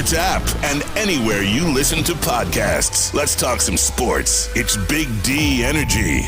Sports app and anywhere you listen to podcasts. Let's talk some sports. It's Big D Energy.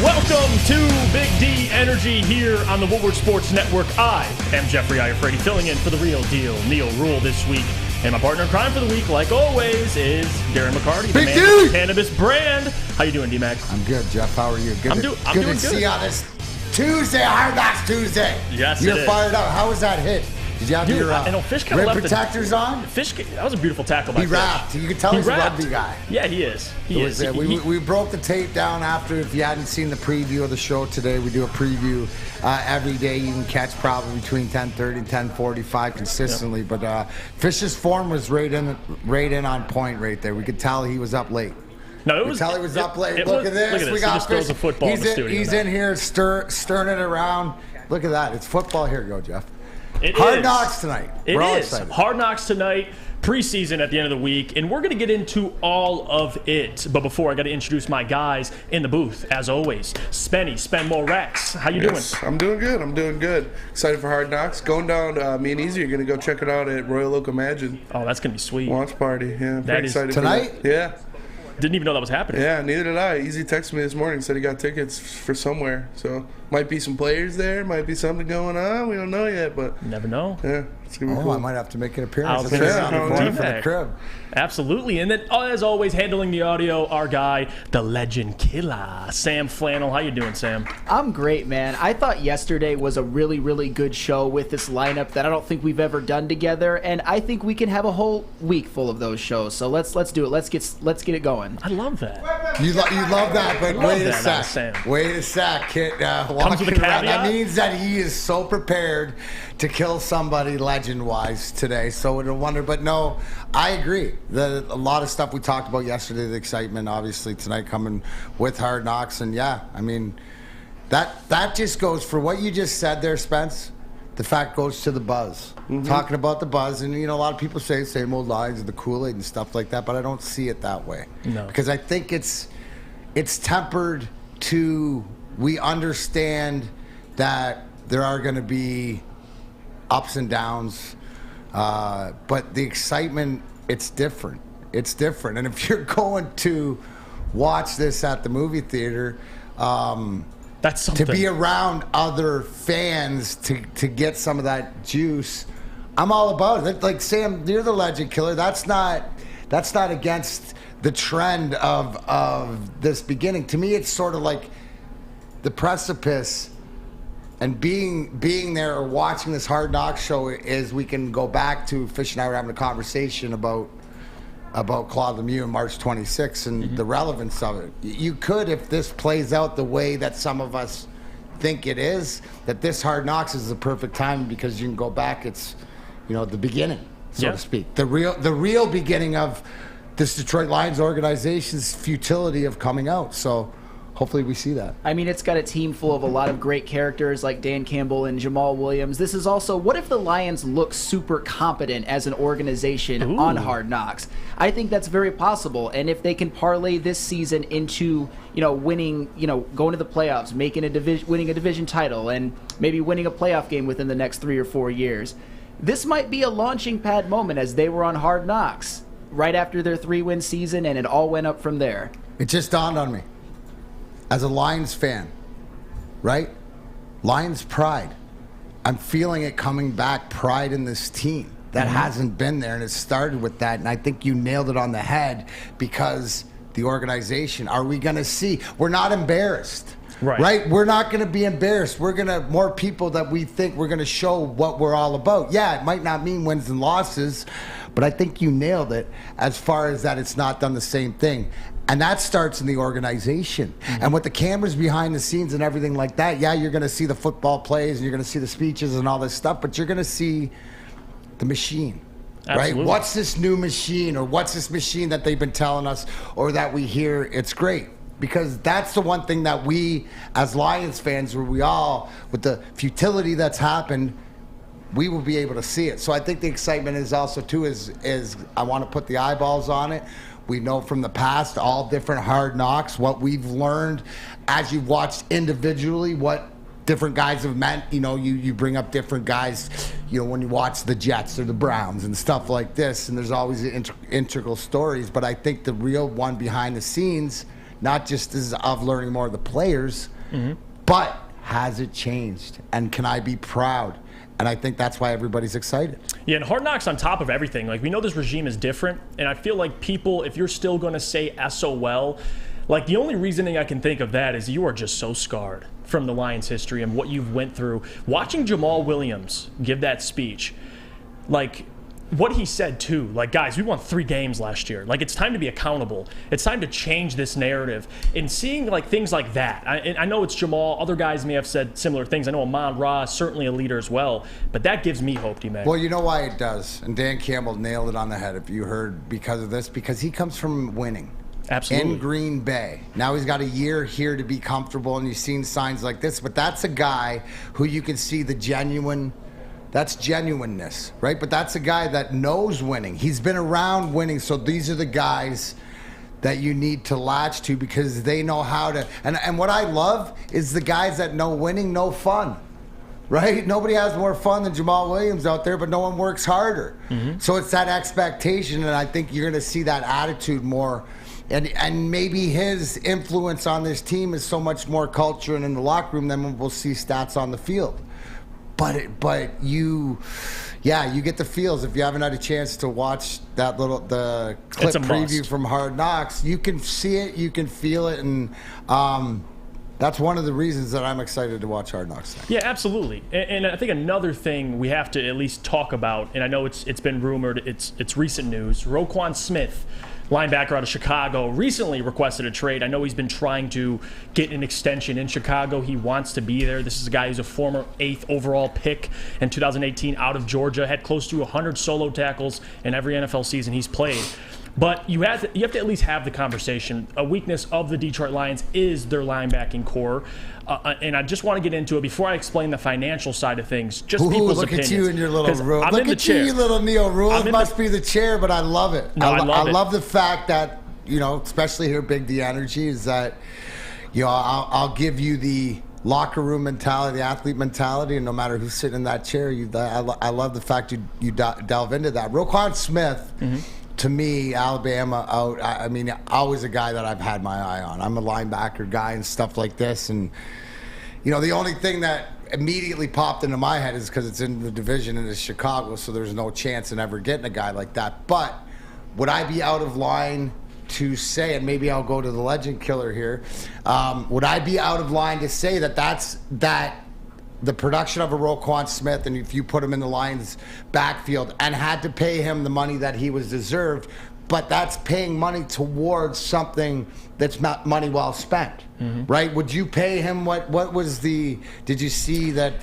Welcome to Big D Energy here on the Woodward Sports Network. I am Jeffrey Iafrate, filling in for the real deal, Neil Rule, this week. And my partner in crime for the week, like always, is Darren McCarty, the man of the cannabis brand. How you doing, D-Mac? I'm good, Jeff. How are you? Good. I'm doing good good. To see you on this Tuesday, Hard Knocks Tuesday. Yes, You're fired up. How was that hit? Did you have your Fish rim protectors on? Fish, that was a beautiful tackle by Fish. He rapped. You can tell he's a rugby guy. Yeah, he is. He is. We broke the tape down after. If you hadn't seen the preview of the show today, we do a preview every day. You can catch probably between 10:30 and 10:45 consistently. Yep. But Fish's form was right in on point right there. We could tell he was up late. No, he was up late. Look at this. We got Fish. Throws a football in the studio. He's in here stirring it around. Look at that. It's football. Here you go, Jeff. Hard Knocks tonight. We're all excited. Hard Knocks tonight, preseason at the end of the week, and we're going to get into all of it. But before, I got to introduce my guys in the booth, as always. Spenny, Spend More Rex. How you doing? I'm doing good. Excited for Hard Knocks. Going down, me and Easy are going to go check it out at Royal Oak Imagine. Oh, that's going to be sweet. Launch party, yeah. That is excited tonight? For that. Yeah. Didn't even know that was happening. Yeah, neither did I. Easy texted me this morning, said he got tickets for somewhere. So, might be some players there, might be something going on. We don't know yet, but... Never know. Yeah, it's going to be cool. I might have to make an appearance. From the crib. Absolutely. And then, as always, handling the audio, our guy, the legend killer, Sam Flannel. How you doing, Sam? I'm great, man. I thought yesterday was a really, really good show with this lineup that I don't think we've ever done together, and I think we can have a whole week full of those shows. So let's do it. Let's get it going. I love that. You love that, but wait a sec. Sam. Wait a sec, kid. Comes with a caveat. That means that he is so prepared to kill somebody legend-wise today. So it'll wonder, but no, I agree. A lot of stuff we talked about yesterday, the excitement, obviously, tonight coming with Hard Knocks. And, yeah, I mean, that just goes for what you just said there, Spence. The fact goes to the buzz. Mm-hmm. Talking about the buzz. And, a lot of people say same old lines of the Kool-Aid and stuff like that, but I don't see it that way. No. Because I think it's tempered to we understand that there are going to be ups and downs, but the excitement, it's different. It's different. And if you're going to watch this at the movie theater, that's something. To be around other fans to get some of that juice, I'm all about it. Like, Sam, you're the legend killer. That's not against the trend of this beginning. To me, it's sort of like the precipice. And being there or watching this Hard Knocks show is we can go back to Fish and I were having a conversation about Claude Lemieux on March 26th and the relevance of it. You could, if this plays out the way that some of us think it is, that this Hard Knocks is the perfect time because you can go back. It's, the beginning, so to speak, the real beginning of this Detroit Lions organization's futility of coming out. So. Hopefully we see that. I mean, it's got a team full of a lot of great characters like Dan Campbell and Jamal Williams. This is also, what if the Lions look super competent as an organization on Hard Knocks? I think that's very possible. And if they can parlay this season into, winning, going to the playoffs, winning a division title, and maybe winning a playoff game within the next 3 or 4 years, this might be a launching pad moment as they were on Hard Knocks right after their 3-win season, and it all went up from there. It just dawned on me. As a Lions fan, right? Lions pride. I'm feeling it coming back, pride in this team. That hasn't been there, and it started with that. And I think you nailed it on the head because the organization, are we going to see? We're not embarrassed, right? We're not going to be embarrassed. We're going to, more people that we think we're going to show what we're all about. Yeah, it might not mean wins and losses, but I think you nailed it as far as that it's not done the same thing. And that starts in the organization. And with the cameras behind the scenes and everything like that, yeah, you're going to see the football plays and you're going to see the speeches and all this stuff, but you're going to see the machine, right? What's this new machine, or what's this machine that they've been telling us or that we hear? It's great. Because that's the one thing that we, as Lions fans, where we all, with the futility that's happened, we will be able to see it. So I think the excitement is also, too, is I want to put the eyeballs on it. We know from the past, all different Hard Knocks, what we've learned as you've watched individually, what different guys have meant, you bring up different guys, when you watch the Jets or the Browns and stuff like this, and there's always integral stories. But I think the real one behind the scenes, not just is of learning more of the players, but has it changed? And can I be proud? And I think that's why everybody's excited. Yeah, and Hard Knocks on top of everything. Like, we know this regime is different, and I feel like people, if you're still going to say SOL, like, the only reasoning I can think of that is you are just so scarred from the Lions' history and what you've went through. Watching Jamal Williams give that speech, like, what he said, too. Like, guys, we won 3 games last year. Like, it's time to be accountable. It's time to change this narrative. And seeing, like, things like that. I know it's Jamal. Other guys may have said similar things. I know Amon-Ra is certainly a leader as well. But that gives me hope, D-Mac. Well, you know why it does. And Dan Campbell nailed it on the head, if you heard, because of this. Because he comes from winning. Absolutely. In Green Bay. Now he's got a year here to be comfortable, and you've seen signs like this. But that's a guy who you can see the that's genuineness, right? But that's a guy that knows winning. He's been around winning, so these are the guys that you need to latch to because they know how to. And what I love is the guys that know winning, know fun. Right? Nobody has more fun than Jamal Williams out there, but no one works harder. So it's that expectation, and I think you're going to see that attitude more. And maybe his influence on this team is so much more culture and in the locker room than we'll see stats on the field. But you get the feels. If you haven't had a chance to watch the clip preview from Hard Knocks, you can see it, you can feel it, and that's one of the reasons that I'm excited to watch Hard Knocks. Yeah, absolutely. And I think another thing we have to at least talk about, and I know it's been rumored, it's recent news, Roquan Smith, linebacker out of Chicago, recently requested a trade. I know he's been trying to get an extension in Chicago. He wants to be there. This is a guy who's a former 8th overall pick in 2018 out of Georgia, had close to 100 solo tackles in every NFL season he's played. But you have to at least have the conversation. A weakness of the Detroit Lions is their linebacking core. And I just want to get into it before I explain the financial side of things. Just people's look opinions. At you in your little room. I'm look in the at chair. You little Neil Rule. It must be the chair, but I love it. No, I love the fact that, especially here, Big D Energy, is that, I'll give you the locker room mentality, the athlete mentality, and no matter who's sitting in that chair, I love the fact you delve into that. Roquan Smith, to me, Alabama out. I mean, always a guy that I've had my eye on. I'm a linebacker guy and stuff like this, and the only thing that immediately popped into my head is because it's in the division and it's Chicago, so there's no chance in ever getting a guy like that. But would I be out of line to say, and maybe I'll go to the legend killer here, would I be out of line to say that the production of a Roquan Smith, and if you put him in the Lions backfield and had to pay him the money that he was deserved, but that's paying money towards something that's not money well spent, right? Would you pay him what was did you see that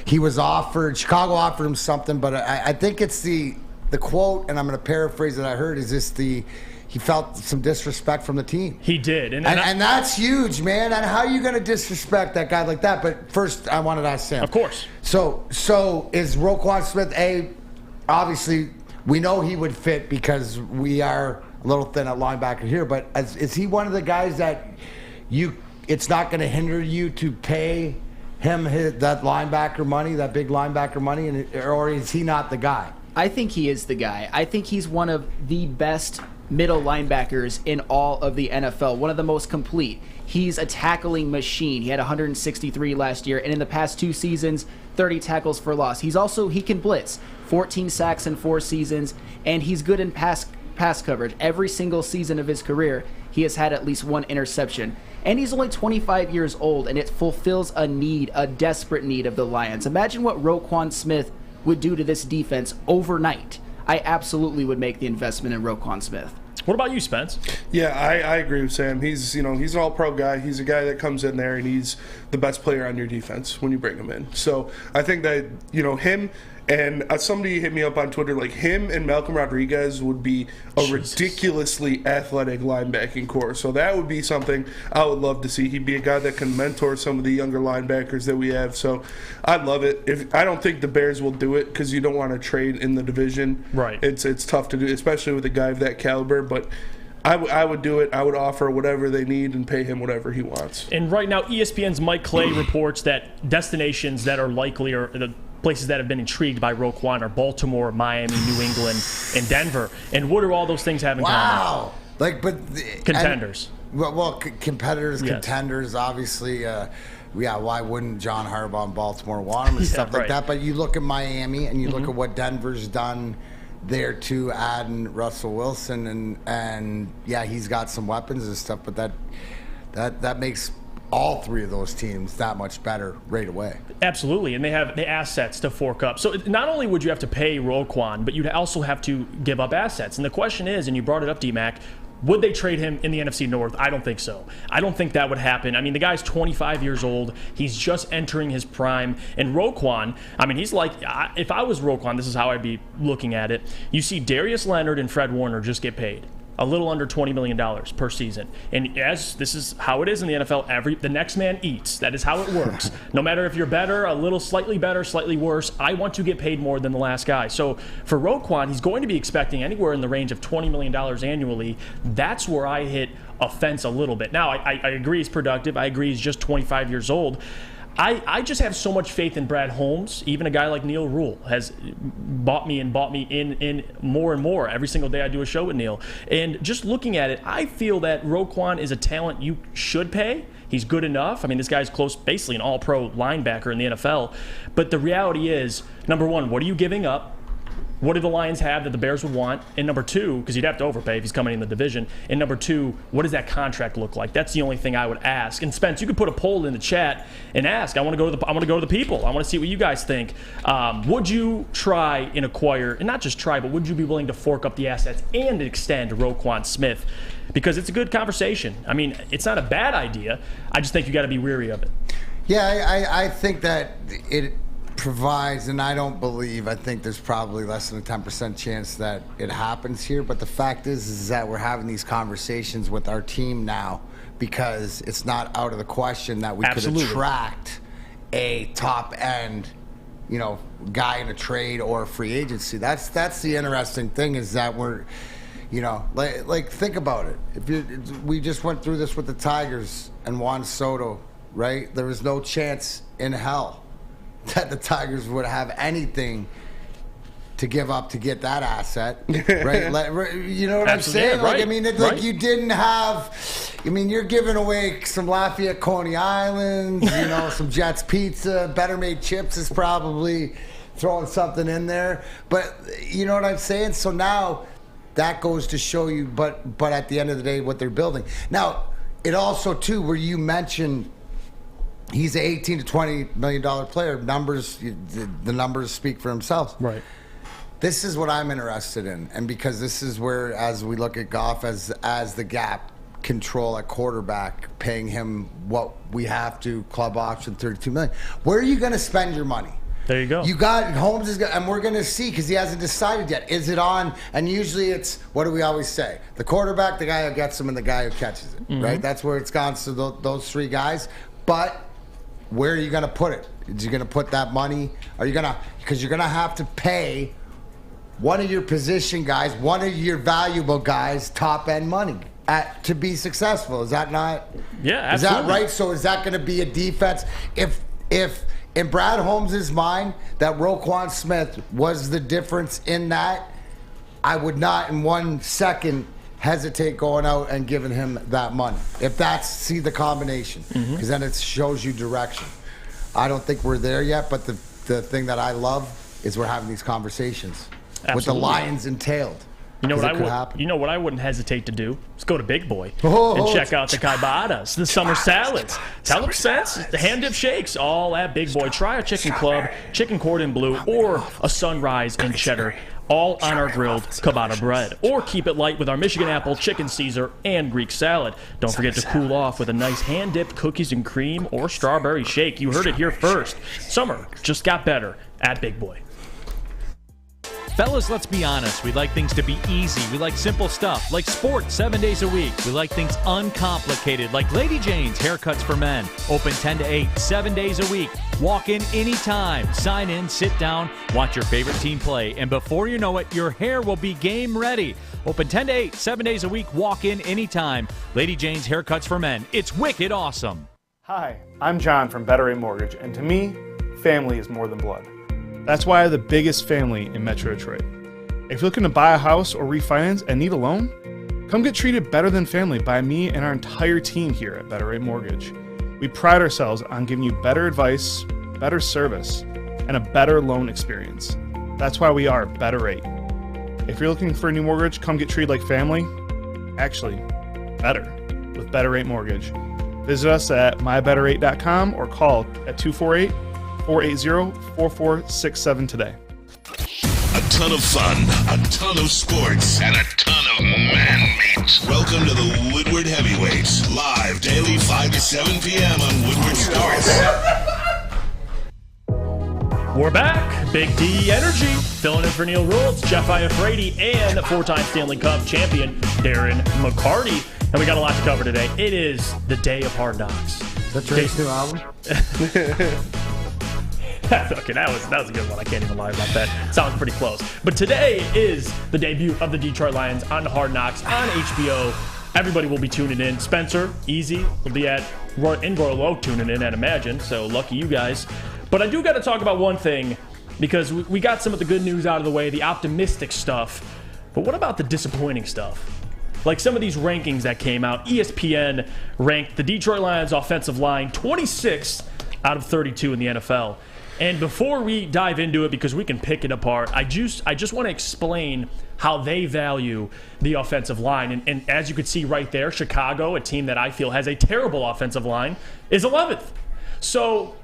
he was offered, Chicago offered him something, but I think it's the quote, and I'm going to paraphrase that I heard, is this he felt some disrespect from the team. He did. And that's huge, man. And how are you going to disrespect that guy like that? But first, I wanted to ask Sam. Of course. So is Roquan Smith, obviously, we know he would fit because we are a little thin at linebacker here, but is he one of the guys that it's not going to hinder you to pay him that linebacker money, that big linebacker money, or is he not the guy? I think he is the guy. I think he's one of the best middle linebackers in all of the NFL, one of the most complete. He's a tackling machine. He had 163 last year, and in the past 2 seasons, 30 tackles for loss. He can blitz, 14 sacks in 4 seasons, and he's good in pass coverage. Every single season of his career, he has had at least 1 interception. And he's only 25 years old, and it fulfills a desperate need of the Lions. Imagine what Roquan Smith would do to this defense overnight. I absolutely would make the investment in Roquan Smith. What about you, Spence? Yeah, I agree with Sam. He's an all-pro guy. He's a guy that comes in there and he's the best player on your defense when you bring him in. So I think that him. And somebody hit me up on Twitter, like him and Malcolm Rodriguez would be a ridiculously athletic linebacking core. So that would be something I would love to see. He'd be a guy that can mentor some of the younger linebackers that we have. So I'd love it. I don't think the Bears will do it because you don't want to trade in the division. Right. It's tough to do, especially with a guy of that caliber. But I would do it. I would offer whatever they need and pay him whatever he wants. And right now, ESPN's Mike Clay reports that destinations that are likely, or the places that have been intrigued by Roquan, are Baltimore, Miami, New England, and Denver. And what do all those things have in common? Wow. Contenders. Competitors, Yes. contenders, obviously. Why wouldn't John Harbaugh and Baltimore want him and stuff like that? But you look at Miami and you look at what Denver's done there too, adding Russell Wilson, and he's got some weapons and stuff, but that makes all three of those teams that much better right away. Absolutely, and they have the assets to fork up. So not only would you have to pay Roquan, but you'd also have to give up assets. And the question is, and you brought it up, D-Mac, would they trade him in the NFC North? I don't think so. I don't think that would happen. I mean, the guy's 25 years old. He's just entering his prime. And Roquan, I mean, he's like, if I was Roquan, this is how I'd be looking at it. You see Darius Leonard and Fred Warner just get paid a little under $20 million per season. And as this is how it is in the NFL, the next man eats. That is how it works. No matter if you're better, a little slightly better, slightly worse, I want to get paid more than the last guy. So for Roquan, he's going to be expecting anywhere in the range of $20 million annually. That's where I hit a fence a little bit. Now, I agree he's productive. I agree he's just 25 years old. I just have so much faith in Brad Holmes. Even a guy like Neil Rule has bought me in more and more every single day I do a show with Neil. And just looking at it, I feel that Roquan is a talent you should pay. He's good enough. I mean, this guy's close, basically an all-pro linebacker in the NFL. But the reality is, number one, what are you giving up? What do the Lions have that the Bears would want? And number two, because you'd have to overpay if he's coming in the division. And number two, what does that contract look like? That's the only thing I would ask. And Spence, you could put a poll in the chat and ask. I want to go to the people. I want to see what you guys think. Would you try and acquire, and not just try, but would you be willing to fork up the assets and extend Roquan Smith? Because it's a good conversation. I mean, it's not a bad idea. I just think you got to be wary of it. Yeah, I think that it provides, and I think there's probably less than a 10% chance that it happens here, but the fact is that we're having these conversations with our team now because it's not out of the question that we could attract a top end, guy in a trade or a free agency. That's the interesting thing, is that we're, like think about it. We just went through this with the Tigers and Juan Soto, right? There was no chance in hell that the Tigers would have anything to give up to get that asset, right? You know what I'm saying? Right, like, I mean, it's like you didn't have. I mean, you're giving away some Lafayette Coney Islands, some Jets pizza, Better Made chips is probably throwing something in there. But you know what I'm saying? So now that goes to show you. But at the end of the day, what they're building now, it also too, where you mentioned. He's an $18 to $20 million player. The numbers speak for themselves. Right. This is what I'm interested in, and because this is where, as we look at Goff as the gap control at quarterback, paying him what we have to, club option $32 million. Where are you going to spend your money? There you go. You got Holmes and we're going to see, because he hasn't decided yet. Is it on? And usually it's, what do we always say? The quarterback, the guy who gets him, and the guy who catches it. Right. That's where it's gone. So those three guys, but. Where are you going to put it? Are you going to put that money? Because you're going to have to pay one of your position guys, one of your valuable guys, top end money to be successful. Is that not? Yeah, absolutely. Is that right? So is that going to be a defense? If in Brad Holmes' mind that Roquan Smith was the difference in that, I would not in 1 second hesitate going out and giving him that money. If see the combination, because then it shows you direction. I don't think we're there yet, but the thing that I love is we're having these conversations with the Lions entailed. You know what I wouldn't hesitate to do? Let's go to Big Boy and check out the kaibadas, the summer salads. Tell them sense, the hand dip shakes, all at Big Boy. Try a chicken club, chicken cordon bleu, or a sunrise and cheddar. All on our grilled ciabatta bread. Or keep it light with our Michigan apple, chicken Caesar, and Greek salad. Don't forget to cool off with a nice hand-dipped cookies and cream or strawberry shake. You heard it here first. Summer just got better at Big Boy. Fellas, let's be honest. We like things to be easy. We like simple stuff, like sports 7 days a week. We like things uncomplicated, like Lady Jane's Haircuts for Men. Open 10 to 8, 7 days a week. Walk in anytime. Sign in, sit down, watch your favorite team play, and before you know it, your hair will be game ready. Open 10 to 8, 7 days a week, walk in anytime. Lady Jane's Haircuts for Men. It's wicked awesome. Hi, I'm John from Better Rate Mortgage, and to me, family is more than blood. That's why I have the biggest family in Metro Detroit. If you're looking to buy a house or refinance and need a loan, come get treated better than family by me and our entire team here at Better Rate Mortgage. We pride ourselves on giving you better advice, better service, and a better loan experience. That's why we are Better Rate. If you're looking for a new mortgage, come get treated like family. Actually, better with Better Rate Mortgage. Visit us at mybetterrate.com or call at 248-480-4467 today. A ton of fun, a ton of sports, and a ton of man meat. Welcome to the Woodward Heavyweights, live daily 5 to 7 p.m. on Woodward Sports. We're back. Big D Energy. Filling in for Neil Rule. It's Jeff Iafrate and four-time Stanley Cup champion Darren McCarty. And we got a lot to cover today. It is the day of Hard Knocks. Is that Drake's new album? Okay, that was a good one. I can't even lie about that. Sounds pretty close. But today is the debut of the Detroit Lions on Hard Knocks on HBO. Everybody will be tuning in. Spencer, Easy, will be in Royal Oak tuning in, I'd imagine. So lucky you guys. But I do got to talk about one thing, because we got some of the good news out of the way, the optimistic stuff. But what about the disappointing stuff? Like some of these rankings that came out. ESPN ranked the Detroit Lions offensive line 26th out of 32 in the NFL. And before we dive into it, because we can pick it apart, I just want to explain how they value the offensive line. And as you can see right there, Chicago, a team that I feel has a terrible offensive line, is 11th. So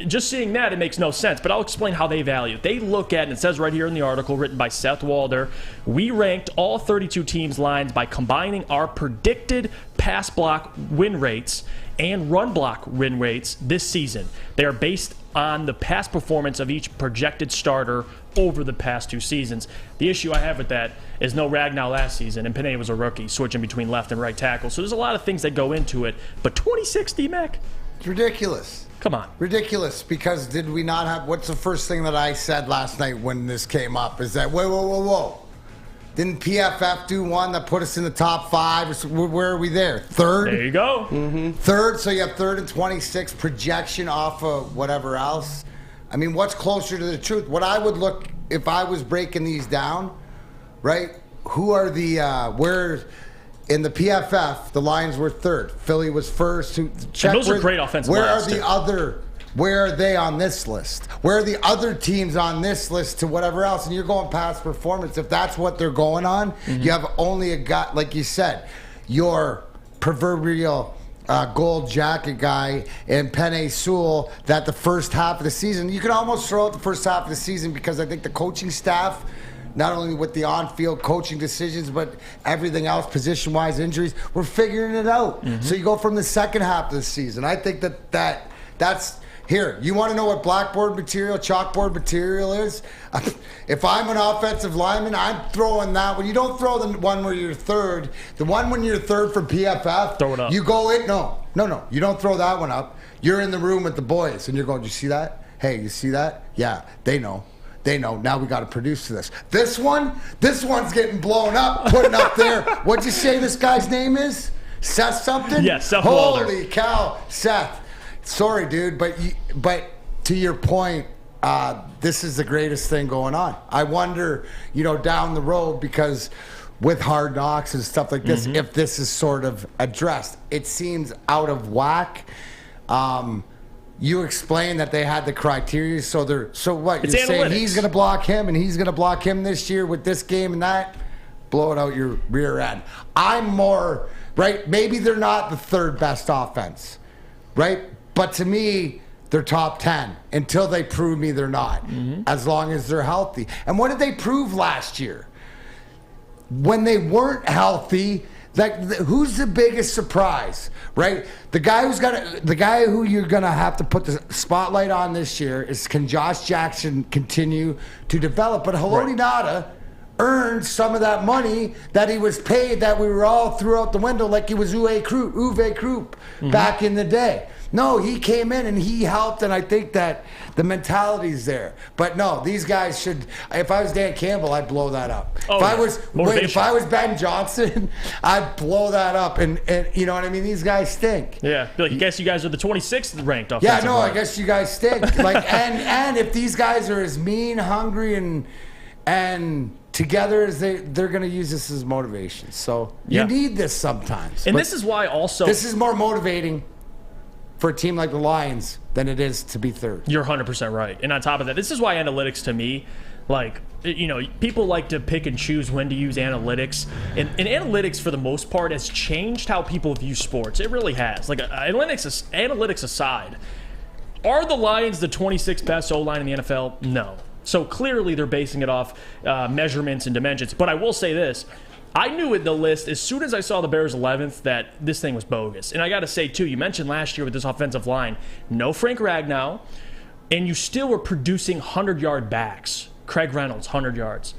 just seeing that, it makes no sense. But I'll explain how they value it. They look at, and it says right here in the article written by Seth Walder, we ranked all 32 teams' lines by combining our predicted pass block win rates and run block win rates this season. They are based on the past performance of each projected starter over the past two seasons. The issue I have with that is no Ragnow last season, and Panay was a rookie, switching between left and right tackle. So there's a lot of things that go into it. But 26, D-Mac? It's ridiculous. Come on. Ridiculous, because did we not have... What's the first thing that I said last night when this came up? Is that, whoa. Didn't PFF do one that put us in the top 5? Where are we there? Third? There you go. Mm-hmm. Third, so you have third and 26 projection off of whatever else. I mean, what's closer to the truth? What I would look, if I was breaking these down, right? Who are the, where... In the PFF, the Lions were third. Philly was first. Check and those are great offensive lines. Where are they on this list? Where are the other teams on this list to whatever else? And you're going past performance. If that's what they're going on, you have only a guy, like you said, your proverbial gold jacket guy and Penei Sewell, that the first half of the season, you can almost throw out the first half of the season, because I think the coaching staff, not only with the on-field coaching decisions, but everything else, position-wise, injuries, we're figuring it out. So you go from the second half of the season. I think that's here. You want to know what chalkboard material is? If I'm an offensive lineman, I'm throwing that one. You don't throw the one where you're third. The one when you're third from PFF, throw it up. You go in. No. You don't throw that one up. You're in the room with the boys, and you're going, "Do you see that? Hey, you see that? Yeah, they know. Now we got to produce this. This one's getting blown up, putting up there. What'd you say this guy's name is? Seth something? Yes, Seth Walder. Holy cow, Seth. Sorry, dude, but to your point, this is the greatest thing going on. I wonder, down the road, because with Hard Knocks and stuff like this, if this is sort of addressed. It seems out of whack. You explained that they had the criteria, so what? It's You're saying analytics. he's going to block him, and he's going to block him this year with this game and that? Blow it out your rear end. I'm more, right? Maybe they're not the third best offense, right? But to me, they're top 10 until they prove me they're not, as long as they're healthy. And what did they prove last year? When they weren't healthy, who's the biggest surprise, right? The guy who you're gonna have to put the spotlight on this year is, can Josh Jackson continue to develop? But Haloti Ngata earned some of that money that he was paid, that we were all threw out the window like he was Uwe Krupp back in the day. No, he came in and he helped, and I think that the mentality's there. But no, these guys should. If I was Dan Campbell, I'd blow that up. Oh, if I was Ben Johnson, I'd blow that up. And you know what I mean? These guys stink. Yeah, I guess you guys are the 26th ranked offensive Yeah, no, line. I guess you guys stink. And if these guys are as mean, hungry, and together as they're going to use this as motivation. So you need this sometimes. And this is why also this is more motivating for a team like the Lions than it is to be third. You're 100% right. And on top of that, this is why analytics to me, people like to pick and choose when to use analytics. And analytics, for the most part, has changed how people view sports. It really has. Analytics aside, are the Lions the 26th best O-line in the NFL? No. So clearly they're basing it off measurements and dimensions. But I will say this. I knew in the list, as soon as I saw the Bears 11th, that this thing was bogus. And I got to say, too, you mentioned last year with this offensive line, no Frank Ragnow, and you still were producing 100-yard backs. Craig Reynolds, 100 yards.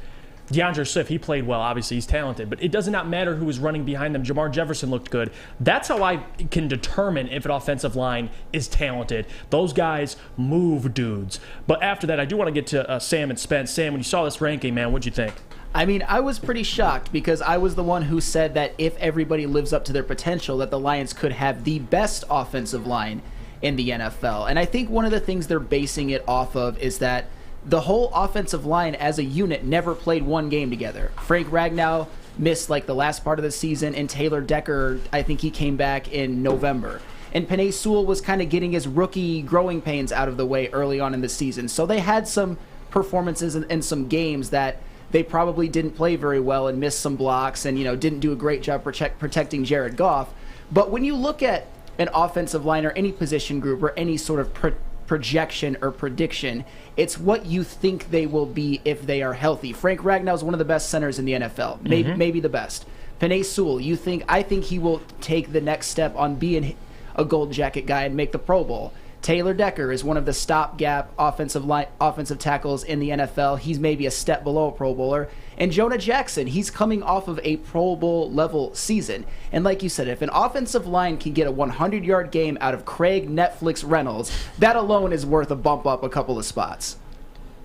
DeAndre Swift, he played well. Obviously, he's talented. But it does not matter who was running behind them. Jamar Jefferson looked good. That's how I can determine if an offensive line is talented. Those guys move dudes. But after that, I do want to get to Sam and Spence. Sam, when you saw this ranking, man, what'd you think? I mean, I was pretty shocked because I was the one who said that if everybody lives up to their potential, that the Lions could have the best offensive line in the NFL. And I think one of the things they're basing it off of is that the whole offensive line as a unit never played one game together. Frank Ragnow missed the last part of the season, and Taylor Decker, I think he came back in November. And Penei Sewell was kind of getting his rookie growing pains out of the way early on in the season. So they had some performances in some games that they probably didn't play very well and missed some blocks and, didn't do a great job protecting Jared Goff. But when you look at an offensive line or any position group or any sort of projection or prediction, it's what you think they will be if they are healthy. Frank Ragnow is one of the best centers in the NFL, maybe the best. Penei Sewell, I think he will take the next step on being a gold jacket guy and make the Pro Bowl. Taylor Decker is one of the stopgap offensive tackles in the NFL. He's maybe a step below a Pro Bowler. And Jonah Jackson, he's coming off of a Pro Bowl level season. And like you said, if an offensive line can get a 100-yard game out of Craig Netflix Reynolds, that alone is worth a bump up a couple of spots.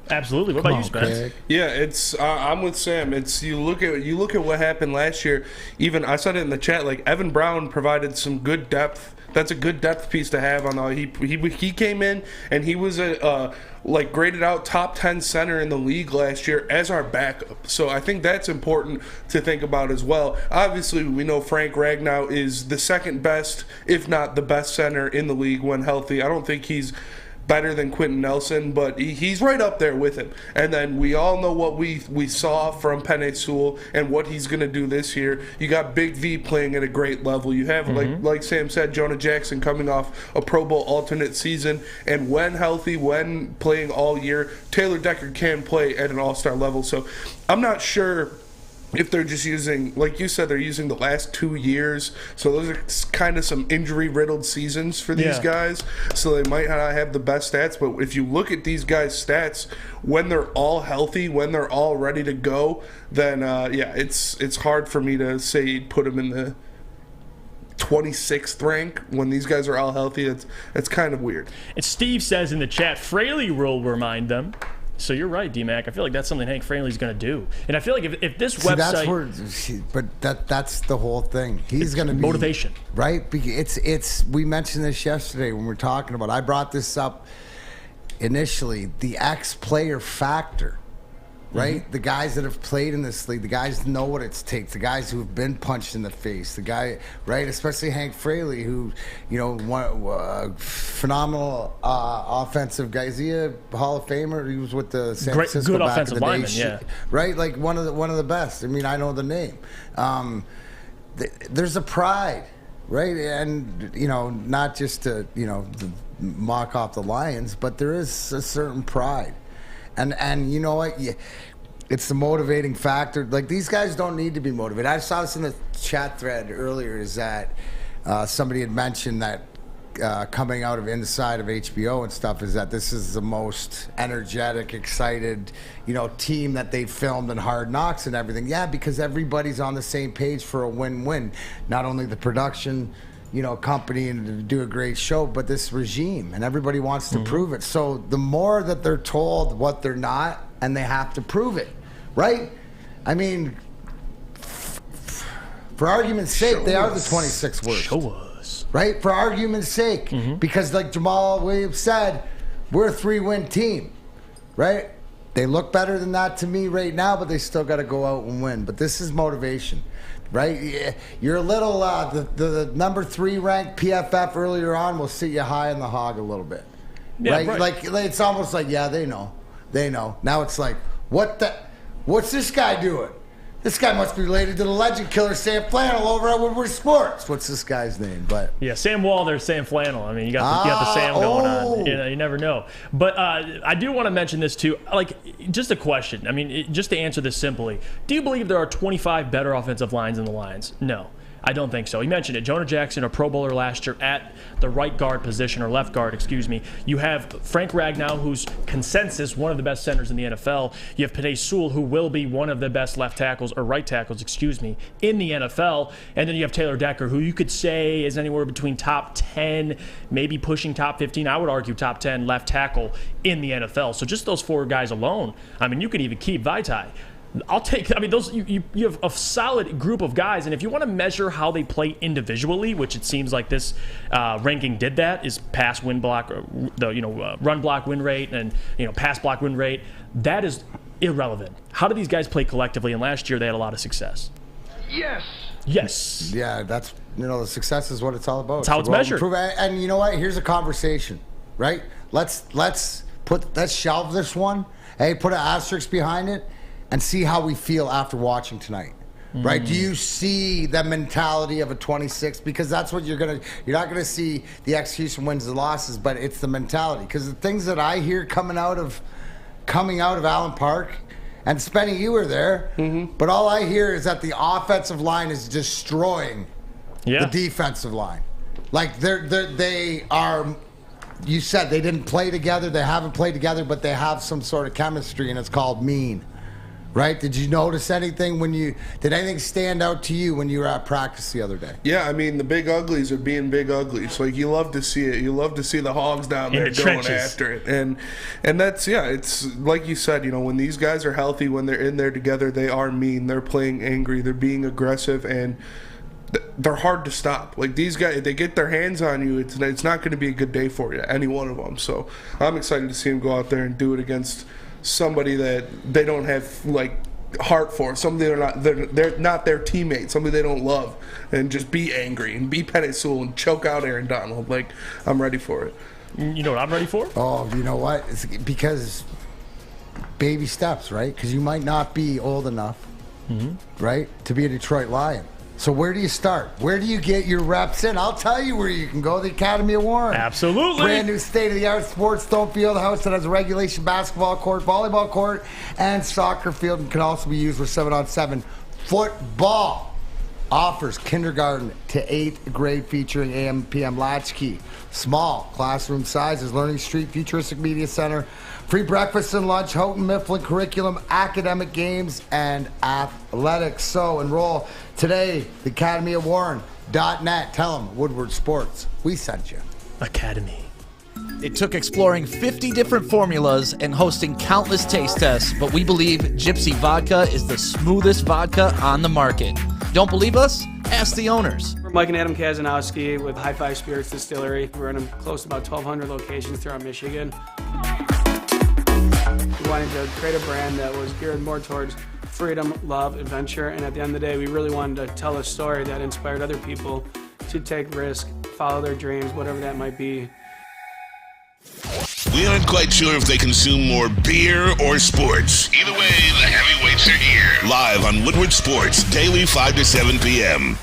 Absolutely. What about you, Spence? Craig. Yeah, it's I'm with Sam. It's you look at what happened last year. Even I said it in the chat. Evan Brown provided some good depth. That's a good depth piece to have on. He came in and he was a graded out top 10 center in the league last year as our backup. So I think that's important to think about as well. Obviously, we know Frank Ragnow is the second best, if not the best center in the league when healthy. I don't think he's better than Quentin Nelson, but he's right up there with him. And then we all know what we saw from Penei Sewell and what he's going to do this year. You got Big V playing at a great level. You have, like Sam said, Jonah Jackson coming off a Pro Bowl alternate season. And when healthy, when playing all year, Taylor Decker can play at an all-star level. So I'm not sure if they're just using, like you said, they're using the last 2 years. So those are kind of some injury-riddled seasons for these guys. So they might not have the best stats. But if you look at these guys' stats, when they're all healthy, when they're all ready to go, then, it's hard for me to say put them in the 26th rank when these guys are all healthy. It's kind of weird. And Steve says in the chat, Fraley will remind them. So you're right, D-Mac. I feel like that's something Hank Fraley's going to do. And I feel like if this website... That's the whole thing. He's going to be... Motivation. Right? We mentioned this yesterday when we were talking about... I brought this up initially. The ex-player factor. Right? The guys that have played in this league, the guys that know what it takes, the guys who have been punched in the face, the guy, right? Especially Hank Fraley, who, phenomenal offensive guy. Is he a Hall of Famer? He was with the San Francisco good back offensive in the lineman, day. yeah. Right? One of the best. I mean, I know the name. There's a pride, right? And, not just to, mock off the Lions, but there is a certain pride. And you know what? It's the motivating factor. These guys don't need to be motivated. I saw this in the chat thread earlier, is that somebody had mentioned that coming out of inside of HBO and stuff is that this is the most energetic, excited, team that they filmed in Hard Knocks and everything. Yeah, because everybody's on the same page for a win-win. Not only the production, company and to do a great show, but this regime, and everybody wants to prove it. So the more that they're told what they're not, and they have to prove it, right? I mean, for argument's sake, they are the 26th worst. Show us. Right? For argument's sake. Because like Jamal Williams said, we're a 3-win team, right? They look better than that to me right now, but they still got to go out and win. But this is motivation. Right, you're a little the number 3 ranked PFF earlier on will sit you high in the hog a little bit, right? Like it's almost like they know. Now it's like what's this guy doing? This guy must be related to the legend killer Sam Flannel over at Woodward Sports. What's this guy's name? But yeah, Sam Wall, there's Sam Flannel. I mean, you got the Sam going on. You never know. But I do want to mention this too. Like, just a question. I mean, just to answer this simply, do you believe there are 25 better offensive lines in the Lions? No. I don't think so. He mentioned it. Jonah Jackson, a Pro Bowler last year at the right guard position, or left guard, excuse me. You have Frank Ragnow, who's consensus one of the best centers in the NFL. You have Penei Sewell, who will be one of the best left tackles, or right tackles, excuse me, in the NFL. And then you have Taylor Decker, who you could say is anywhere between top 10, maybe pushing top 15. I would argue top 10 left tackle in the NFL. So just those 4 guys alone, I mean, you could even keep Vaitai. Those you have a solid group of guys, and if you want to measure how they play individually, which it seems like this ranking did that, is pass win block, run block win rate, and pass block win rate. That is irrelevant. How do these guys play collectively? And last year they had a lot of success. Yes. Yeah, that's the success is what it's all about. It's how it's measured. And you know what? Here's a conversation, right? Let's shelve this one. Hey, put an asterisk behind it. And see how we feel after watching tonight, right? Do you see the mentality of a 26? Because that's what you're not gonna see the execution wins and losses, but it's the mentality. Because the things that I hear coming out of Allen Park, and Spenny, you were there, but all I hear is that the offensive line is destroying the defensive line. Like they are. You said they didn't play together, they haven't played together, but they have some sort of chemistry, and it's called mean. Right? Did you notice anything did anything stand out to you when you were at practice the other day? Yeah, I mean, the big uglies are being big uglies. Like, you love to see it. You love to see the hogs down there going after it. And that's, it's like you said, when these guys are healthy, when they're in there together, they are mean. They're playing angry. They're being aggressive, and they're hard to stop. Like, these guys, if they get their hands on you, it's not going to be a good day for you, any one of them. So I'm excited to see them go out there and do it against somebody that they don't have heart for, somebody they're not their teammate, somebody they don't love, and just be angry and be Penei Sewell and choke out Aaron Donald. Like, I'm ready for it. You know what I'm ready for? Oh, you know what? It's because baby steps, right? Because you might not be old enough, right, to be a Detroit Lion. So where do you start? Where do you get your reps in? I'll tell you where you can go. The Academy of Warren. Absolutely. Brand new state-of-the-art sports stone field house that has a regulation basketball court, volleyball court, and soccer field, and can also be used for 7-on-7 football. Offers kindergarten to 8th grade featuring AM and PM latchkey. Small classroom sizes, Learning Street, Futuristic Media Center, free breakfast and lunch, Houghton Mifflin curriculum, academic games, and athletics. So enroll today, theacademyofwarren.net. Tell them Woodward Sports, we sent you. Academy. It took exploring 50 different formulas and hosting countless taste tests, but we believe Gypsy Vodka is the smoothest vodka on the market. Don't believe us? Ask the owners. We're Mike and Adam Kazanowski with High Five Spirits Distillery. We're in close to about 1,200 locations throughout Michigan. We wanted to create a brand that was geared more towards freedom, love, adventure, and at the end of the day, we really wanted to tell a story that inspired other people to take risks, follow their dreams, whatever that might be. We aren't quite sure if they consume more beer or sports. Either way, the heavyweights are here. Live on Woodward Sports, daily 5 to 7 p.m.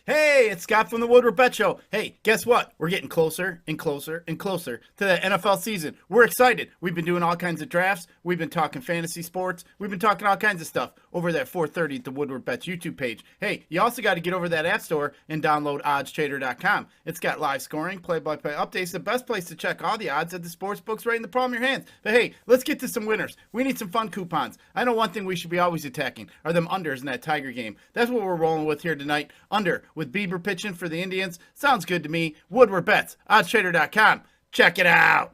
Hey, it's Scott from the Woodward Bet Show. Hey, guess what? We're getting closer and closer and closer to the NFL season. We're excited. We've been doing all kinds of drafts. We've been talking fantasy sports. We've been talking all kinds of stuff over that 4:30 at the Woodward Bets YouTube page. Hey, you also got to get over that App Store and download oddstrader.com. It's got live scoring, play-by-play updates, the best place to check all the odds at the sports books right in the palm of your hands. But hey, let's get to some winners. We need some fun coupons. I know one thing we should be always attacking are them unders in that Tiger game. That's what we're rolling with here tonight. Under with Bieber pitching for the Indians. Sounds good to me. Woodward Bets, oddstrader.com. Check it out.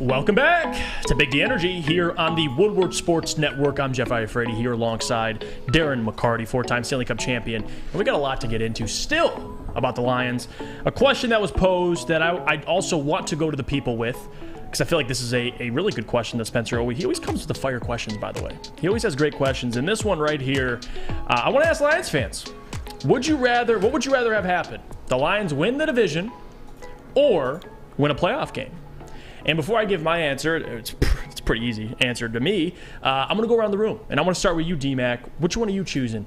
Welcome back to Big D Energy here on the Woodward Sports Network. I'm Jeff Iafrate here alongside Darren McCarty, four-time Stanley Cup champion. And we got a lot to get into still about the Lions. A question that was posed that I also want to go to the people with, because I feel like this is a really good question that Spencer he always comes with the fire questions, by the way. He always has great questions. And this one right here, I want to ask Lions fans, what would you rather have happen? The Lions win the division or win a playoff game? And before I give my answer, it's a pretty easy answer to me. I'm going to go around the room, and I'm going to start with you, D-Mac. Which one are you choosing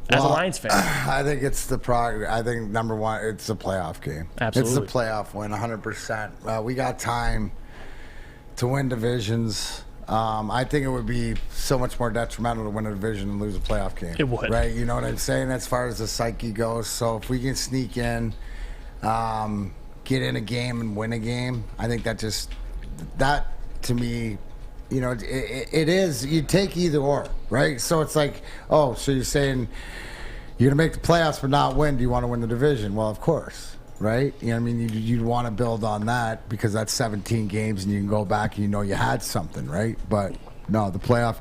as a Lions fan? I think it's I think number one, it's a playoff game. Absolutely. It's a playoff win, 100%. We got time to win divisions. I think it would be so much more detrimental to win a division and lose a playoff game. It would. Right? You know what I'm saying? As far as the psyche goes. So if we can sneak in, get in a game and win a game, I think that to me, you know, it is, you take either or, right? So it's like, oh, so you're saying you're going to make the playoffs but not win. Do you want to win the division? Well, of course. Right? You know what I mean? You'd want to build on that because that's 17 games and you can go back and you know you had something, right? But no, the playoff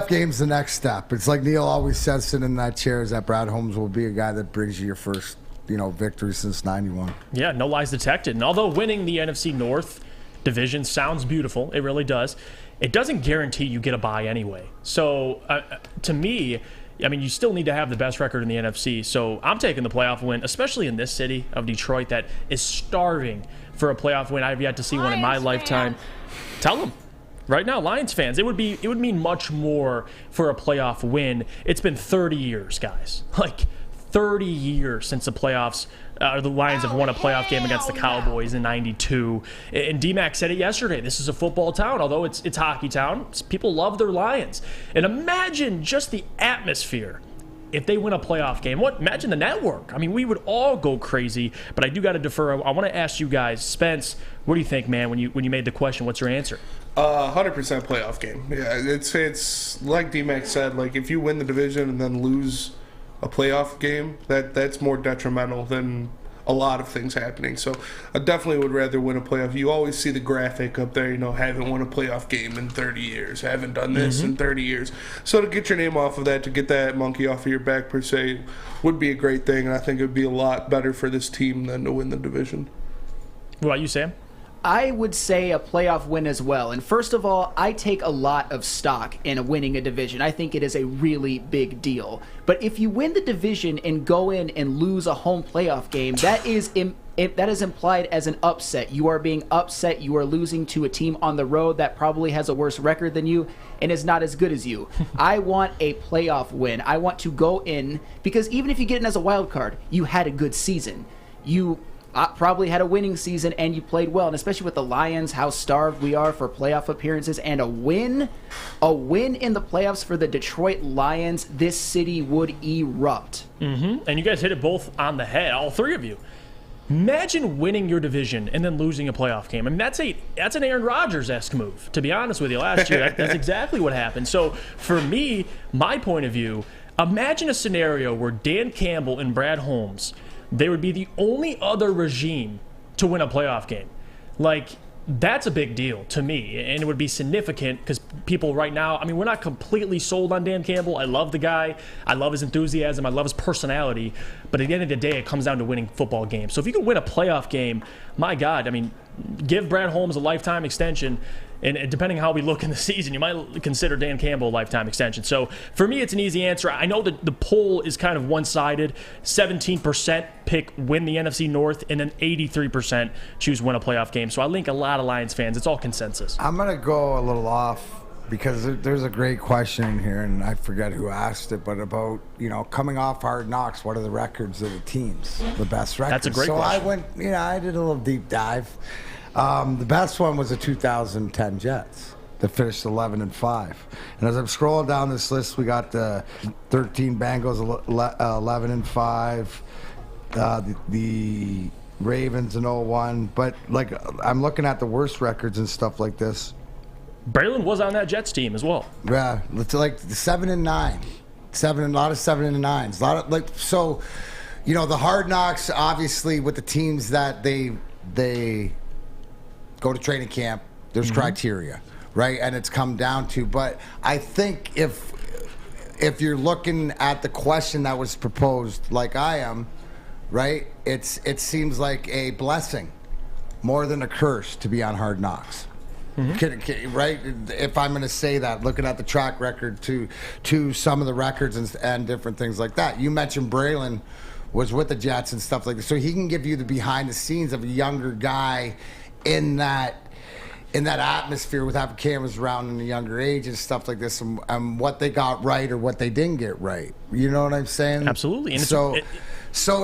game's the next step. It's like Neil always says sitting in that chair is that Brad Holmes will be a guy that brings you your first, victory since 91. Yeah, no lies detected. And although winning the NFC North division sounds beautiful, it really does, it doesn't guarantee you get a bye anyway. So to me, I mean, you still need to have the best record in the NFC. So I'm taking the playoff win, especially in this city of Detroit that is starving for a playoff win. I've yet to see one in my lifetime. Tell them right now, Lions fans, it would mean much more for a playoff win. It's been 30 years, guys. Like 30 years since the playoffs. The Lions have won a playoff game against the Cowboys in '92. And D-Mac said it yesterday. This is a football town, although it's hockey town. People love their Lions. And imagine just the atmosphere if they win a playoff game. Imagine the network. I mean, we would all go crazy. But I do got to defer. I want to ask you guys, Spence, what do you think, man? When you made the question, what's your answer? 100% playoff game. Yeah, it's like D-Mac said. Like if you win the division and then lose a playoff game, that's more detrimental than a lot of things happening. So I definitely would rather win a playoff. You always see the graphic up there, haven't won a playoff game in 30 years, haven't done this in 30 years. So to get your name off of that, to get that monkey off of your back per se, would be a great thing, and I think it would be a lot better for this team than to win the division. What about you, Sam? I would say a playoff win as well. And first of all, I take a lot of stock in winning a division. I think it is a really big deal. But if you win the division and go in and lose a home playoff game, that is implied as an upset. You are being upset. You are losing to a team on the road that probably has a worse record than you and is not as good as you. I want a playoff win. I want to go in because even if you get in as a wild card, you had a good season. You probably had a winning season and you played well, and especially with the Lions, how starved we are for playoff appearances, and a win in the playoffs for the Detroit Lions, this city would erupt. And you guys hit it both on the head, all three of you. Imagine winning your division and then losing a playoff game. I mean, that's an Aaron Rodgers-esque move, to be honest with you. Last year, that's exactly what happened. So for me, my point of view, imagine a scenario where Dan Campbell and Brad Holmes, they would be the only other regime to win a playoff game. Like, that's a big deal to me, and it would be significant because people right now, I mean, we're not completely sold on Dan Campbell. I love the guy. I love his enthusiasm. I love his personality. But at the end of the day, it comes down to winning football games. So if you can win a playoff game, my God, I mean, give Brad Holmes a lifetime extension. And depending on how we look in the season, you might consider Dan Campbell a lifetime extension. So for me, it's an easy answer. I know that the poll is kind of one-sided. 17% pick win the NFC North, and then 83% choose win a playoff game. So I link a lot of Lions fans. It's all consensus. I'm going to go a little off because there's a great question in here, and I forget who asked it, but about, coming off Hard Knocks, what are the records of the teams, the best records? That's a great question. question. I went, I did a little deep dive. The best one was the 2010 Jets that finished 11-5. And as I'm scrolling down this list, we got the 13 Bengals 11-5, the Ravens in 01. But I'm looking at the worst records and stuff like this. Braylon was on that Jets team as well. Yeah, it's like 7-9, a lot of 7-9s, a lot of so. The Hard Knocks, obviously, with the teams that they go to training camp, there's criteria, right? And it's come down to, but I think if you're looking at the question that was proposed, like I am, right? It seems like a blessing more than a curse to be on Hard Knocks. Right? If I'm going to say that, looking at the track record to some of the records and different things like that. You mentioned Braylon was with the Jets and stuff like that, so he can give you the behind the scenes of a younger guy in that atmosphere with having cameras around in a younger age and stuff like this, and what they got right or what they didn't get right. You know what I'm saying? Absolutely. And so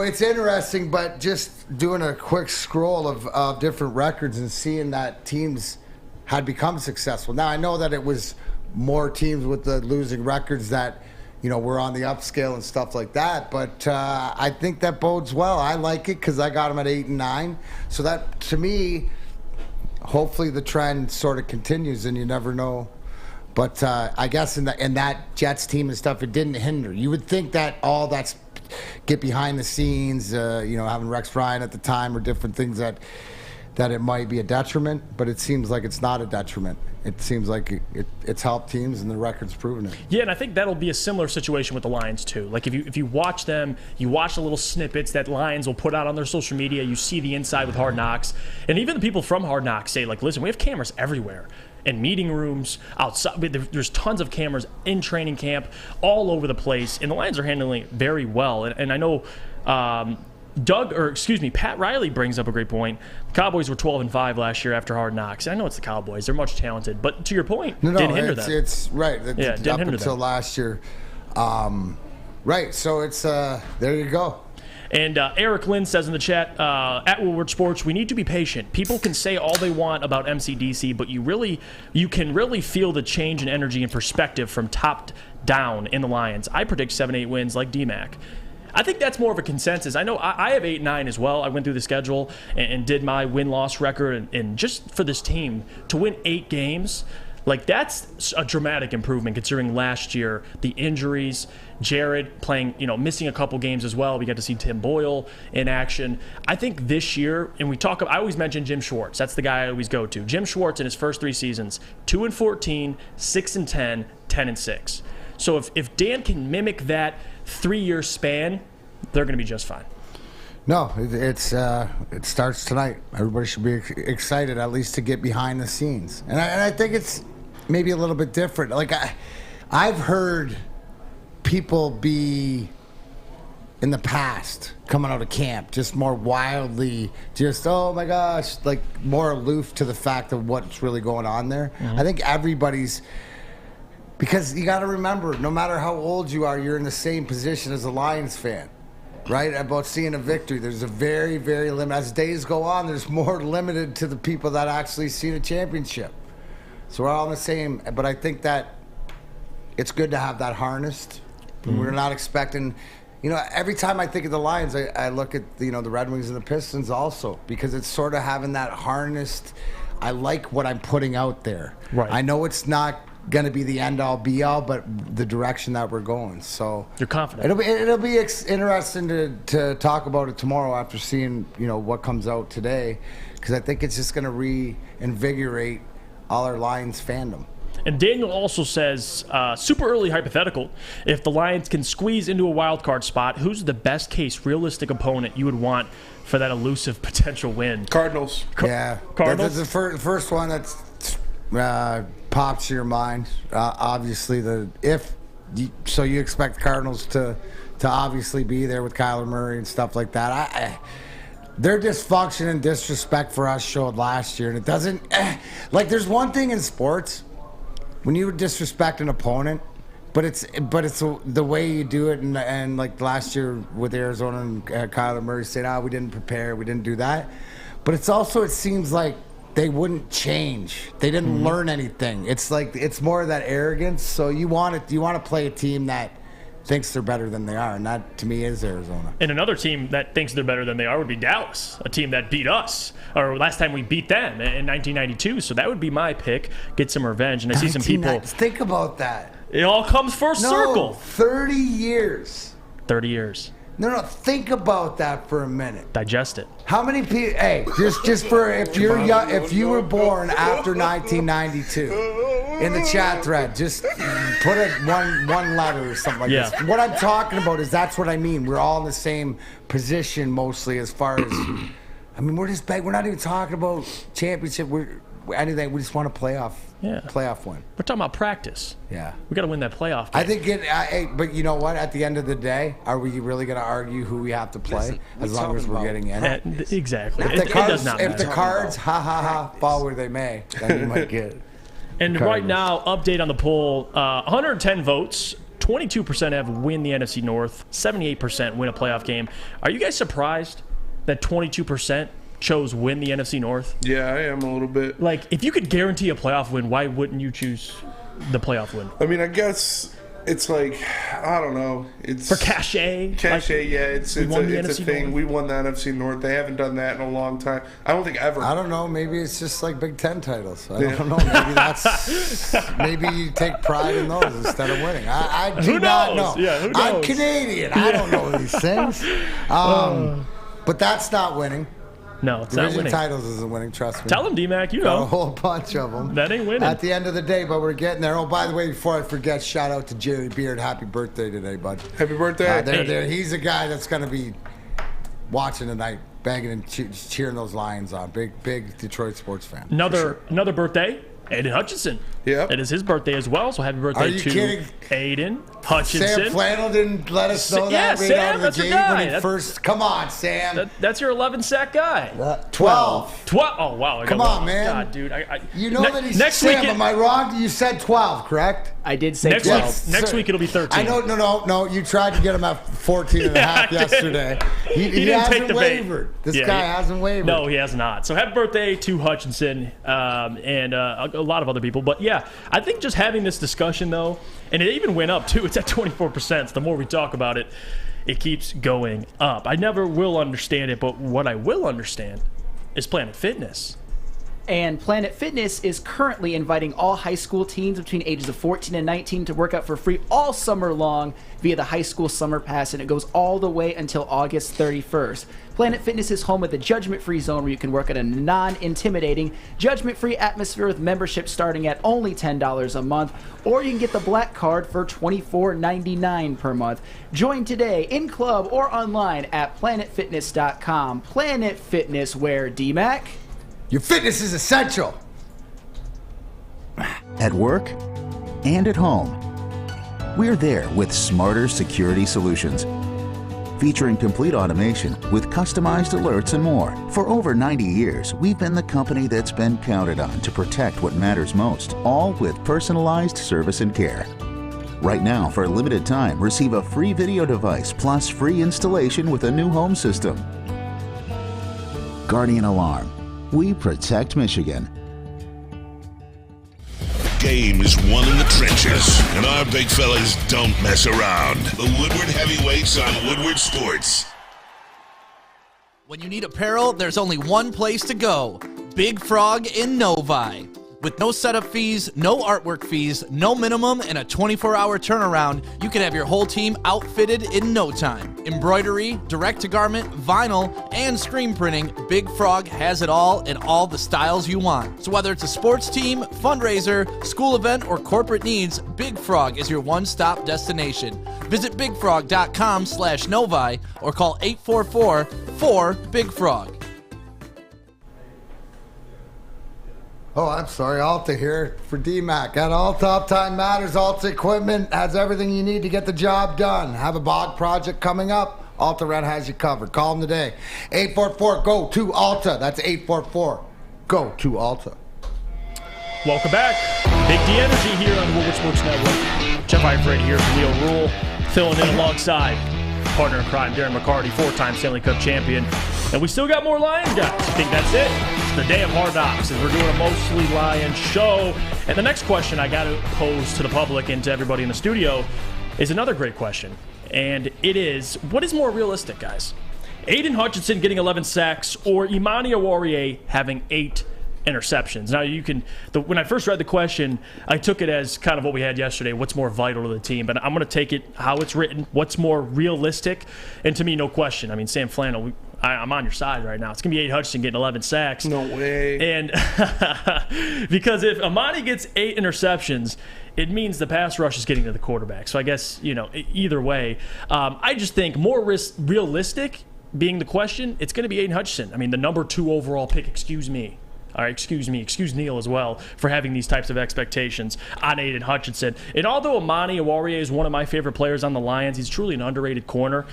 it's interesting, but just doing a quick scroll of different records and seeing that teams had become successful. Now, I know that it was more teams with the losing records that, were on the upscale and stuff like that, but I think that bodes well. I like it because I got them at 8-9. So that, to me, hopefully the trend sort of continues, and you never know. But I guess in that Jets team and stuff, it didn't hinder. You would think that all that's get behind the scenes, having Rex Ryan at the time or different things that it might be a detriment, but it seems like it's not a detriment. It seems like it's helped teams, and the record's proven it. Yeah, and I think that'll be a similar situation with the Lions too. Like if you watch them, you watch the little snippets that Lions will put out on their social media. You see the inside with Hard Knocks, and even the people from Hard Knocks say, listen, we have cameras everywhere. In meeting rooms, outside, there's tons of cameras in training camp, all over the place, and the Lions are handling it very well. And I know Pat Riley brings up a great point. The Cowboys were 12-5 last year after Hard Knocks. I know it's the Cowboys; they're much talented, but to your point, didn't hinder them. It's right. Yeah, didn't up hinder until them. last year, right? So it's there you go. And Eric Lynn says in the chat, at Woodward Sports, we need to be patient. People can say all they want about MCDC, but you can really feel the change in energy and perspective from top down in the Lions. I predict 7-8 wins like DMAC. I think that's more of a consensus. I know I have 8-9 as well. I went through the schedule and did my win-loss record, and just for this team to win 8 games, that's a dramatic improvement considering last year, the injuries, Jared playing, missing a couple games as well. We got to see Tim Boyle in action. I think this year, and I always mention Jim Schwartz. That's the guy I always go to. Jim Schwartz in his first 3 seasons, 2-14, 6-10, 10-6. So if Dan can mimic that 3-year span, they're going to be just fine. No, it starts tonight. Everybody should be excited at least to get behind the scenes, and I think it's maybe a little bit different. I've heard people be in the past coming out of camp just more wildly, oh my gosh, more aloof to the fact of what's really going on there. I think everybody's. Because you got to remember, no matter how old you are, you're in the same position as a Lions fan, right? About seeing a victory. There's a very, very limited. As days go on, there's more limited to the people that actually see a championship. So we're all in the same. But I think that it's good to have that harnessed. We're not expecting. Every time I think of the Lions, I look at the Red Wings and the Pistons also, because it's sort of having that harnessed. I like what I'm putting out there. Right. I know it's not going to be the end-all be-all, but the direction that we're going. So you're confident. It'll be interesting to talk about it tomorrow after seeing what comes out today, because I think it's just going to reinvigorate all our Lions fandom. And Daniel also says, super early hypothetical, if the Lions can squeeze into a wild card spot, who's the best case realistic opponent you would want for that elusive potential win? Cardinals. Yeah. Cardinals? That's the first one that's pops to your mind. Obviously, you expect the Cardinals to obviously be there with Kyler Murray and stuff like that. Their dysfunction and disrespect for us showed last year, and it doesn't. There's one thing in sports. when you disrespect an opponent, but it's the way you do it, and like last year with Arizona and Kyler Murray saying, we didn't prepare, we didn't do that. But it's also, it seems like they wouldn't change. They didn't learn anything. It's like, it's more of that arrogance. So you want to play a team that thinks they're better than they are, and that to me is Arizona. And another team that thinks they're better than they are would be Dallas, a team that beat us, or last time we beat them in 1992. So that would be my pick. Get some revenge. And I see some people. Think about that. It all comes full circle. 30 years. 30 years. No, think about that for a minute. Digest it. How many people? Hey, just for if you're young, if you were born after 1992, in the chat thread, just put it one letter or something like this. What I'm talking about is that's what I mean. We're all in the same position mostly as far as. I mean, we're just big. We're not even talking about championship. Anything. We just want a playoff win. We're talking about practice. Yeah. We got to win that playoff game. I think but you know what? At the end of the day, are we really going to argue who we have to play as long as we're getting in? Exactly. If the cards, fall where they may, then you might get it. And right now, update on the poll: 110 votes. 22% have win the NFC North. 78% win a playoff game. Are you guys surprised that 22% chose win the NFC North? Yeah, I am a little bit. Like, if you could guarantee a playoff win, why wouldn't you choose the playoff win? I mean, I guess it's like, I don't know. It's for cachet. It's a thing. North. We won the NFC North. They haven't done that in a long time. I don't think ever. I don't know. Maybe it's just like Big Ten titles. I don't know. Maybe maybe you take pride in those instead of winning. I do not know. Yeah, who knows? I'm Canadian. I don't know these things. But that's not winning. No, it's not winning. Titles isn't winning, trust me. Tell them, D-Mac, you know. Got a whole bunch of them. That ain't winning. At the end of the day, but we're getting there. Oh, by the way, before I forget, shout out to Jerry Beard. Happy birthday today, bud. Happy birthday. He's a guy that's going to be watching tonight, banging and cheering those Lions on. Big Detroit sports fan. Another birthday. Aiden Hutchinson. Yep. It is his birthday as well, so happy birthday to kidding? Aiden Hutchinson. Sam Flannel didn't let us know that right out of the gate when he first. Come on, Sam. That's your 11-sack guy. 12. 12. Oh, wow. Come on, man. God, dude. You know that he's next Sam, am I wrong? You said 12, correct? I did say 12. Next week it'll be 13. I know. No. You tried to get him at 14 and a half yesterday. He didn't hasn't take the wavered. bait. This guy hasn't wavered. No, he has not. So happy birthday to Hutchinson and a lot of other people. But yeah, I think just having this discussion though, and it even went up too. It's at 24%. So the more we talk about it, it keeps going up. I never will understand it, but what I will understand is Planet Fitness. And Planet Fitness is currently inviting all high school teens between ages of 14 and 19 to work out for free all summer long via the High School Summer Pass, and it goes all the way until August 31st. Planet Fitness is home of the judgment-free zone where you can work at a non-intimidating, judgment-free atmosphere with membership starting at only $10 a month, or you can get the Black Card for $24.99 per month. Join today in club or online at planetfitness.com. Planet Fitness, where D-Mac? Your fitness is essential. At work and at home, we're there with smarter security solutions. Featuring complete automation with customized alerts and more. For over 90 years, we've been the company that's been counted on to protect what matters most, all with personalized service and care. Right now, for a limited time, receive a free video device plus free installation with a new home system. Guardian Alarm. We protect Michigan. Game is won in the trenches, and our big fellas don't mess around. The Woodward Heavyweights on Woodward Sports. When you need apparel, there's only one place to go. Big Frog in Novi. With no setup fees, no artwork fees, no minimum, and a 24-hour turnaround, you can have your whole team outfitted in no time. Embroidery, direct-to-garment, vinyl, and screen printing, Big Frog has it all in all the styles you want. So whether it's a sports team, fundraiser, school event, or corporate needs, Big Frog is your one-stop destination. Visit bigfrog.com/Novi or call 844-4-BIG-FROG. Oh, I'm sorry. Alta here for DMAC. At Alta, Uptime Matters. Alta Equipment has everything you need to get the job done. Have a bog project coming up? Alta Red has you covered. Call them today. 844-GO-TO-ALTA. That's 844-GO-TO-ALTA. Welcome back. Big D Energy here on the Woodward Sports Network. Jeff Iafrate here for Neil Rule, filling in alongside partner in crime, Darren McCarty, 4-time Stanley Cup champion. And we still got more Lions guys. I think that's it. It's the day of Hard Knocks, and we're doing a mostly Lions show. And the next question I got to pose to the public and to everybody in the studio is another great question. And it is, what is more realistic, guys? Aiden Hutchinson getting 11 sacks or Imani Oruwariye having 8 interceptions? Now, when I first read the question, I took it as kind of what we had yesterday, what's more vital to the team. But I'm going to take it how it's written, what's more realistic. And to me, no question. I mean, Sam Flannel, I'm on your side right now. It's going to be Aiden Hutchinson getting 11 sacks. No way. And because if Imani gets 8 interceptions, it means the pass rush is getting to the quarterback. So I guess, either way, I just think more realistic being the question, it's going to be Aiden Hutchinson. I mean, the number 2 overall pick, excuse Neil as well for having these types of expectations on Aiden Hutchinson. And although Imani Oruwariye is one of my favorite players on the Lions, he's truly an underrated corner.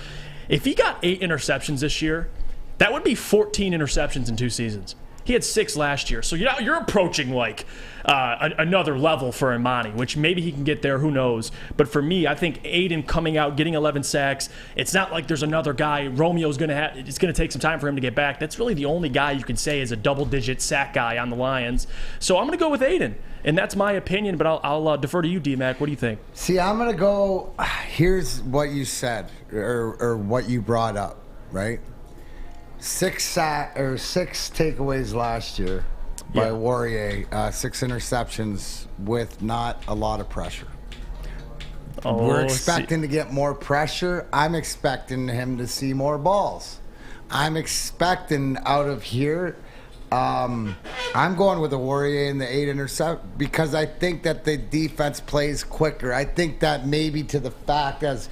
If he got 8 interceptions this year, that would be 14 interceptions in 2 seasons. He had 6 last year. So you're approaching like another level for Imani, which maybe he can get there. Who knows? But for me, I think Aiden coming out, getting 11 sacks, it's not like there's another guy. It's going to take some time for him to get back. That's really the only guy you could say is a double-digit sack guy on the Lions. So I'm going to go with Aiden. And that's my opinion, but I'll defer to you, D-Mac. What do you think? See, I'm going to go, here's what you said, or what you brought up, right? 6 takeaways last year by Oruwariye, 6 interceptions with not a lot of pressure. We're expecting to get more pressure. I'm expecting him to see more balls. I'm expecting out of here, I'm going with Oruwariye in the 8 intercept because I think that the defense plays quicker. I think that maybe to the fact as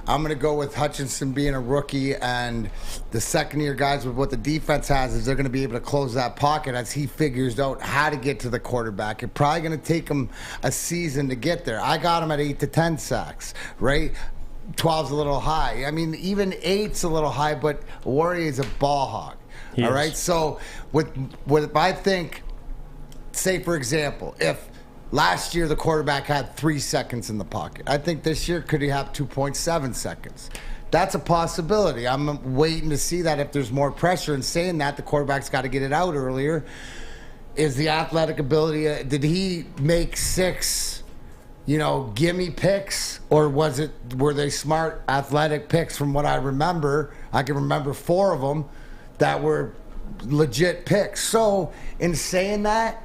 I'm going to go with Hutchinson being a rookie, and the second-year guys with what the defense has is they're going to be able to close that pocket as he figures out how to get to the quarterback. It's probably going to take him a season to get there. I got him at 8 to 10 sacks, right? 12's a little high. I mean, even 8's a little high, but Oruwariye is a ball hog. All right? So with I think, say, for example, if last year the quarterback had 3 seconds in the pocket, I think this year could he have 2.7 seconds? That's a possibility. I'm waiting to see that if there's more pressure. And saying that, the quarterback's got to get it out earlier. Is the athletic ability, did he make 6, gimme picks? Or were they smart athletic picks from what I remember? I can remember 4 of them that were legit picks. So in saying that,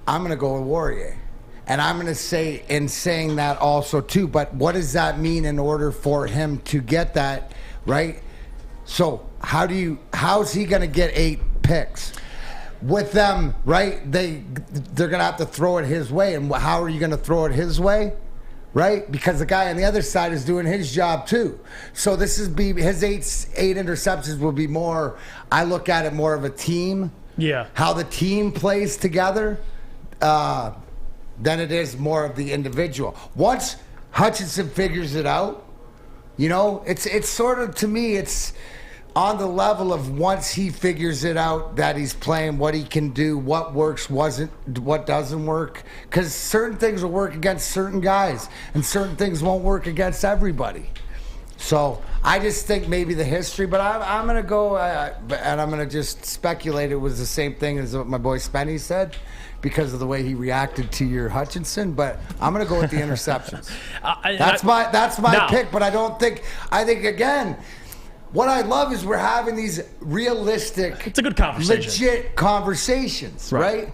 I'm going to go with Oruwariye. And I'm going to say, in saying that also too, but what does that mean in order for him to get that, right? So how's he going to get 8 picks? With them, right, they're going to have to throw it his way. And how are you going to throw it his way? Right? Because the guy on the other side is doing his job too. So his 8 interceptions will be more, I look at it more of a team. Yeah. How the team plays together. Than it is more of the individual. Once Hutchinson figures it out, it's sort of, to me, it's on the level of once he figures it out that he's playing, what he can do, what works, what doesn't work. Because certain things will work against certain guys, and certain things won't work against everybody. So I just think maybe the history, but I'm going to go, and I'm going to just speculate it was the same thing as what my boy Spenny said, because of the way he reacted to your Hutchinson, but I'm going to go with the interceptions. That's my pick, but I think again, what I love is we're having these realistic, it's a good conversation, legit conversations, right?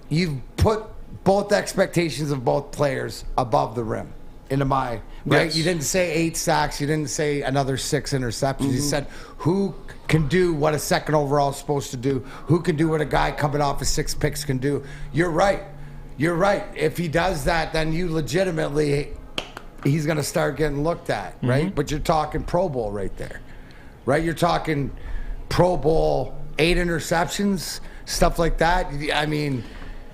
You've put both expectations of both players above the rim. Into my right, yes. You didn't say 8 sacks. You didn't say another 6 interceptions. Mm-hmm. You said who can do what a second overall is supposed to do. Who can do what a guy coming off of 6 picks can do. You're right. If he does that, then you legitimately, he's going to start getting looked at, right? Mm-hmm. But you're talking Pro Bowl right there, right? You're talking Pro Bowl, 8 interceptions, stuff like that. I mean,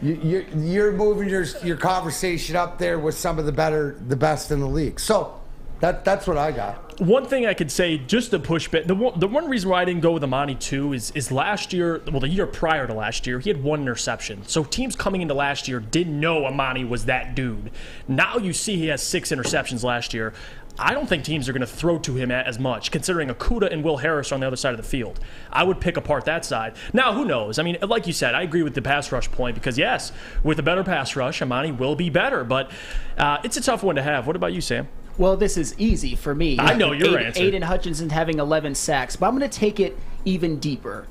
you're moving your conversation up there with some of the best in the league. So that's what I got. One thing I could say, just to push back, the one reason why I didn't go with Amani too is last year, well, the year prior to last year, he had 1 interception. So teams coming into last year didn't know Amani was that dude. Now you see he has 6 interceptions last year. I don't think teams are going to throw to him as much, considering Okudah and Will Harris are on the other side of the field. I would pick apart that side. Now, who knows? I mean, like you said, I agree with the pass rush point because, yes, with a better pass rush, Amani will be better. But it's a tough one to have. What about you, Sam? Well, this is easy for me. I know your answer. Aiden Hutchinson having 11 sacks, but I'm going to take it even deeper.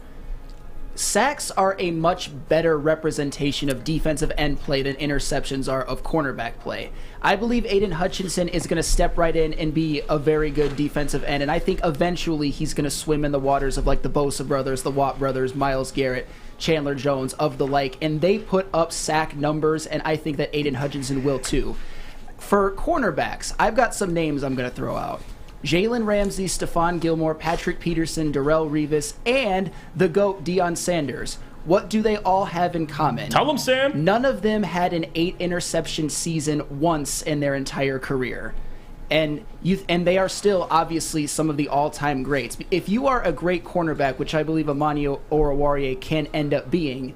Sacks are a much better representation of defensive end play than interceptions are of cornerback play. I believe Aiden Hutchinson is going to step right in and be a very good defensive end, and I think eventually he's going to swim in the waters of like the Bosa brothers, the Watt brothers, Myles Garrett, Chandler Jones, of the like, and they put up sack numbers, and I think that Aiden Hutchinson will too. For cornerbacks, I've got some names I'm going to throw out. Jalen Ramsey, Stephon Gilmore, Patrick Peterson, Darrelle Revis, and the GOAT Deion Sanders. What do they all have in common? Tell them, Sam. None of them had an 8-interception season once in their entire career. And they are still, obviously, some of the all-time greats. If you are a great cornerback, which I believe Amani Oruwariye can end up being,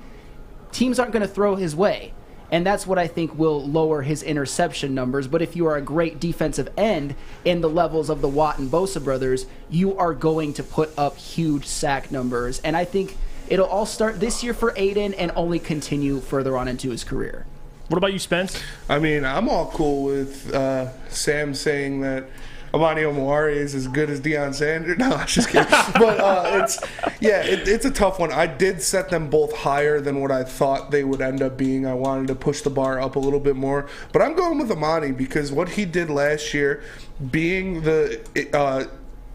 teams aren't going to throw his way. And that's what I think will lower his interception numbers. But if you are a great defensive end in the levels of the Watt and Bosa brothers, you are going to put up huge sack numbers. And I think it'll all start this year for Aiden and only continue further on into his career. What about you, Spence? I mean, I'm all cool with Sam saying that Amani Oruwariye is as good as Deion Sanders. No, I'm just kidding. But it's a tough one. I did set them both higher than what I thought they would end up being. I wanted to push the bar up a little bit more. But I'm going with Amani because what he did last year, being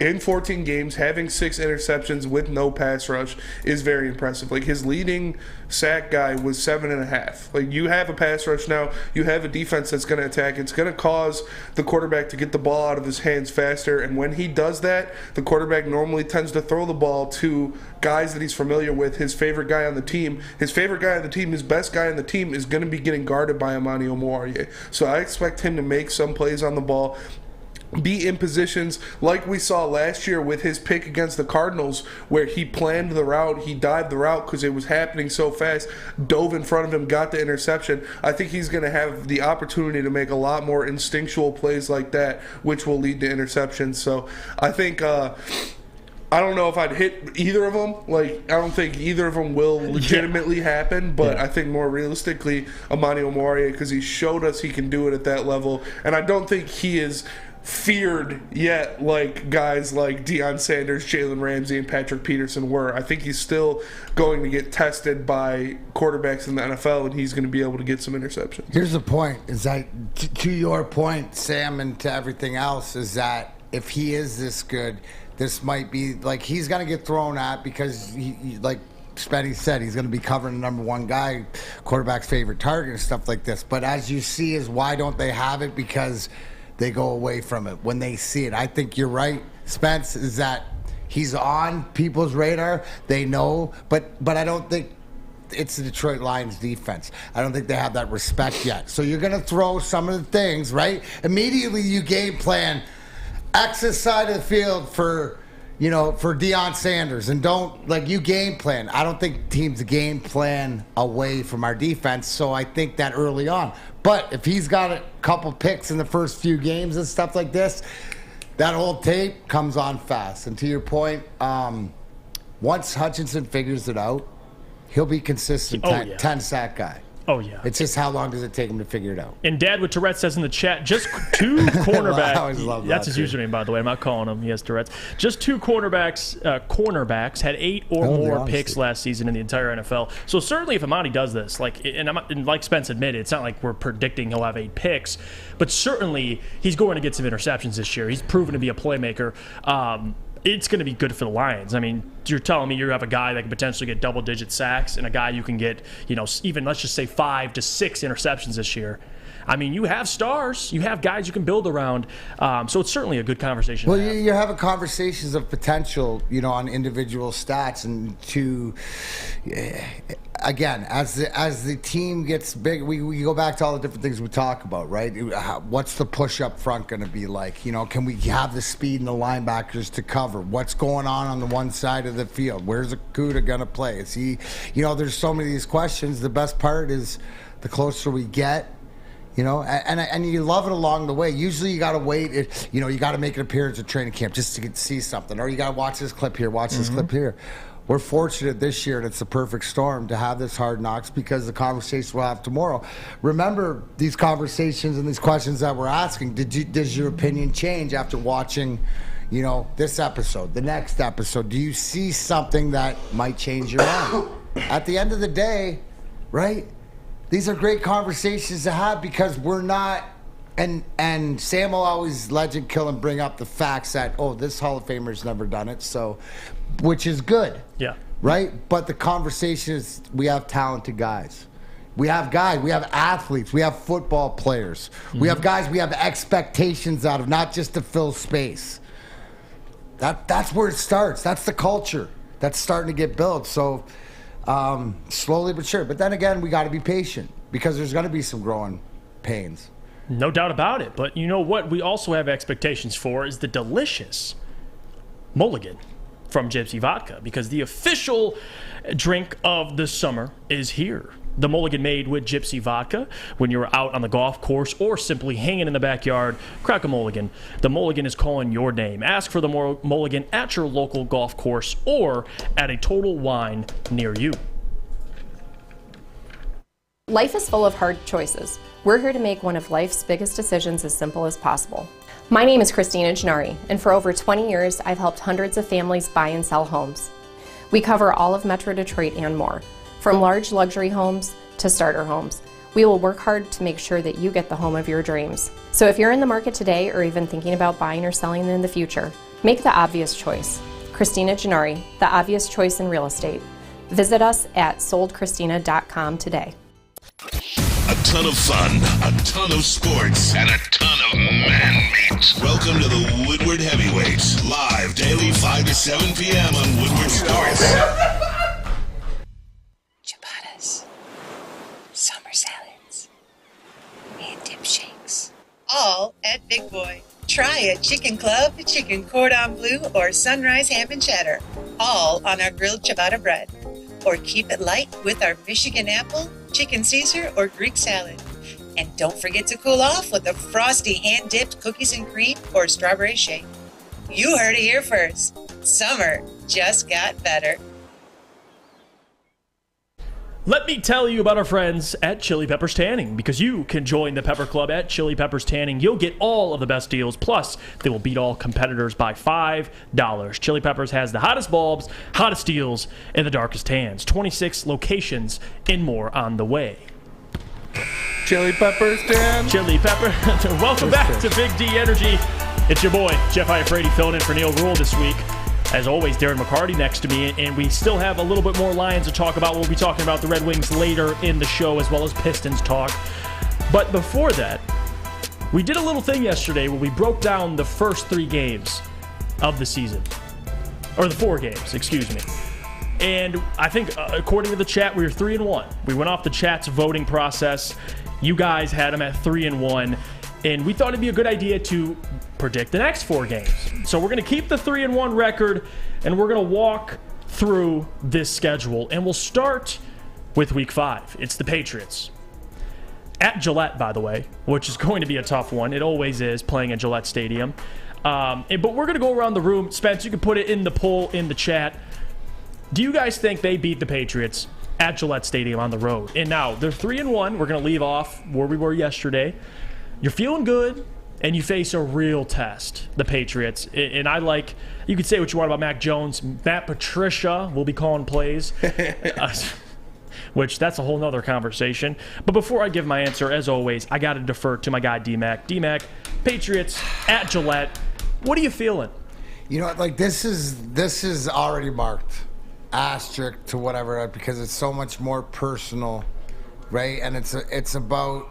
in 14 games, having 6 interceptions with no pass rush is very impressive. Like, his leading sack guy was 7.5. Like, you have a pass rush now. You have a defense that's going to attack. It's going to cause the quarterback to get the ball out of his hands faster. And when he does that, the quarterback normally tends to throw the ball to guys that he's familiar with, his favorite guy on the team. His favorite guy on the team, his best guy on the team, is going to be getting guarded by Amani Oruwariye. So I expect him to make some plays on the ball, be in positions like we saw last year with his pick against the Cardinals, where he planned the route, he dived the route because it was happening so fast, dove in front of him, got the interception. I think he's going to have the opportunity to make a lot more instinctual plays like that, which will lead to interceptions. So I think I don't know if I'd hit either of them. Like, I don't think either of them will legitimately happen, but I think more realistically, Amani Oruwariye, because he showed us he can do it at that level, and I don't think he is feared yet like guys like Deion Sanders, Jalen Ramsey, and Patrick Peterson were. I think he's still going to get tested by quarterbacks in the NFL, and he's going to be able to get some interceptions. Here's the point, is that to your point, Sam, and to everything else, is that if he is this good, this might be, like, he's going to get thrown at because, like Spenny said, he's going to be covering the number one guy, quarterback's favorite target and stuff like this. But as you see is why don't they have it? Because they go away from it when they see it. I think you're right, Spence, is that he's on people's radar. They know, but I don't think it's the Detroit Lions defense. I don't think they have that respect yet. So you're going to throw some of the things, right? Immediately you game plan X's side of the field for Deion Sanders, and don't, like, you game plan. I don't think teams game plan away from our defense, so I think that early on. But if he's got a couple picks in the first few games and stuff like this, that whole tape comes on fast. And to your point, once Hutchinson figures it out, he'll be consistent 10 sack guy. Oh, yeah. It's just how long does it take him to figure it out? And Dad with Tourette's says in the chat, just 2 cornerbacks. I always love that. That's his username, by the way. I'm not calling him. He has Tourette's. Just 2 cornerbacks had 8 or more picks last season in the entire NFL. So certainly if Amani does this, and like Spence admitted, it's not like we're predicting he'll have 8 picks, but certainly he's going to get some interceptions this year. He's proven to be a playmaker. It's going to be good for the Lions. I mean, you're telling me you have a guy that can potentially get double-digit sacks and a guy you can get, even let's just say 5 to 6 interceptions this year. I mean, you have stars. You have guys you can build around. So it's certainly a good conversation. Well, you're having conversations of potential, on individual stats. And again, as the team gets big, we go back to all the different things we talk about, right? What's the push up front going to be like? You know, can we have the speed and the linebackers to cover? What's going on the one side of the field? Where's Akuda going to play? Is he, you know, there's so many of these questions. The best part is the closer we get, you know, and you love it along the way. Usually you got to wait, you know, you got to make an appearance at training camp just to see something, or you got to watch this clip here, watch this clip here. We're fortunate this year, and it's the perfect storm to have this Hard Knocks because the conversation we'll have tomorrow. Remember these conversations and these questions that we're asking. Does your opinion change after watching, you know, this episode, the next episode? Do you see something that might change your mind? At the end of the day, right? These are great conversations to have because we're not, and Sam will always legend kill and bring up the facts that, oh, this Hall of Famer's never done it, so, which is good. Yeah. Right? But the conversation is we have talented guys. We have guys, we have athletes, we have football players. We have guys we have expectations out of, not just to fill space. That's where it starts. That's the culture that's starting to get built. So, slowly but sure. But then again, we got to be patient because there's going to be some growing pains. No doubt about it. But you know what we also have expectations for is the delicious mulligan from Gypsy Vodka, because the official drink of the summer is here. The mulligan made with Gypsy Vodka. When you're out on the golf course or simply hanging in the backyard, crack a mulligan. The mulligan is calling your name. Ask for the mulligan at your local golf course or at a Total Wine near you. Life is full of hard choices. We're here to make one of life's biggest decisions as simple as possible. My name is Christina Gennari, and for over 20 years, I've helped hundreds of families buy and sell homes. We cover all of Metro Detroit and more. From large luxury homes to starter homes, we will work hard to make sure that you get the home of your dreams. So if you're in the market today or even thinking about buying or selling in the future, make the obvious choice. Christina Gennari, the obvious choice in real estate. Visit us at soldchristina.com today. A ton of fun, a ton of sports, and a ton of man meat. Welcome to the Woodward Heavyweights, live daily 5 to 7 p.m. on Woodward Sports. Ciabattas, summer salads, and dip shakes. All at Big Boy. Try a chicken club, chicken cordon bleu, or sunrise ham and cheddar. All on our grilled ciabatta bread. Or keep it light with our Michigan apple, chicken Caesar, or Greek salad. And don't forget to cool off with a frosty hand-dipped cookies and cream or strawberry shake. You heard it here first. Summer just got better. Let me tell you about our friends at Chili Peppers Tanning, because you can join the Pepper Club at Chili Peppers Tanning. You'll get all of the best deals, plus they will beat all competitors by $5. Chili Peppers has the hottest bulbs, hottest deals, and the darkest tans. 26 locations and more on the way. Chili Peppers Tan. Chili Pepper. Welcome back to Big D Energy. It's your boy, Jeff Iafrate, filling in for Neil Rule this week. As always, Darren McCarty next to me, and we still have a little bit more Lions to talk about. We'll be talking about the Red Wings later in the show, as well as Pistons talk. But before that, we did a little thing yesterday where we broke down the first 3 games of the season. Or the 4 games, excuse me. And I think, according to the chat, we were 3-1. We went off the chat's voting process. You guys had them at 3-1. And we thought it'd be a good idea to predict the next 4 games. So we're going to keep the 3-1 record, and we're going to walk through this schedule. And we'll start with Week 5. It's the Patriots. At Gillette, by the way, which is going to be a tough one. It always is, playing at Gillette Stadium. But we're going to go around the room. Spence, you can put it in the poll in the chat. Do you guys think they beat the Patriots at Gillette Stadium on the road? And now, they're 3-1. We're going to leave off where we were yesterday. You're feeling good, and you face a real test, the Patriots. And I like, you could say what you want about Mac Jones. Matt Patricia will be calling plays, which that's a whole nother conversation. But before I give my answer, as always, I got to defer to my guy, D-Mac. D-Mac, Patriots at Gillette. What are you feeling? You know, like this is already marked asterisk to whatever, because it's so much more personal, right? And it's about,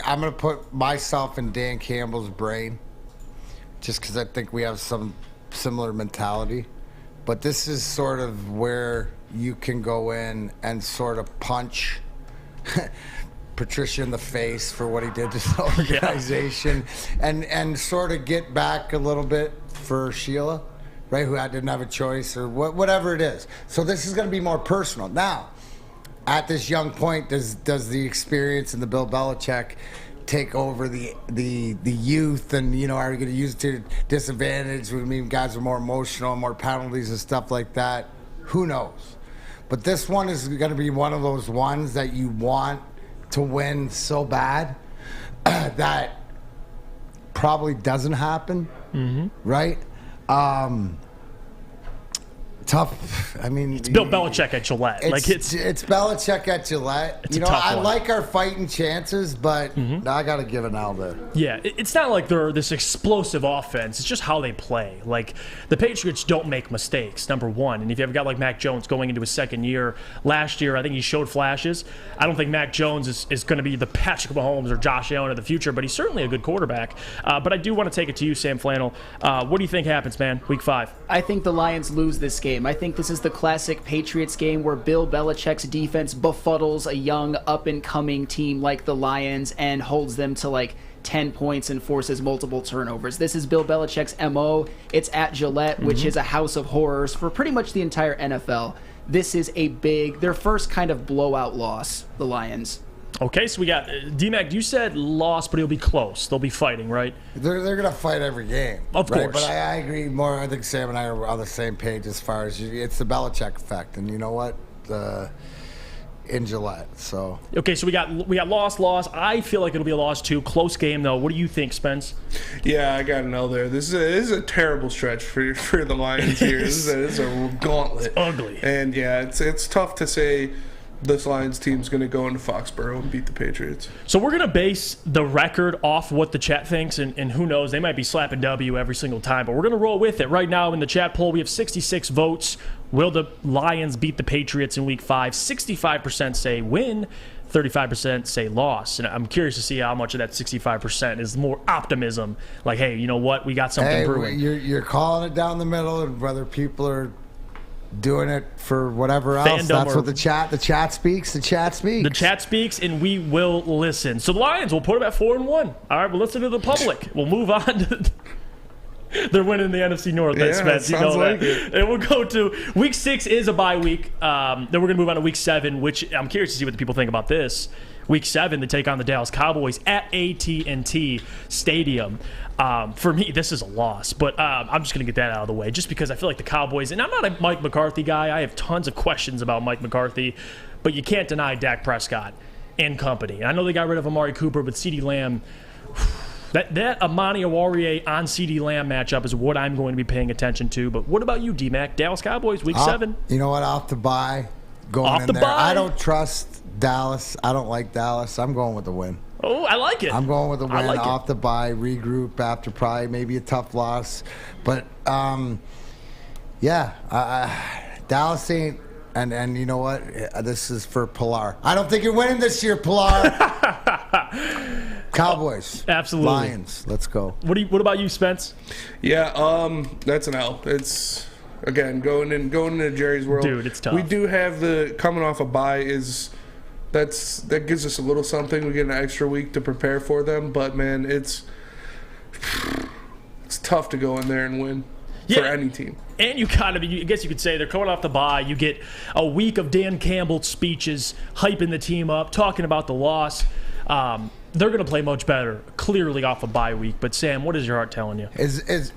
I'm going to put myself in Dan Campbell's brain just because I think we have some similar mentality. But this is sort of where you can go in and sort of punch Patricia in the face for what he did to the organization, and sort of get back a little bit for Sheila, right, who didn't have a choice or whatever it is. So this is going to be more personal. Now, at this young point, does the experience and the Bill Belichick take over the youth, and are you going to use it to disadvantage? I mean, guys are more emotional, more penalties and stuff like that. Who knows? But this one is going to be one of those ones that you want to win so bad that probably doesn't happen, right? Tough. I mean, it's Bill Belichick at Gillette. It's Belichick at Gillette. I like our fighting chances, but I got to give an L there. Yeah, it's not like they're this explosive offense. It's just how they play. Like, the Patriots don't make mistakes, number one. And if you have a guy like Mac Jones going into his second year, last year I think he showed flashes. I don't think Mac Jones is going to be the Patrick Mahomes or Josh Allen of the future, but he's certainly a good quarterback. But I do want to take it to you, Sam Flannel. What do you think happens, man, week 5? I think the Lions lose this game. I think this is the classic Patriots game where Bill Belichick's defense befuddles a young, up-and-coming team like the Lions and holds them to like 10 points and forces multiple turnovers. This is Bill Belichick's MO. It's at Gillette, which is a house of horrors for pretty much the entire NFL. This is their first kind of blowout loss, the Lions. Okay, so we got D-Mac, you said loss, but it'll be close. They'll be fighting, right? They're going to fight every game. Of course. But I agree more. I think Sam and I are on the same page as far as it's the Belichick effect. And you know what? In Gillette. So okay, so we got loss. I feel like it'll be a loss too. Close game, though. What do you think, Spence? Yeah, I got an L there. This is a terrible stretch for the Lions here. This is a gauntlet. It's ugly. And, yeah, it's tough to say this Lions team's going to go into Foxborough and beat the Patriots. So we're going to base the record off what the chat thinks, and who knows, they might be slapping W every single time, but we're going to roll with it. Right now in the chat poll, we have 66 votes. Will the Lions beat the Patriots in Week 5? 65% say win, 35% say loss. And I'm curious to see how much of that 65% is more optimism, like, hey, you know what, we got something brewing. You're calling it down the middle, and whether people are doing it for whatever else. Fandom, that's what the chat speaks. The chat speaks. The chat speaks, and we will listen. So the Lions, we'll put them at 4-1. All right, we'll listen to the public. We'll move on to they're winning the NFC North. Yeah, Spence, you know like that. it. And we'll go to Week 6 is a bye week. Then we're going to move on to Week 7, which I'm curious to see what the people think about this. Week 7, they take on the Dallas Cowboys at AT&T Stadium. For me, this is a loss, but I'm just going to get that out of the way just because I feel like the Cowboys, and I'm not a Mike McCarthy guy. I have tons of questions about Mike McCarthy, but you can't deny Dak Prescott and company. I know they got rid of Amari Cooper, but CeeDee Lamb, that Amani Oruwariye on CeeDee Lamb matchup is what I'm going to be paying attention to. But what about you, D-Mac? Dallas Cowboys, Week 7? You know what? Off the bye, going in there. I don't trust Dallas. I don't like Dallas. I'm going with the win. Oh, I like it. I'm going with the win off the bye, regroup after probably maybe a tough loss. But, Dallas ain't, and you know what? This is for Pilar. I don't think you're winning this year, Pilar. Cowboys. Absolutely. Lions. Let's go. What about you, Spence? Yeah, that's an L. It's, again, going into Jerry's world. Dude, it's tough. We do have coming off a bye that gives us a little something. We get an extra week to prepare for them, but man, it's tough to go in there and win for any team. And I guess you could say they're coming off the bye. You get a week of Dan Campbell's speeches, hyping the team up, talking about the loss. They're going to play much better, clearly off a bye week. But Sam, what is your heart telling you? Is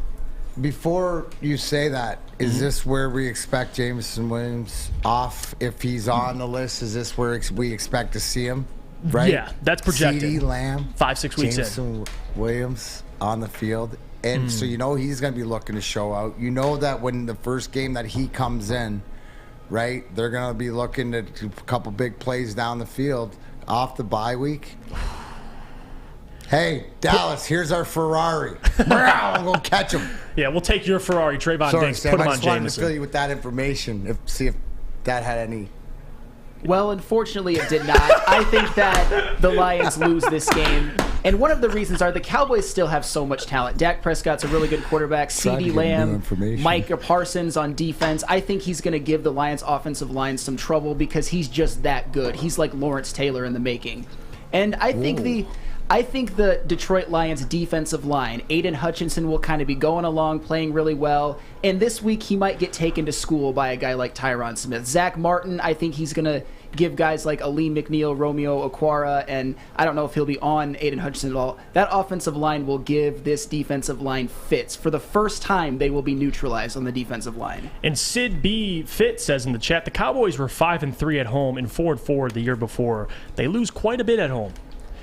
before you say that, is this where we expect Jameson Williams off? If he's on the list, is this where we expect to see him? Right? Yeah, that's projected. CeeDee Lamb, 5-6 weeks Jameson Williams on the field. And so you know he's going to be looking to show out. You know that when the first game that he comes in, right, they're going to be looking at a couple big plays down the field off the bye week. Hey, Dallas, here's our Ferrari. We'll go catch him. Yeah, we'll take your Ferrari, Trayvon Diggs, Sam, put him I on just wanted to Jameson. fill you with that information, see if that had any Well, unfortunately, it did not. I think that the Lions lose this game. And one of the reasons are the Cowboys still have so much talent. Dak Prescott's a really good quarterback. CeeDee Lamb, Micah Parsons on defense. I think he's going to give the Lions offensive line some trouble because he's just that good. He's like Lawrence Taylor in the making. And I think the Detroit Lions defensive line, Aiden Hutchinson will kind of be going along, playing really well. And this week he might get taken to school by a guy like Tyron Smith. Zach Martin, I think he's going to give guys like Ali McNeil, Romeo Okwara, and I don't know if he'll be on Aiden Hutchinson at all. That offensive line will give this defensive line fits. For the first time, they will be neutralized on the defensive line. And Sid B. Fit says in the chat, the Cowboys were 5-3 at home and 4-4 the year before. They lose quite a bit at home.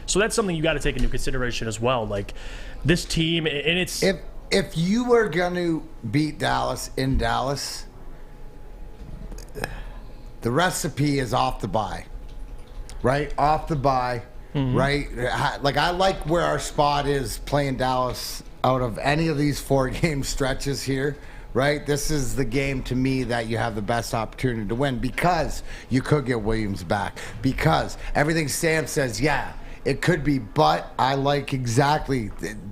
So that's something you got to take into consideration as well. Like this team, and it's if you were going to beat Dallas in Dallas, the recipe is off the bye, right? Off the bye, right? Like I like where our spot is playing Dallas out of any of these 4-game stretches here. Right, this is the game to me that you have the best opportunity to win because you could get Williams back. Because everything Sam says, yeah, it could be, but I like exactly.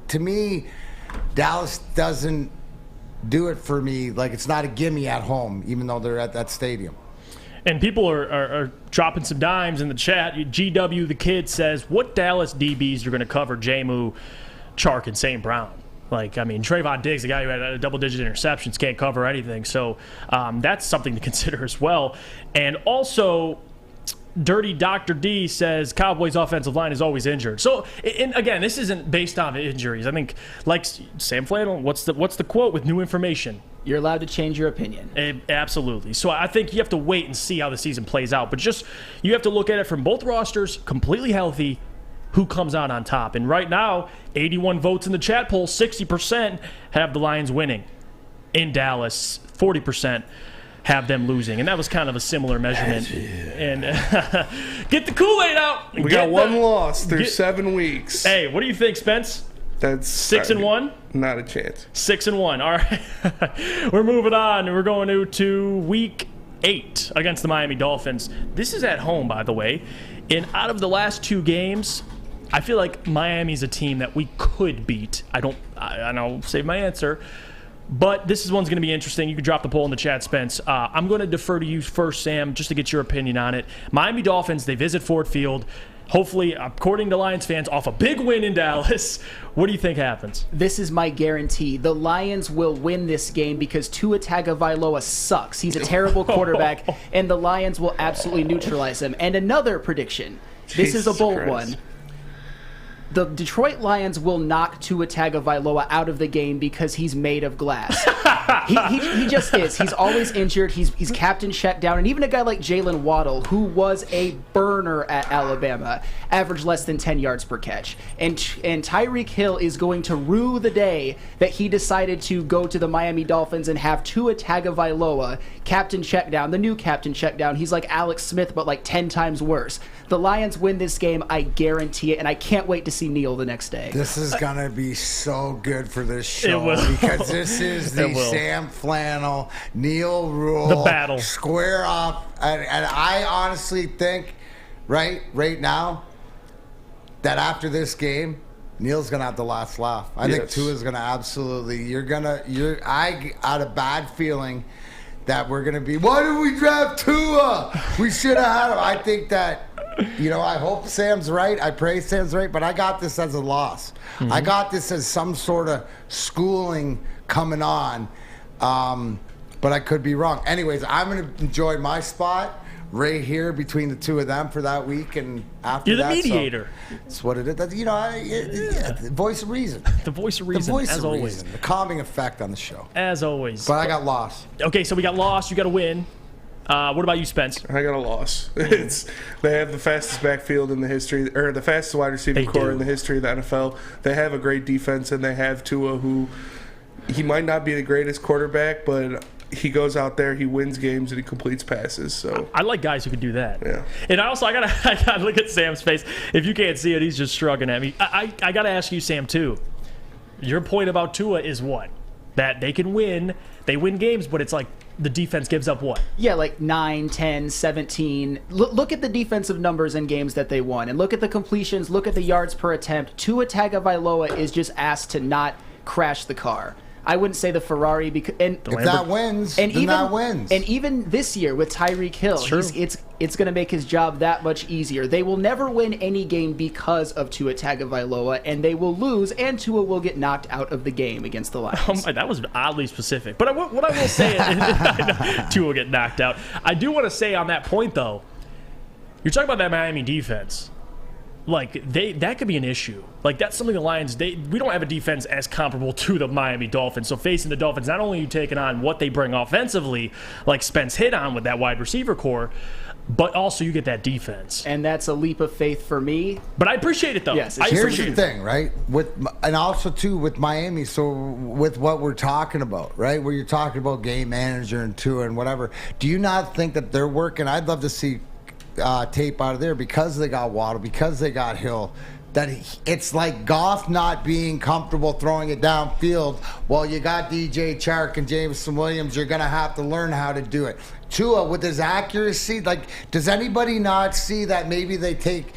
To me, Dallas doesn't do it for me. Like it's not a gimme at home, even though they're at that stadium. And people are dropping some dimes in the chat. GW the Kid says, what Dallas DBs are going to cover Jamu, Chark, and St. Brown? Like, I mean, Trayvon Diggs, the guy who had a double-digit interceptions, can't cover anything. So that's something to consider as well. And also, Dirty Dr. D says Cowboys' offensive line is always injured. So, and again, this isn't based on injuries. I think, like Sam Flannel, what's the quote with new information? You're allowed to change your opinion. Absolutely. So I think you have to wait and see how the season plays out. But just you have to look at it from both rosters, completely healthy, who comes out on top. And right now, 81 votes in the chat poll, 60% have the Lions winning. In Dallas, 40% have them losing. And that was kind of a similar measurement. And get the Kool-Aid out. We got one loss through 7 weeks. Hey, what do you think, Spence? That's 6-1? Not a chance. 6-1. All right. We're moving on. We're going to week 8 against the Miami Dolphins. This is at home, by the way. And out of the last 2 games, I feel like Miami's a team that we could beat. I'll save my answer. But this one's going to be interesting. You can drop the poll in the chat, Spence. I'm going to defer to you first, Sam, just to get your opinion on it. Miami Dolphins, they visit Ford Field. Hopefully, according to Lions fans, off a big win in Dallas. What do you think happens? This is my guarantee. The Lions will win this game because Tua Tagovailoa sucks. He's a terrible quarterback, and the Lions will absolutely neutralize him. And another prediction. This is a bold one. The Detroit Lions will knock Tua Tagovailoa out of the game because he's made of glass. He just is. He's always injured. He's captain checked down. And even a guy like Jalen Waddle, who was a burner at Alabama, averaged less than 10 yards per catch. And Tyreek Hill is going to rue the day that he decided to go to the Miami Dolphins and have Tua Tagovailoa captain check down, the new captain check down. He's like Alex Smith, but like 10 times worse. The Lions win this game, I guarantee it, and I can't wait to see Neil the next day. This is going to be so good for this show because this is the Sam Flannel, Neil Rule, the battle. Square off. And I honestly think, right now, that after this game, Neil's going to have the last laugh. I think Tua's going to absolutely, I got a bad feeling that we're going to be, why did we draft Tua? We should have had him. I think that, I hope Sam's right. I pray Sam's right, but I got this as a loss. Mm-hmm. I got this as some sort of schooling coming on, but I could be wrong. Anyways, I'm going to enjoy my spot right here between the two of them for that week, and after you're the that, mediator. So that's what it is. The voice of reason. The voice of reason, the voice as of always. Reason. The calming effect on the show. As always. But I got lost. Okay, so we got lost. You got to win. What about you, Spence? I got a loss. They have the fastest backfield in the history, or the fastest wide receiving core in the history of the NFL. They have a great defense, and they have Tua, who he might not be the greatest quarterback, but he goes out there, he wins games, and he completes passes. So I like guys who can do that. Yeah. And I gotta look at Sam's face. If you can't see it, he's just shrugging at me. I gotta ask you, Sam, too. Your point about Tua is what? That they can win. They win games, but it's like the defense gives up what? Yeah, like 9, 10, 17. Look at the defensive numbers in games that they won, and look at the completions, look at the yards per attempt. Tua Tagovailoa is just asked to not crash the car. I wouldn't say the Ferrari because if that wins, then that wins. And even this year with Tyreek Hill, it's going to make his job that much easier. They will never win any game because of Tua Tagovailoa, and they will lose, and Tua will get knocked out of the game against the Lions. That was oddly specific. But what I will say is Tua will get knocked out. I do want to say on that point, though, you're talking about that Miami defense. Like, that could be an issue. Like, that's something the Lions, we don't have a defense as comparable to the Miami Dolphins. So facing the Dolphins, not only are you taking on what they bring offensively, like Spence hit on with that wide receiver core, but also you get that defense. And that's a leap of faith for me. But I appreciate it, though. Yes, here's the thing, right? And also, too, with Miami, so with what we're talking about, right? Where you're talking about game manager and Tua and whatever, do you not think that they're working? I'd love to see tape out of there because they got Waddle, because they got Hill, that it's like Goff not being comfortable throwing it downfield. Well, you got DJ Chark and Jameson Williams. You're going to have to learn how to do it. Tua, with his accuracy, like, does anybody not see that maybe they take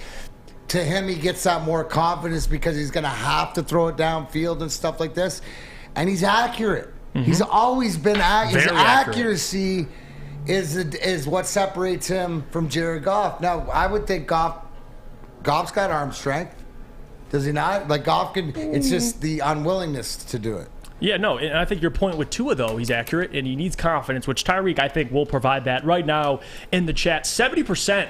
to him, he gets that more confidence because he's going to have to throw it downfield and stuff like this? And he's accurate. Mm-hmm. He's always been his accuracy is what separates him from Jared Goff. Now, I would think Goff's got arm strength. Does he not? Like, Goff can, it's just the unwillingness to do it. Yeah, no, and I think your point with Tua, though, he's accurate and he needs confidence, which Tyreek, I think, will provide that. Right now in the chat, 70%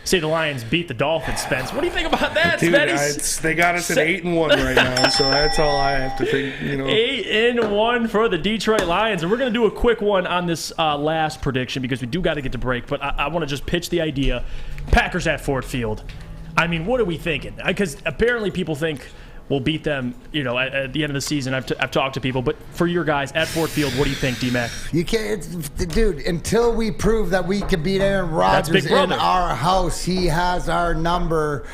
say the Lions beat the Dolphins, Spence. What do you think about that, Dude, Spence? They got us at 8-1 right now, so that's all I have to think. 8-1 for the Detroit Lions, and we're going to do a quick one on this last prediction because we do got to get to break. But I want to just pitch the idea: Packers at Ford Field. I mean, what are we thinking? Because apparently people think we'll beat them, at the end of the season. I've talked to people, but for your guys at Ford Field, what do you think, D-Mac? You can't, dude, until we prove that we can beat Aaron Rodgers in our house, he has our number.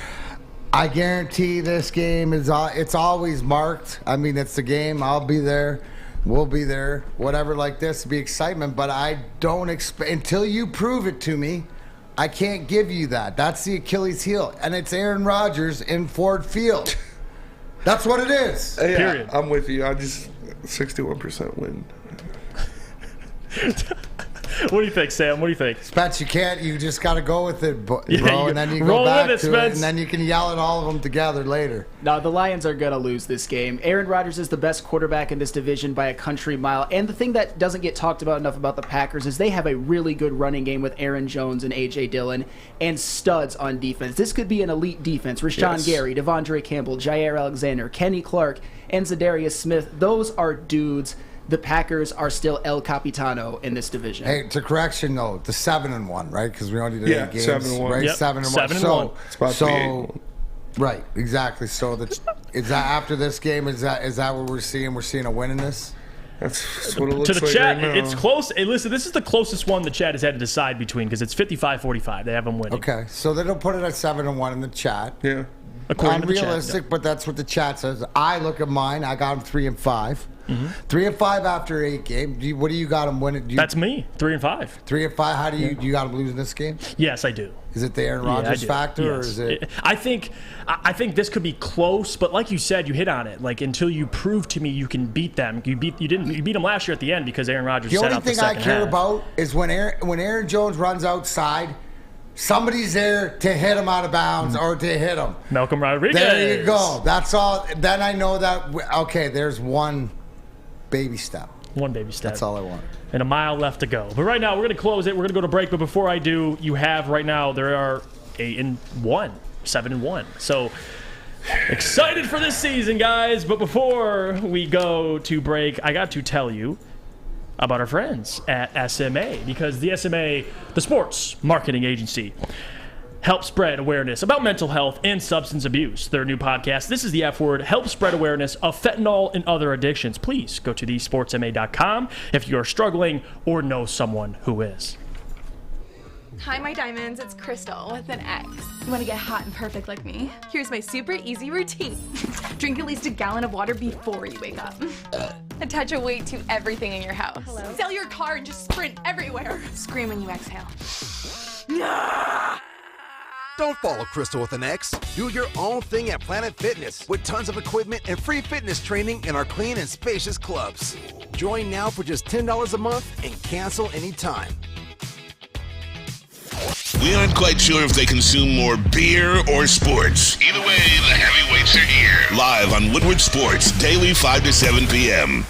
I guarantee this game it's always marked. I mean, it's the game. I'll be there. We'll be there. Whatever like this, be excitement. But I don't expect, until you prove it to me, I can't give you that. That's the Achilles heel. And it's Aaron Rodgers in Ford Field. That's what it is. Yeah, period. I'm with you. I just 61% win. What do you think, Sam? What do you think? Spence, you just got to go with it, bro, and then you roll go back with it, to Spence. it, and then you can yell at all of them together later. No, the Lions are going to lose this game. Aaron Rodgers is the best quarterback in this division by a country mile, and the thing that doesn't get talked about enough about the Packers is they have a really good running game with Aaron Jones and A.J. Dillon and studs on defense. This could be an elite defense. Rashawn Gary, Devondre Campbell, Jair Alexander, Kenny Clark, and Zadarius Smith. Those are dudes. The Packers are still El Capitano in this division. Hey, to correction though, the 7-1, right? Because we only did 8 games, 7-1, right? Yep. 7-1. So, right, exactly. So is that after this game? Is that what we're seeing? We're seeing a win in this. That's what it looks to the like chat, right now. it's close. Hey, listen, this is the closest one the chat has had to decide between because it's 55-45. They have them winning. Okay, so they don't put it at 7-1 in the chat. Yeah, unrealistic, but that's what the chat says. I look at mine. I got them 3-5. 3-5 after 8 games. What do you got them winning? That's me. 3-5. 3-5. How do you got them losing this game? Yes, I do. Is it the Aaron Rodgers factor, or is it? I think this could be close, but like you said, you hit on it. Like until you prove to me you can beat them, you beat them last year at the end because Aaron Rodgers. The set only out the thing I care half. about is when Aaron Jones runs outside. Somebody's there to hit him out of bounds or to hit him. Malcolm Rodriguez. There you go. That's all. Then I know that, okay, there's one baby step. One baby step. That's all I want. And a mile left to go. But right now, we're going to close it. We're going to go to break. But before I do, you have right now, there are 8-1, 7-1. So excited for this season, guys. But before we go to break, I got to tell you about our friends at SMA, because the SMA, the sports marketing agency, helps spread awareness about mental health and substance abuse. Their new podcast, This is the F Word, helps spread awareness of fentanyl and other addictions. Please go to thesportsma.com if you are struggling or know someone who is. Hi, my diamonds. It's Crystal with an X. You want to get hot and perfect like me? Here's my super easy routine. Drink at least a gallon of water before you wake up. Attach a weight to everything in your house. Hello? Sell your car and just sprint everywhere. Scream when you exhale. Don't follow Crystal with an X. Do your own thing at Planet Fitness with tons of equipment and free fitness training in our clean and spacious clubs. Join now for just $10 a month and cancel anytime. We aren't quite sure if they consume more beer or sports. Either way, the heavyweights are here. Live on Woodward Sports, daily 5 to 7 p.m.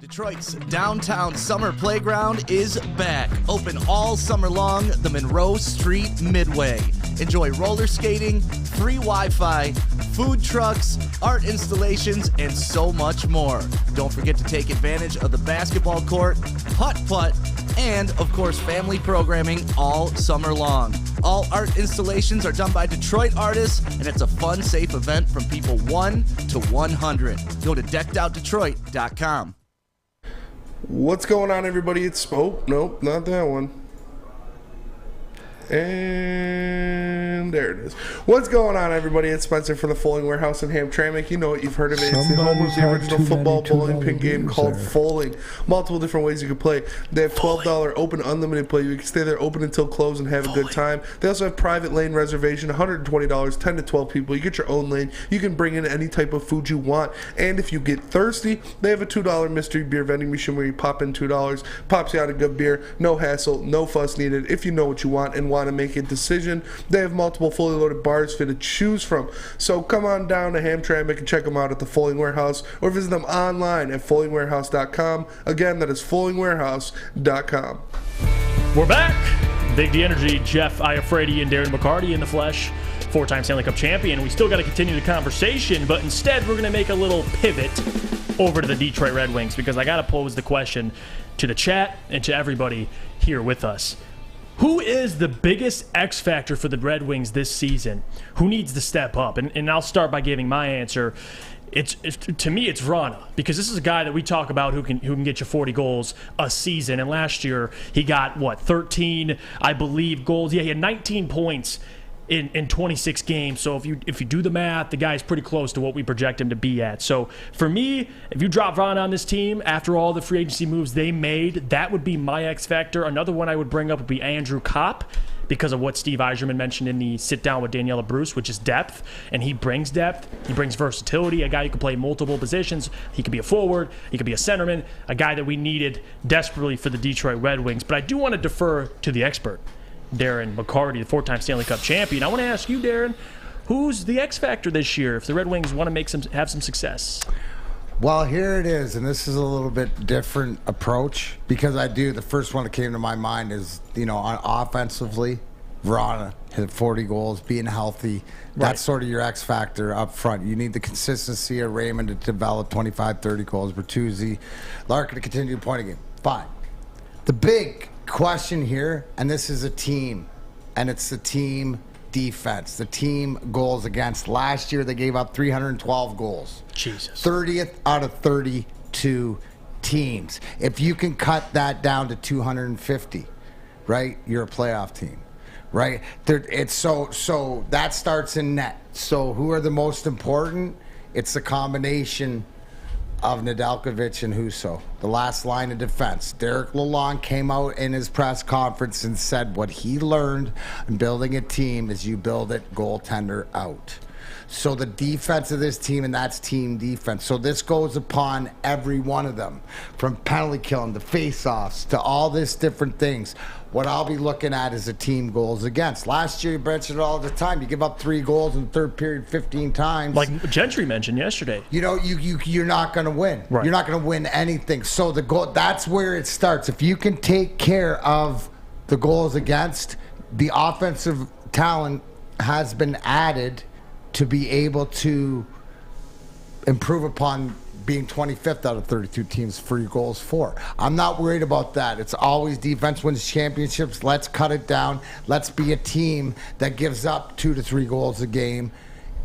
Detroit's downtown summer playground is back. Open all summer long, the Monroe Street Midway. Enjoy roller skating, free Wi-Fi, food trucks, art installations, and so much more. Don't forget to take advantage of the basketball court, putt-putt, and, of course, family programming all summer long. All art installations are done by Detroit artists, and it's a fun, safe event from people 1 to 100. Go to deckedoutdetroit.com. What's going on, everybody? It's nope, not that one. And there it is. What's going on, everybody? It's Spencer for the Foaling Warehouse in Hamtramck. You know it, you've heard of it. It's the home of the original football bowling pin game called Foaling. Multiple different ways you can play. They have $12 open unlimited play. You can stay there open until close and have a good time. They also have private lane reservation, $120, 10 to 12 people. You get your own lane. You can bring in any type of food you want. And if you get thirsty, they have a $2 mystery beer vending machine where you pop in $2, pops you out a good beer. No hassle, no fuss needed. If you know what you want and want to make a decision, they have multiple fully loaded bars for you to choose from. So come on down to Hamtramck and check them out at the Foaling Warehouse, or visit them online at foalingwarehouse.com. Again, that is foalingwarehouse.com. We're back. Big D Energy, Jeff Iafrate and Darren McCarty in the flesh. 4-time Stanley Cup champion. We still got to continue the conversation, but instead we're going to make a little pivot over to the Detroit Red Wings, because I got to pose the question to the chat and to everybody here with us. Who is the biggest X factor for the Red Wings this season? Who needs to step up? And I'll start by giving my answer. To me, it's Vrana, because this is a guy that we talk about who can get you 40 goals a season. And last year he got 13, I believe, goals. Yeah, he had 19 points in 26 games. So if you do the math, the guy's pretty close to what we project him to be at. So for me, if you drop Vrana on this team after all the free agency moves they made, that would be my X factor. Another one I would bring up would be Andrew Kopp, because of what Steve Yzerman mentioned in the sit down with Daniela Bruce, which is depth. And he brings depth. He brings versatility. A guy who can play multiple positions. He could be a forward. He could be a centerman. A guy that we needed desperately for the Detroit Red Wings. But I do want to defer to the expert, Darren McCarty, the 4-time Stanley Cup champion. I want to ask you, Darren, who's the X factor this year if the Red Wings want to have some success? Well, here it is, and this is a little bit different approach, because the first one that came to my mind is, offensively, Vrana hit 40 goals, being healthy. That's sort of your X factor up front. You need the consistency of Raymond to develop 25, 30 goals. Bertuzzi, Larkin to continue pointing game. Fine. The big question here, and this is a team, and it's the team defense, the team goals against. Last year they gave up 312 goals. Jesus. 30th out of 32 teams. If you can cut that down to 250, right, you're a playoff team, right? It's so that starts in net. So who are the most important? It's the combination of Nedeljkovic and Husso, the last line of defense. Derek Lalonde came out in his press conference and said what he learned in building a team is you build it goaltender out. So the defense of this team, and that's team defense. So this goes upon every one of them, from penalty killing to face-offs to all this different things. What I'll be looking at is the team goals against. Last year, you mentioned it all the time. You give up 3 goals in the third period 15 times. Like Gentry mentioned yesterday. You're not going to win. Right. You're not going to win anything. So the goal, that's where it starts. If you can take care of the goals against, the offensive talent has been added to be able to improve upon being 25th out of 32 teams for your goals for. I'm not worried about that. It's always defense wins championships. Let's cut it down. Let's be a team that gives up 2 to 3 goals a game.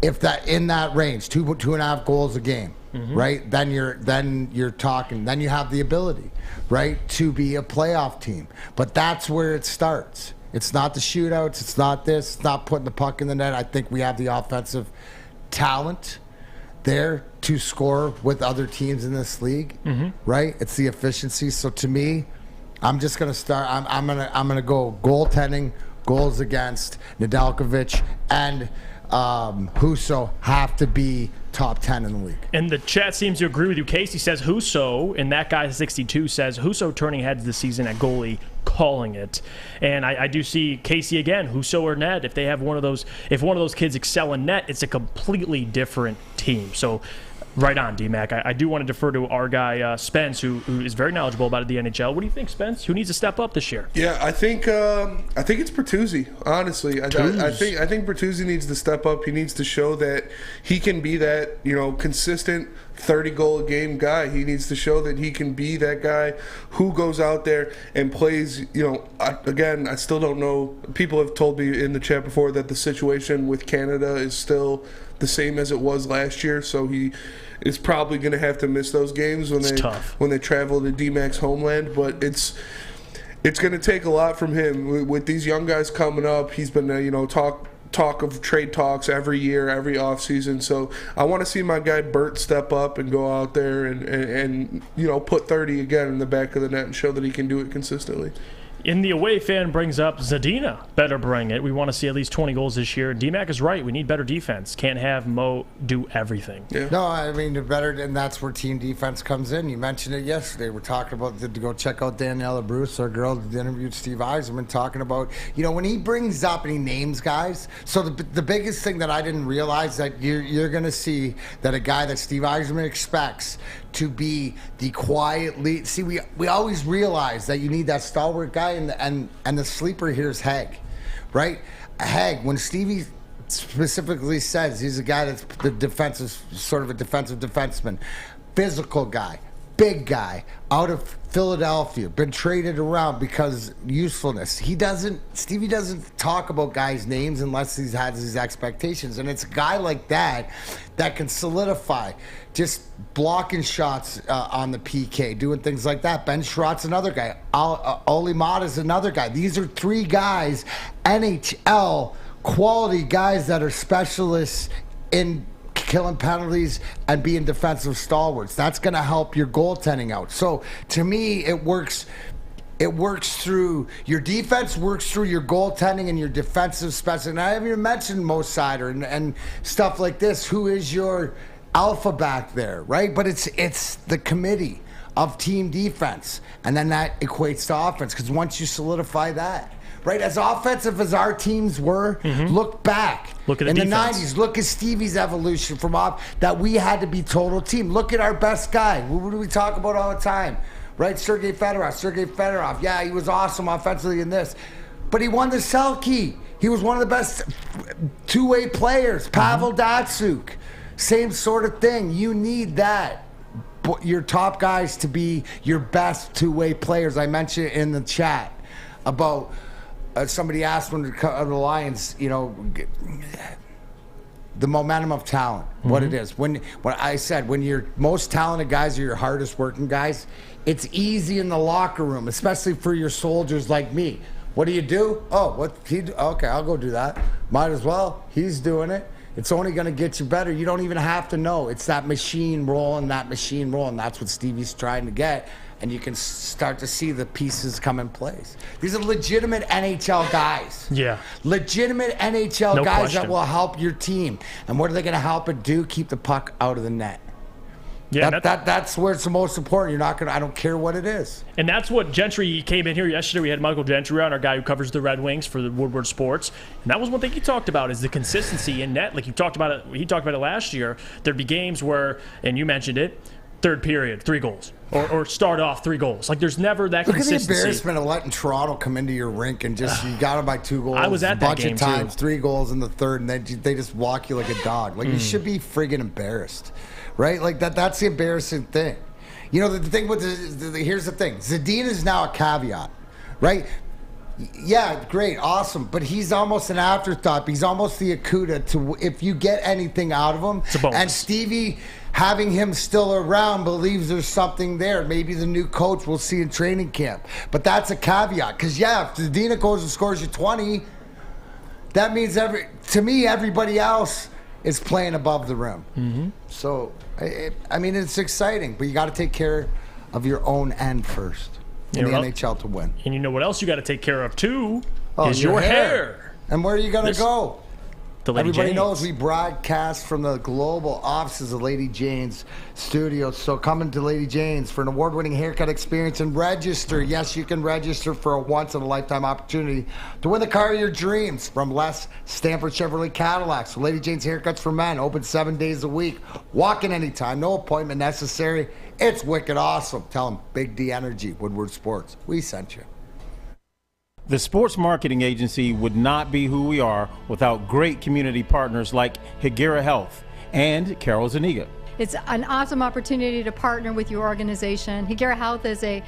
If that in that range, 2.5 goals a game. right? Then you're talking. Then you have the ability, right, to be a playoff team. But that's where it starts. It's not the shootouts. It's not this. It's not putting the puck in the net. I think we have the offensive talent there to score with other teams in this league, right? It's the efficiency. So to me, I'm just gonna start. I'm gonna go goaltending, goals against. Nedeljkovic and Husso have to be top 10 in the league. And the chat seems to agree with you. Casey says Husso, and that guy 62 says Husso turning heads this season at goalie, calling it. And I do see Casey again, Husso or Ned. If they have if one of those kids excel in net, it's a completely different team. So right on, D-Mac. I do want to defer to our guy Spence, who is very knowledgeable about the NHL. What do you think, Spence? Who needs to step up this year? Yeah, I think it's Bertuzzi. Honestly, I think Bertuzzi needs to step up. He needs to show that he can be that consistent 30-goal-a-game guy. He needs to show that he can be that guy who goes out there and plays. Again, I still don't know. People have told me in the chat before that the situation with Canada is still the same as it was last year, so he is probably going to have to miss those games when they travel to D-Mac's homeland. But it's going to take a lot from him with these young guys coming up. He's been talk of trade talks every year, every offseason. So I want to see my guy Bert step up and go out there and put 30 again in the back of the net and show that he can do it consistently. In the away fan brings up Zadina better bring it. We want to see at least 20 goals this year. D-Mac is right. We need better defense. Can't have Mo do everything. Yeah. No, I mean, and that's where team defense comes in. You mentioned it yesterday. We're talking about to go check out Daniela Bruce, our girl that interviewed Steve Yzerman, talking about, when he brings up and he names guys. So the biggest thing that I didn't realize that you're going to see that a guy that Steve Yzerman expects to be the quiet lead. See, we always realize that you need that stalwart guy, and the sleeper here is Haig, right? Haig, when Stevie specifically says he's a guy that's the defensive, sort of a defensive defenseman, physical guy, big guy, out of Philadelphia, been traded around because usefulness. Stevie doesn't talk about guys' names unless he has his expectations. And it's a guy like that can solidify, just blocking shots on the PK, doing things like that. Ben Schrott's another guy. Oli Mata's another guy. These are three guys, NHL quality guys that are specialists in killing penalties and being defensive stalwarts. That's going to help your goaltending out. So to me, it works through your defense, works through your goaltending and your defensive special. And I haven't even mentioned Mo Sider and stuff like this. Who is your alpha back there, right? But it's the committee of team defense, and then that equates to offense, because once you solidify that, right, as offensive as our teams were, look back. Look at the in defense. the 90s, look at Stevie's evolution from off, that we had to be total team. Look at our best guy. What do we talk about all the time? Right, Sergei Fedorov. Yeah, he was awesome offensively in this. But he won the Selke. He was one of the best two-way players. Pavel Datsyuk, same sort of thing. You need that. Your top guys to be your best two-way players. I mentioned in the chat about somebody asked when the Lions, the momentum of talent, what it is. When I said, when your most talented guys are your hardest working guys, it's easy in the locker room, especially for your soldiers like me. What do you do? Okay, I'll go do that. Might as well. He's doing it. It's only going to get you better. You don't even have to know. It's that machine rolling. That's what Stevie's trying to get. And you can start to see the pieces come in place. These are legitimate NHL guys. Yeah. Legitimate NHL guys question. that will help your team. And what are they going to help it do? Keep the puck out of the net. Yeah, that's where it's the most important. You're not gonna. I don't care what it is. And that's what Gentry came in here yesterday. We had Michael Gentry on, our guy who covers the Red Wings for the Woodward Sports, and that was one thing he talked about is the consistency in net. Like he talked about it last year. There'd be games where, and you mentioned it, third period, 3 goals, or start off 3 goals. Like there's never that consistency. Look at the embarrassment of letting Toronto come into your rink and just you got them by 2 goals. I was at that game a bunch of times, too. 3 goals in the third, and they just walk you like a dog. Like you should be friggin' embarrassed. Right? Like that's the embarrassing thing. The thing with here's the thing. Zadina is now a caveat, right? Yeah, great, awesome. But he's almost an afterthought. He's almost the Akuta to if you get anything out of him. It's a bonus. And Stevie, having him still around, believes there's something there. Maybe the new coach we'll see in training camp. But that's a caveat. Because, yeah, if Zadina goes and scores you 20, that means everybody else is playing above the rim. Mm-hmm. So, I mean, it's exciting. But you got to take care of your own end first. In the NHL to win. And you know what else you got to take care of, too? Oh, is your hair. And where are you going to go? The Lady Everybody Jane's. knows we broadcast from the global offices of Lady Jane's Studios. So come into Lady Jane's for an award-winning haircut experience and register. Yes, you can register for a once-in-a-lifetime opportunity to win the car of your dreams from Les Stanford Chevrolet Cadillacs. So Lady Jane's Haircuts for Men, open 7 days a week. Walk in anytime, no appointment necessary. It's wicked awesome. Tell them Big D Energy, Woodward Sports. We sent you. The sports marketing agency would not be who we are without great community partners like Higuera Health and Carol Zuniga. It's an awesome opportunity to partner with your organization. Higuera Health is a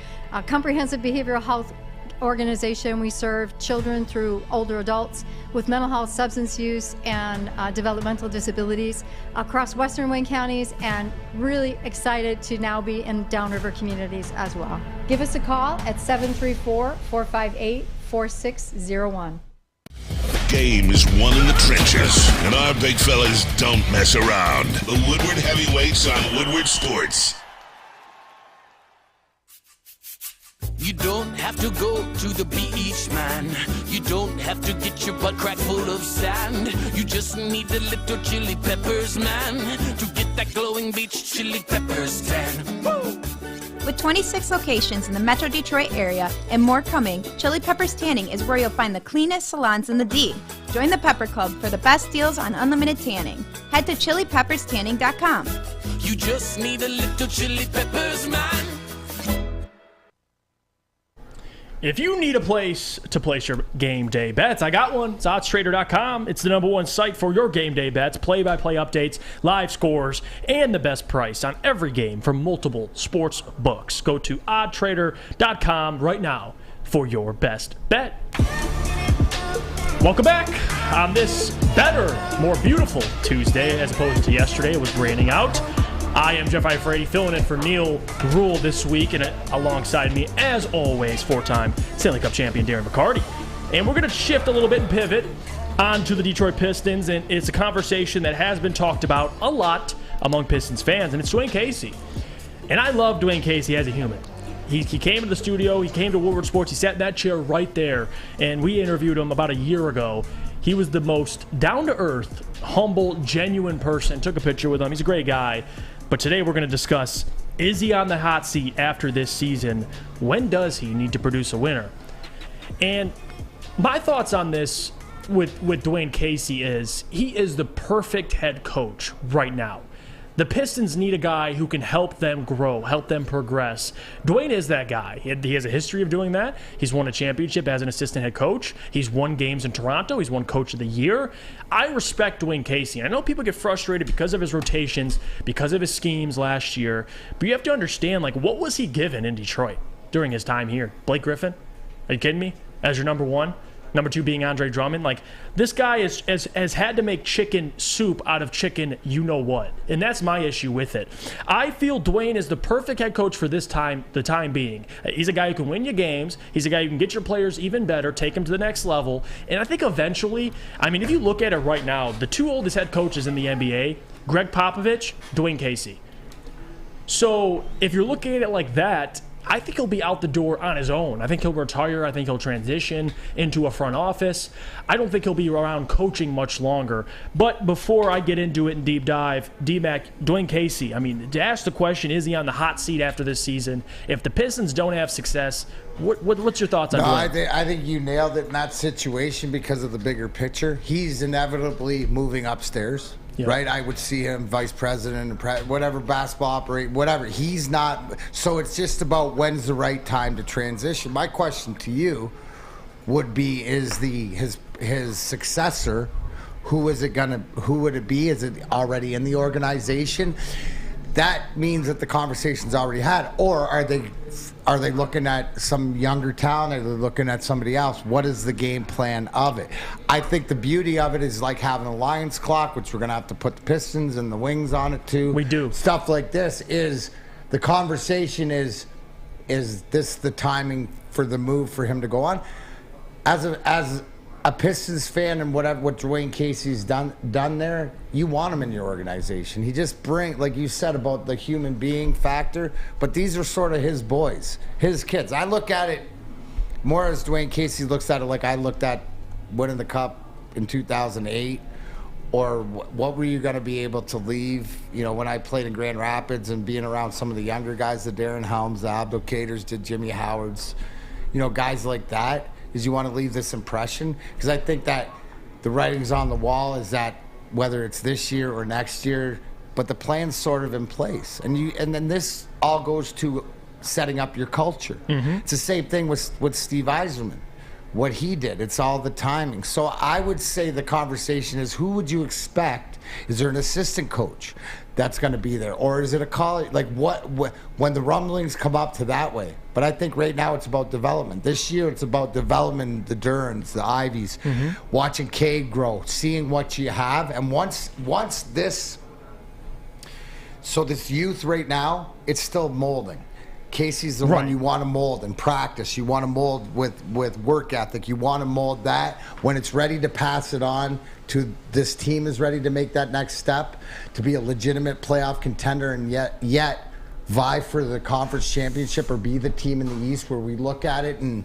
comprehensive behavioral health organization. We serve children through older adults with mental health, substance use, and developmental disabilities across Western Wayne counties, and really excited to now be in downriver communities as well. Give us a call at 734-458-4601. Game is won in the trenches, and our big fellas don't mess around. The Woodward Heavyweights on Woodward Sports. You don't have to go to the beach, man. You don't have to get your butt crack full of sand. You just need a little chili peppers, man, to get that glowing beach chili peppers tan. Woo! With 26 locations in the Metro Detroit area and more coming, Chili Peppers Tanning is where you'll find the cleanest salons in the D. Join the Pepper Club for the best deals on unlimited tanning. Head to chilipepperstanning.com. You just need a little chili peppers, man. If you need a place to place your game day bets, I got one. It's oddstrader.com. It's the #1 site for your game day bets, play-by-play updates, live scores, and the best price on every game from multiple sports books. Go to oddstrader.com right now for your best bet. Welcome back on this better, more beautiful Tuesday as opposed to yesterday. It was raining out. I am Jeff Iafrate, filling in for Neil Rule this week, and alongside me, as always, four-time Stanley Cup champion Darren McCarty. And we're going to shift a little bit and pivot onto the Detroit Pistons, and it's a conversation that has been talked about a lot among Pistons fans, and it's Dwayne Casey. And I love Dwayne Casey as a human. He came to the studio, he came to Woodward Sports, he sat in that chair right there, and we interviewed him about a year ago. He was the most down-to-earth, humble, genuine person. Took a picture with him. He's a great guy. But today we're going to discuss, is he on the hot seat after this season? When does he need to produce a winner? And my thoughts on this with Dwayne Casey is he is the perfect head coach right now. The Pistons need a guy who can help them grow, help them progress. Dwayne is that guy. He has a history of doing that. He's won a championship as an assistant head coach. He's won games in Toronto. He's won Coach of the Year. I respect Dwayne Casey. I know people get frustrated because of his rotations, because of his schemes last year, but you have to understand, like, what was he given in Detroit during his time here? Blake Griffin? Are you kidding me? As your number one? Number two being Andre Drummond. Like, this guy has had to make chicken soup out of chicken you-know-what. And that's my issue with it. I feel Dwayne is the perfect head coach for the time being. He's a guy who can win you games. He's a guy who can get your players even better, take them to the next level. And I think eventually, I mean, if you look at it right now, the two oldest head coaches in the NBA, Greg Popovich, Dwayne Casey. So if you're looking at it like that, I think he'll be out the door on his own. I think he'll retire. I think he'll transition into a front office. I don't think he'll be around coaching much longer. But before I get into it and deep dive, D-Mac, Dwayne Casey, I mean, to ask the question, is he on the hot seat after this season? If the Pistons don't have success, what's your thoughts on Dwayne? I think you nailed it in that situation because of the bigger picture. He's inevitably moving upstairs. Yeah. Right, I would see him vice president, whatever, basketball operate, whatever. He's not. So it's just about when's the right time to transition. My question to you would be: is his successor? Who would it be? Is it already in the organization? that means that the conversation's already had, or are they looking at some younger talent? Are they looking at somebody else? What is the game plan of it? I think the beauty of it is like having a Lions clock, which we're going to have to put the Pistons and the Wings on it too. We do. Stuff like this is the conversation is this the timing for the move for him to go on? As a Pistons fan and what Dwayne Casey's done there, you want him in your organization. He just brings, like you said about the human being factor, but these are sort of his boys, his kids. I look at it more as Dwayne Casey looks at it like I looked at winning the Cup in 2008, or what were you going to be able to leave, when I played in Grand Rapids and being around some of the younger guys, the Darren Helms, the Abdulkaders, the Jimmy Howards, guys like that. Is you want to leave this impression? Because I think that the writing's on the wall is that whether it's this year or next year, but the plan's sort of in place. And then this all goes to setting up your culture. Mm-hmm. It's the same thing with Steve Yzerman, what he did. It's all the timing. So I would say the conversation is, who would you expect? Is there an assistant coach that's going to be there? Or is it a college? Like what when the rumblings come up to that way. But I think right now it's about development. This year it's about development, the Durans, the Ivies, watching Cade grow, seeing what you have. And once this youth right now, it's still molding. Casey's the one you want to mold and practice. You want to mold with work ethic. You want to mold that. When it's ready to pass it on to this team is ready to make that next step, to be a legitimate playoff contender and yet vie for the conference championship or be the team in the East where we look at it in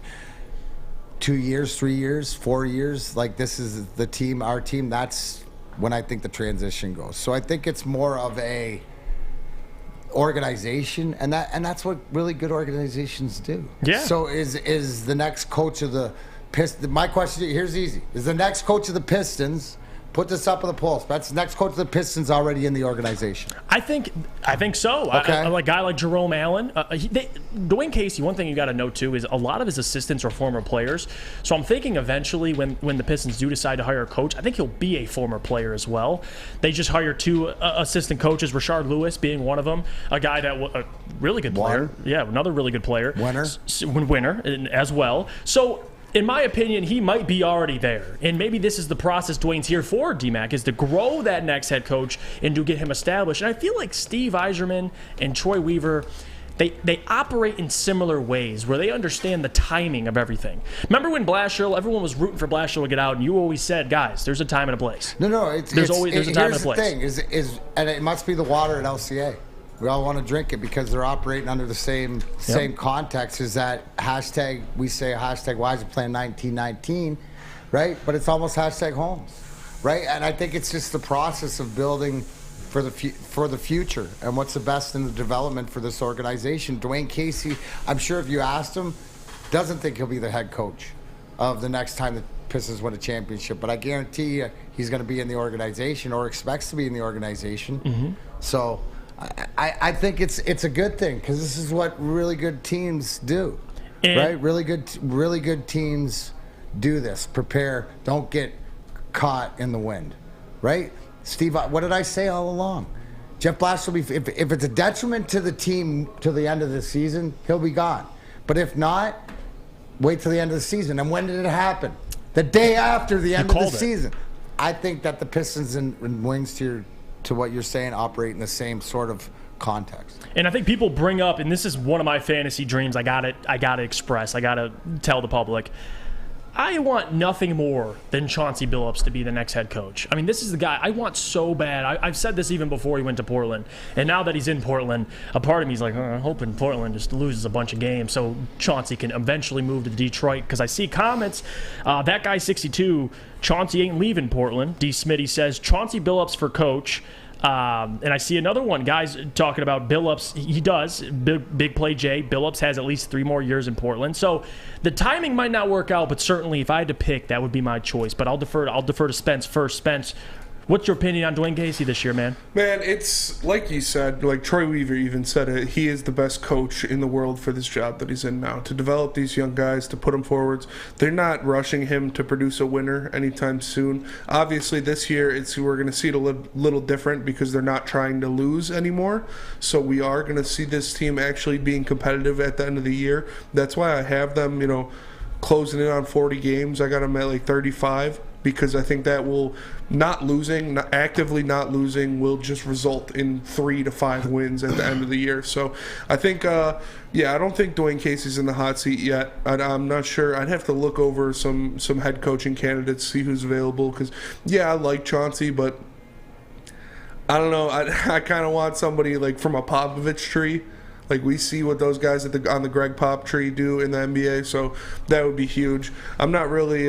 2 years, 3 years, 4 years, like this is the team, our team, that's when I think the transition goes. So I think it's more of a organization, and that's what really good organizations do. Yeah. So is the next coach of the Pistons? My question here's easy: is the next coach of the Pistons? Put this up on the pulse. That's the next coach of the Pistons already in the organization. I think so. Okay. A guy like Jerome Allen, Dwayne Casey. One thing you got to know too is a lot of his assistants are former players. So I'm thinking eventually when the Pistons do decide to hire a coach, I think he'll be a former player as well. They just hired 2 assistant coaches, Rashard Lewis being one of them, a guy that a really good player. Yeah, another really good player. Winner as well. So, in my opinion, he might be already there. And maybe this is the process Dwayne's here for, D-Mac, is to grow that next head coach and to get him established. And I feel like Steve Yzerman and Troy Weaver, they operate in similar ways where they understand the timing of everything. Remember when Blashill, everyone was rooting for Blashill to get out, and you always said, guys, there's a time and a place. No, there's a time and a place. Here's the thing, and it must be the water at LCA. We all want to drink it because they're operating under the same context. Is that hashtag, we say hashtag Wiser Plan 1919, right? But it's almost hashtag Holmes, right? And I think it's just the process of building for the future and what's the best in the development for this organization. Dwayne Casey, I'm sure if you asked him, doesn't think he'll be the head coach of the next time the Pistons win a championship. But I guarantee you he's going to be in the organization or expects to be in the organization. Mm-hmm. So I think it's a good thing because this is what really good teams do, right? Really good teams do this. Prepare. Don't get caught in the wind, right? Steve, what did I say all along? Jeff Blash will be. If it's a detriment to the team to the end of the season, he'll be gone. But if not, wait till the end of the season. And when did it happen? The day after the end of the season. I think that the Pistons and Wings to what you're saying operate in the same sort of context. And I think people bring up, and this is one of my fantasy dreams I gotta express, I gotta tell the public, I want nothing more than Chauncey Billups to be the next head coach. I mean, this is the guy I want so bad. I've said this even before he went to Portland. And now that he's in Portland, a part of me is like, I'm hoping Portland just loses a bunch of games so Chauncey can eventually move to Detroit. Because I see comments, that guy 62, Chauncey ain't leaving Portland. D. Smitty says, Chauncey Billups for coach. And I see another one, guys talking about Billups. He does. Big play Jay. Billups has at least 3 more years in Portland. So the timing might not work out, but certainly if I had to pick, that would be my choice. But I'll defer to Spence first. Spence, What's your opinion on Dwayne Casey this year, man? Man, it's like you said, like Troy Weaver even said it, he is the best coach in the world for this job that he's in now. To develop these young guys, to put them forwards. They're not rushing him to produce a winner anytime soon. Obviously, this year we're going to see it a little different because they're not trying to lose anymore. So we are going to see this team actually being competitive at the end of the year. That's why I have them, closing in on 40 games. I got them at like 35 because I think that will actively not losing will just result in 3 to 5 wins at the end of the year. So I think, I don't think Dwayne Casey's in the hot seat yet. I'm not sure. I'd have to look over some head coaching candidates, see who's available because, I like Chauncey, but I don't know. I kind of want somebody like from a Popovich tree. Like we see what those guys on the Greg Pop tree do in the NBA, so that would be huge. I'm not really,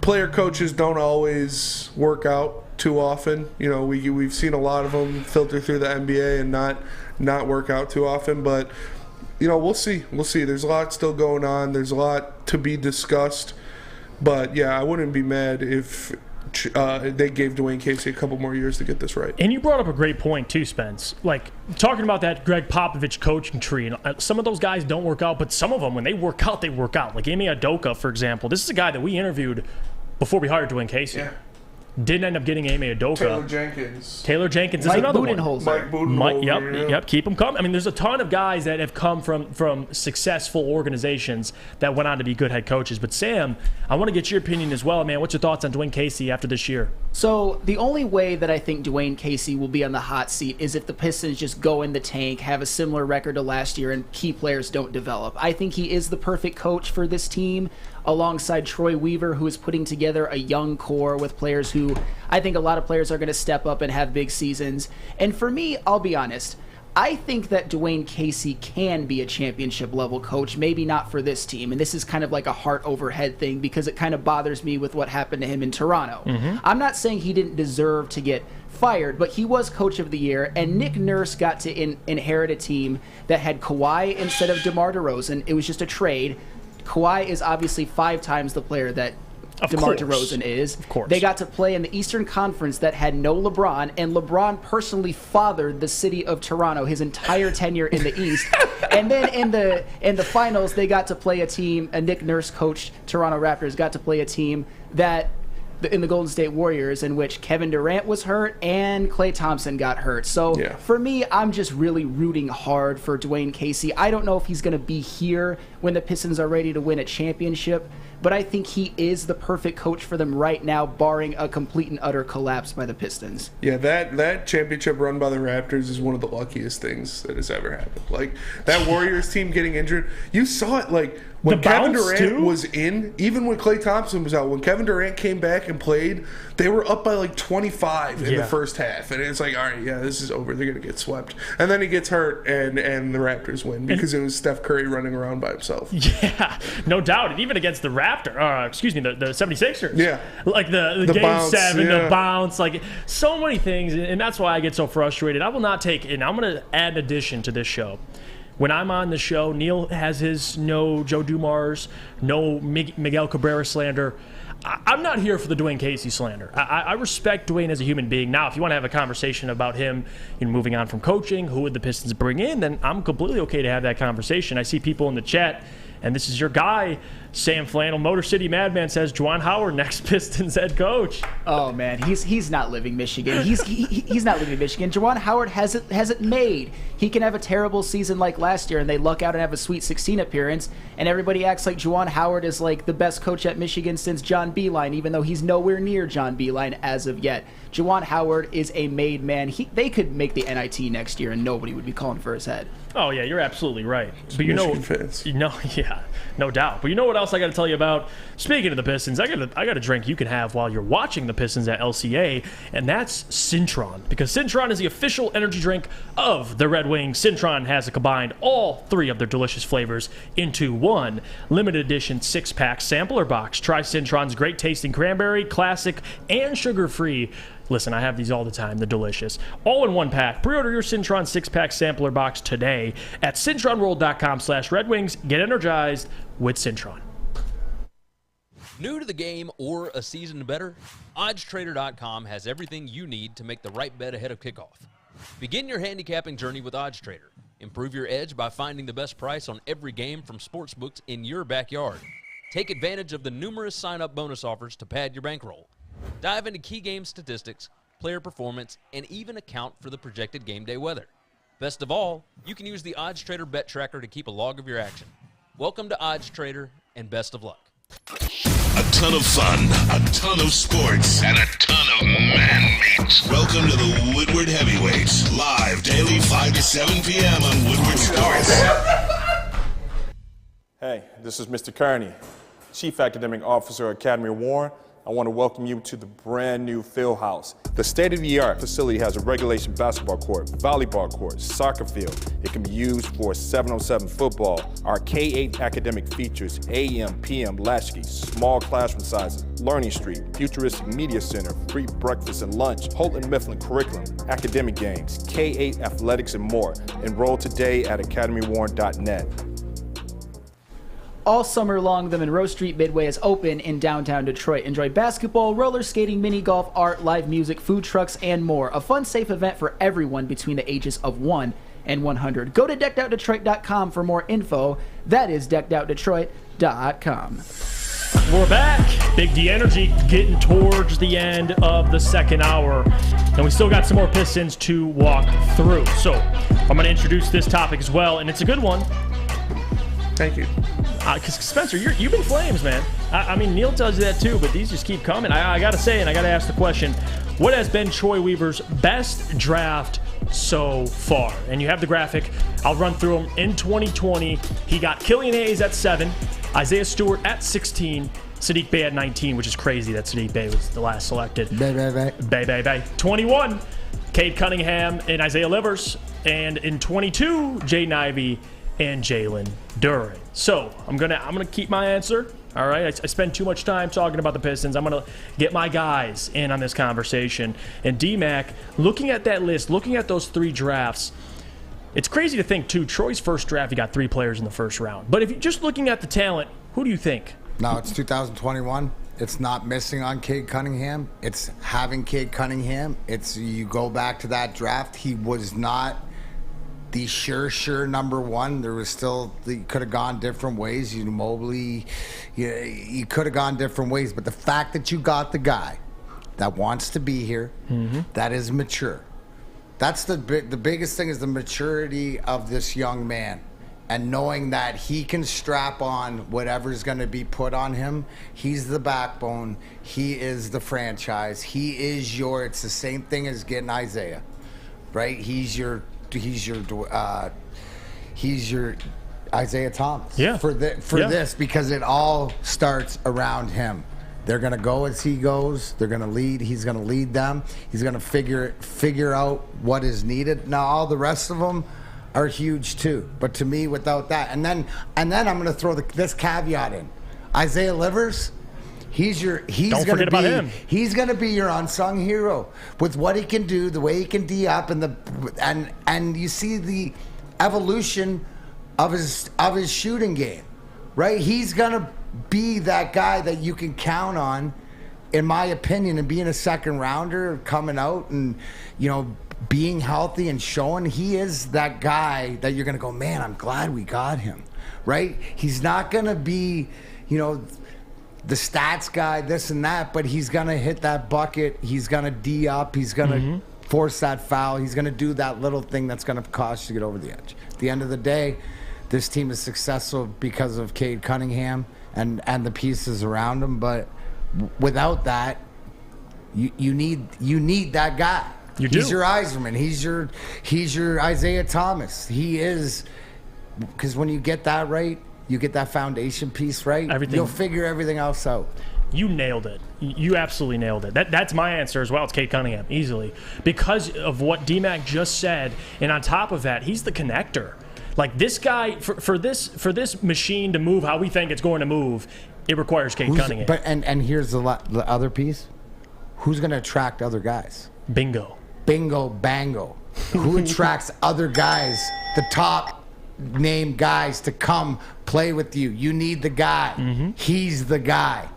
player coaches don't always work out too often. We've seen a lot of them filter through the NBA and not work out too often. But we'll see. We'll see. There's a lot still going on. There's a lot to be discussed. But I wouldn't be mad if they gave Dwayne Casey a couple more years to get this right. And you brought up a great point too, Spence. Like talking about that Greg Popovich coaching tree, and some of those guys don't work out, but some of them, when they work out, they work out. Like Ime Udoka, for example. This is a guy that we interviewed before we hired Dwayne Casey. Yeah. Didn't end up getting Ime Udoka. Taylor Jenkins is another one. Mike Budenholzer. Yep. Keep them coming. I mean, there's a ton of guys that have come from successful organizations that went on to be good head coaches. But Sam, I want to get your opinion as well, man. What's your thoughts on Dwayne Casey after this year? So the only way that I think Dwayne Casey will be on the hot seat is if the Pistons just go in the tank, have a similar record to last year, and key players don't develop. I think he is the perfect coach for this team, alongside Troy Weaver, who is putting together a young core with players who I think a lot of players are going to step up and have big seasons. And for me, I'll be honest, I think that Dwayne Casey can be a championship-level coach, maybe not for this team. And this is kind of like a heart over head thing because it kind of bothers me with what happened to him in Toronto. Mm-hmm. I'm not saying he didn't deserve to get fired, but he was coach of the year, and Nick Nurse got to inherit a team that had Kawhi instead of DeMar DeRozan. It was just a trade. Kawhi is obviously 5 times the player that DeMar DeRozan is. Of course. They got to play in the Eastern Conference that had no LeBron, and LeBron personally fathered the city of Toronto his entire tenure in the East. And then in the finals, they got to play a team, a Nick Nurse coached Toronto Raptors got to play a team that in the Golden State Warriors, in which Kevin Durant was hurt and Klay Thompson got hurt. So for me, I'm just really rooting hard for Dwayne Casey. I don't know if he's going to be here when the Pistons are ready to win a championship, but I think he is the perfect coach for them right now, barring a complete and utter collapse by the Pistons. Yeah, that championship run by the Raptors is one of the luckiest things that has ever happened. Like, that Warriors team getting injured, you saw it, like, when Kevin Durant was in, even when Klay Thompson was out, when Kevin Durant came back and played, they were up by like 25 in the first half. And it's like, all right, this is over. They're going to get swept. And then he gets hurt, and the Raptors win because it was Steph Curry running around by himself. Yeah, no doubt. And even against the the 76ers. Yeah. Like the Game bounce, 7, the bounce, like so many things. And that's why I get so frustrated. I will not take, and I'm going to add an addition to this show. When I'm on the show, Neil has his no Joe Dumars, no Miguel Cabrera slander. I'm not here for the Dwayne Casey slander. I respect Dwayne as a human being. Now, if you want to have a conversation about him moving on from coaching, who would the Pistons bring in, then I'm completely okay to have that conversation. I see people in the chat, and this is your guy, Sam Flannel. Motor City Madman says Juwan Howard, next Pistons head coach. Oh man, he's not living Michigan. He's not living Michigan. Juwan Howard has it made. He can have a terrible season like last year, and they luck out and have a Sweet 16 appearance, and everybody acts like Juwan Howard is like the best coach at Michigan since John Beilein, even though he's nowhere near John Beilein as of yet. Juwan Howard is a made man. They could make the NIT next year, and nobody would be calling for his head. Oh yeah, you're absolutely right. But no doubt. But you know what else I got to tell you about? Speaking of the Pistons, I got a drink you can have while you're watching the Pistons at LCA, and that's Cintron, because Cintron is the official energy drink of the Red Wings. Cintron has combined all 3 of their delicious flavors into one limited edition 6-pack sampler box. Try Cintron's great tasting cranberry, classic, and sugar-free. Listen, I have these all the time. They're delicious. All in one pack. Pre-order your Cintron 6-pack sampler box today at cintronworld.com/Red Wings. Get energized with Cintron. New to the game or a season better? OddsTrader.com has everything you need to make the right bet ahead of kickoff. Begin your handicapping journey with OddsTrader. Improve your edge by finding the best price on every game from sportsbooks in your backyard. Take advantage of the numerous sign-up bonus offers to pad your bankroll. Dive into key game statistics, player performance, and even account for the projected game day weather. Best of all, you can use the OddsTrader Bet Tracker to keep a log of your action. Welcome to OddsTrader, and best of luck. A ton of fun, a ton of sports, and a ton of man meat. Welcome to the Woodward Heavyweights, live daily 5 to 7 p.m. on Woodward Sports. Hey, this is Mr. Kearney, Chief Academic Officer at Academy of Warren. I want to welcome you to the brand new field house. The state-of-the-art facility has a regulation basketball court, volleyball court, soccer field. It can be used for 7-on-7 football. Our K-8 academic features AM, PM, latchkey, small classroom sizes, Learning Street, futuristic media center, free breakfast and lunch, Holton Mifflin curriculum, academic games, K-8 athletics, and more. Enroll today at academywarren.net. All summer long, the Monroe Street Midway is open in downtown Detroit. Enjoy basketball, roller skating, mini golf, art, live music, food trucks, and more. A fun, safe event for everyone between the ages of 1 and 100. Go to deckedoutdetroit.com for more info. That is deckedoutdetroit.com. We're back. Big D Energy getting towards the end of the second hour. And we still got some more Pistons to walk through. So I'm going to introduce this topic as well, and it's a good one. Thank you. Because Spencer, you've been Flames, man. I mean, Neil tells you that too, but these just keep coming. I got to say, and I got to ask the question, what has been Troy Weaver's best draft so far? And you have the graphic. I'll run through them. In 2020, he got Killian Hayes at 7, Isaiah Stewart at 16, Sadiq Bey at 19, which is crazy that Sadiq Bey was the last selected. Bay. 21, Cade Cunningham and Isaiah Livers. And in 22, Jaden Ivey and Jalen Duren. So I'm gonna keep my answer. All right, I spend too much time talking about the Pistons. I'm gonna get my guys in on this conversation. And D-Mac, looking at that list, looking at those 3 drafts, it's crazy to think too. Troy's first draft, he got 3 players in the first round. But if you're just looking at the talent, who do you think? No, it's 2021. It's not missing on Cade Cunningham. It's having Cade Cunningham. It's you go back to that draft. He was not the sure number 1. There was still, you could have gone different ways. Mobley, you could have gone different ways. But the fact that you got the guy that wants to be here, that is mature. That's the biggest thing is the maturity of this young man. And knowing that he can strap on whatever's going to be put on him. He's the backbone. He is the franchise. He is it's the same thing as getting Isaiah, right? He's your Isaiah Thomas for this, because it all starts around him. They're gonna go as he goes. They're gonna lead. He's gonna lead them. He's gonna figure out what is needed. Now all the rest of them are huge too. But to me, without that, and then I'm gonna throw this caveat in: Isaiah Livers. He's gonna be your unsung hero with what he can do, the way he can D up, and you see the evolution of his shooting game, right? He's gonna be that guy that you can count on, in my opinion, and being a second rounder, coming out and being healthy and showing he is that guy that you're gonna go, man, I'm glad we got him, right? He's not gonna be, the stats guy, this and that, but he's going to hit that bucket. He's going to D up. He's going to force that foul. He's going to do that little thing that's going to cost you to get over the edge. At the end of the day, this team is successful because of Cade Cunningham and the pieces around him. But without that, you need that guy. He's your Iserman. He's your Isaiah Thomas. He is, because when you get that right, you get that foundation piece right, you'll figure everything else out. You nailed it. You absolutely nailed it. That's my answer as well. It's Cade Cunningham, easily. Because of what D-Mac just said, and on top of that, he's the connector. Like, this guy, for this machine to move how we think it's going to move, it requires Cade Cunningham. But and here's the other piece. Who's going to attract other guys? Bingo, bango. Who attracts other guys, the top name guys, to come play with you? You need the guy. He's the guy.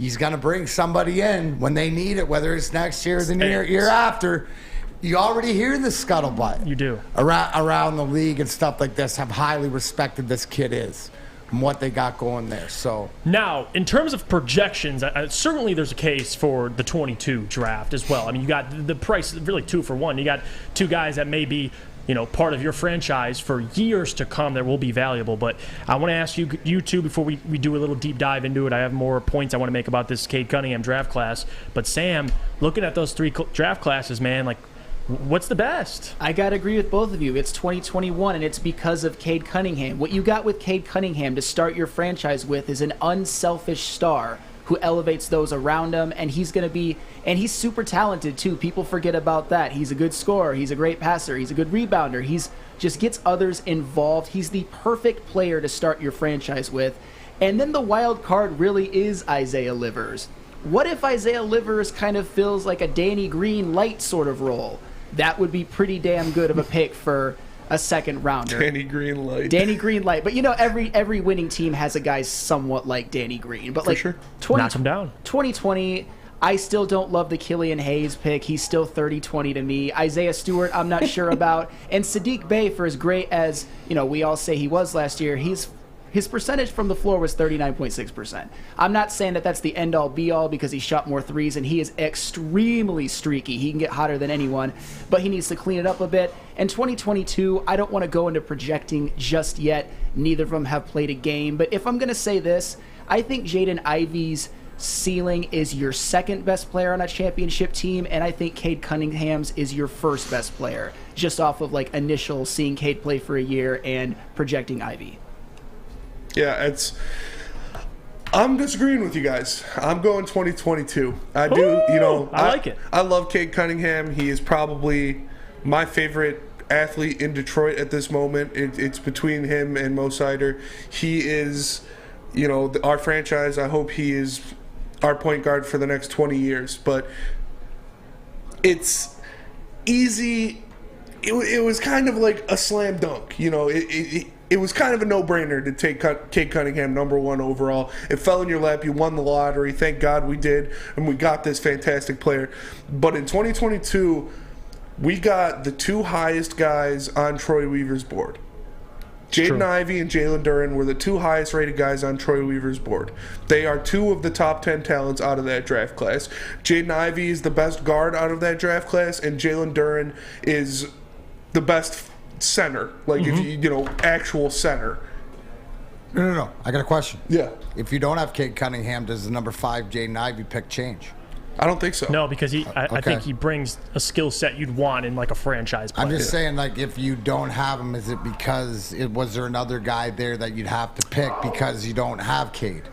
he's going to bring somebody in when they need it, whether it's next year or the year after. You already hear the scuttlebutt. You do. Around the league and stuff like this, how highly respected this kid is and what they got going there. So now, in terms of projections, certainly there's a case for the 22 draft as well. I mean, you got the price, really 2 for 1. You got 2 guys that may be, part of your franchise for years to come that will be valuable. But I want to ask you two, before we do a little deep dive into it, I have more points I want to make about this Cade Cunningham draft class. But Sam, looking at those 3 draft classes, man, like, what's the best? I got to agree with both of you. It's 2021, and it's because of Cade Cunningham. What you got with Cade Cunningham to start your franchise with is an unselfish star who elevates those around him, and he's he's super talented too. People forget about that. He's a good scorer. He's a great passer. He's a good rebounder. He's just gets others involved. He's the perfect player to start your franchise with. And then the wild card really is Isaiah Livers. What if Isaiah Livers kind of feels like a Danny Green light sort of role? That would be pretty damn good of a pick for a second rounder. Danny Green light. Danny Green light. But every winning team has a guy somewhat like Danny Green. But for sure. Knock him down. 2020, I still don't love the Killian Hayes pick. He's still 30-20 to me. Isaiah Stewart, I'm not sure about. And Sadiq Bey, for as great as we all say he was last year, his percentage from the floor was 39.6%. I'm not saying that that's the end-all, be-all because he shot more threes, and he is extremely streaky. He can get hotter than anyone, but he needs to clean it up a bit. And 2022, I don't want to go into projecting just yet. Neither of them have played a game. But if I'm going to say this, I think Jaden Ivey's ceiling is your second best player on a championship team, and I think Cade Cunningham's is your first best player, just off of initial seeing Cade play for a year and projecting Ivey. Yeah, I'm disagreeing with you guys. I'm going 2022. I do, I like it. I love Cade Cunningham. He is probably my favorite athlete in Detroit at this moment. It's between him and Mo Sider. He is, our franchise. I hope he is our point guard for the next 20 years. But it's easy. It was kind of like a slam dunk. It was kind of a no-brainer to take Cade Cunningham number 1 overall. It fell in your lap. You won the lottery. Thank God we did, and we got this fantastic player. But in 2022, we got the 2 highest guys on Troy Weaver's board. Jaden Ivey and Jalen Duren were the 2 highest-rated guys on Troy Weaver's board. They are 2 of the top 10 talents out of that draft class. Jaden Ivey is the best guard out of that draft class, and Jalen Duren is the best center, if you actual center. No. I got a question. Yeah. If you don't have Cade Cunningham, does the number 5 Jaden Ivey pick change? I don't think so. No, because I think he brings a skill set you'd want in a franchise player. I'm just saying, if you don't have him, is it because was there another guy there that you'd have to pick because you don't have Cade?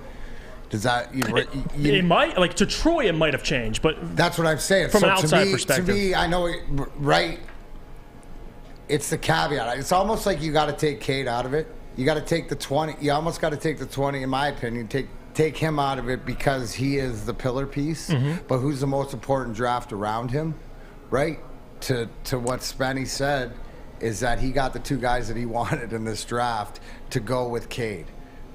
Does that it might to Troy it might have changed, but that's what I'm saying. From an outside perspective, to me, I know it, right. It's the caveat. It's almost like you got to take Cade out of it. You got to take the 20. You almost got to take the 20, in my opinion. Take him out of it because he is the pillar piece. But who's the most important draft around him, right? To what Spenny said is that he got the 2 guys that he wanted in this draft to go with Cade,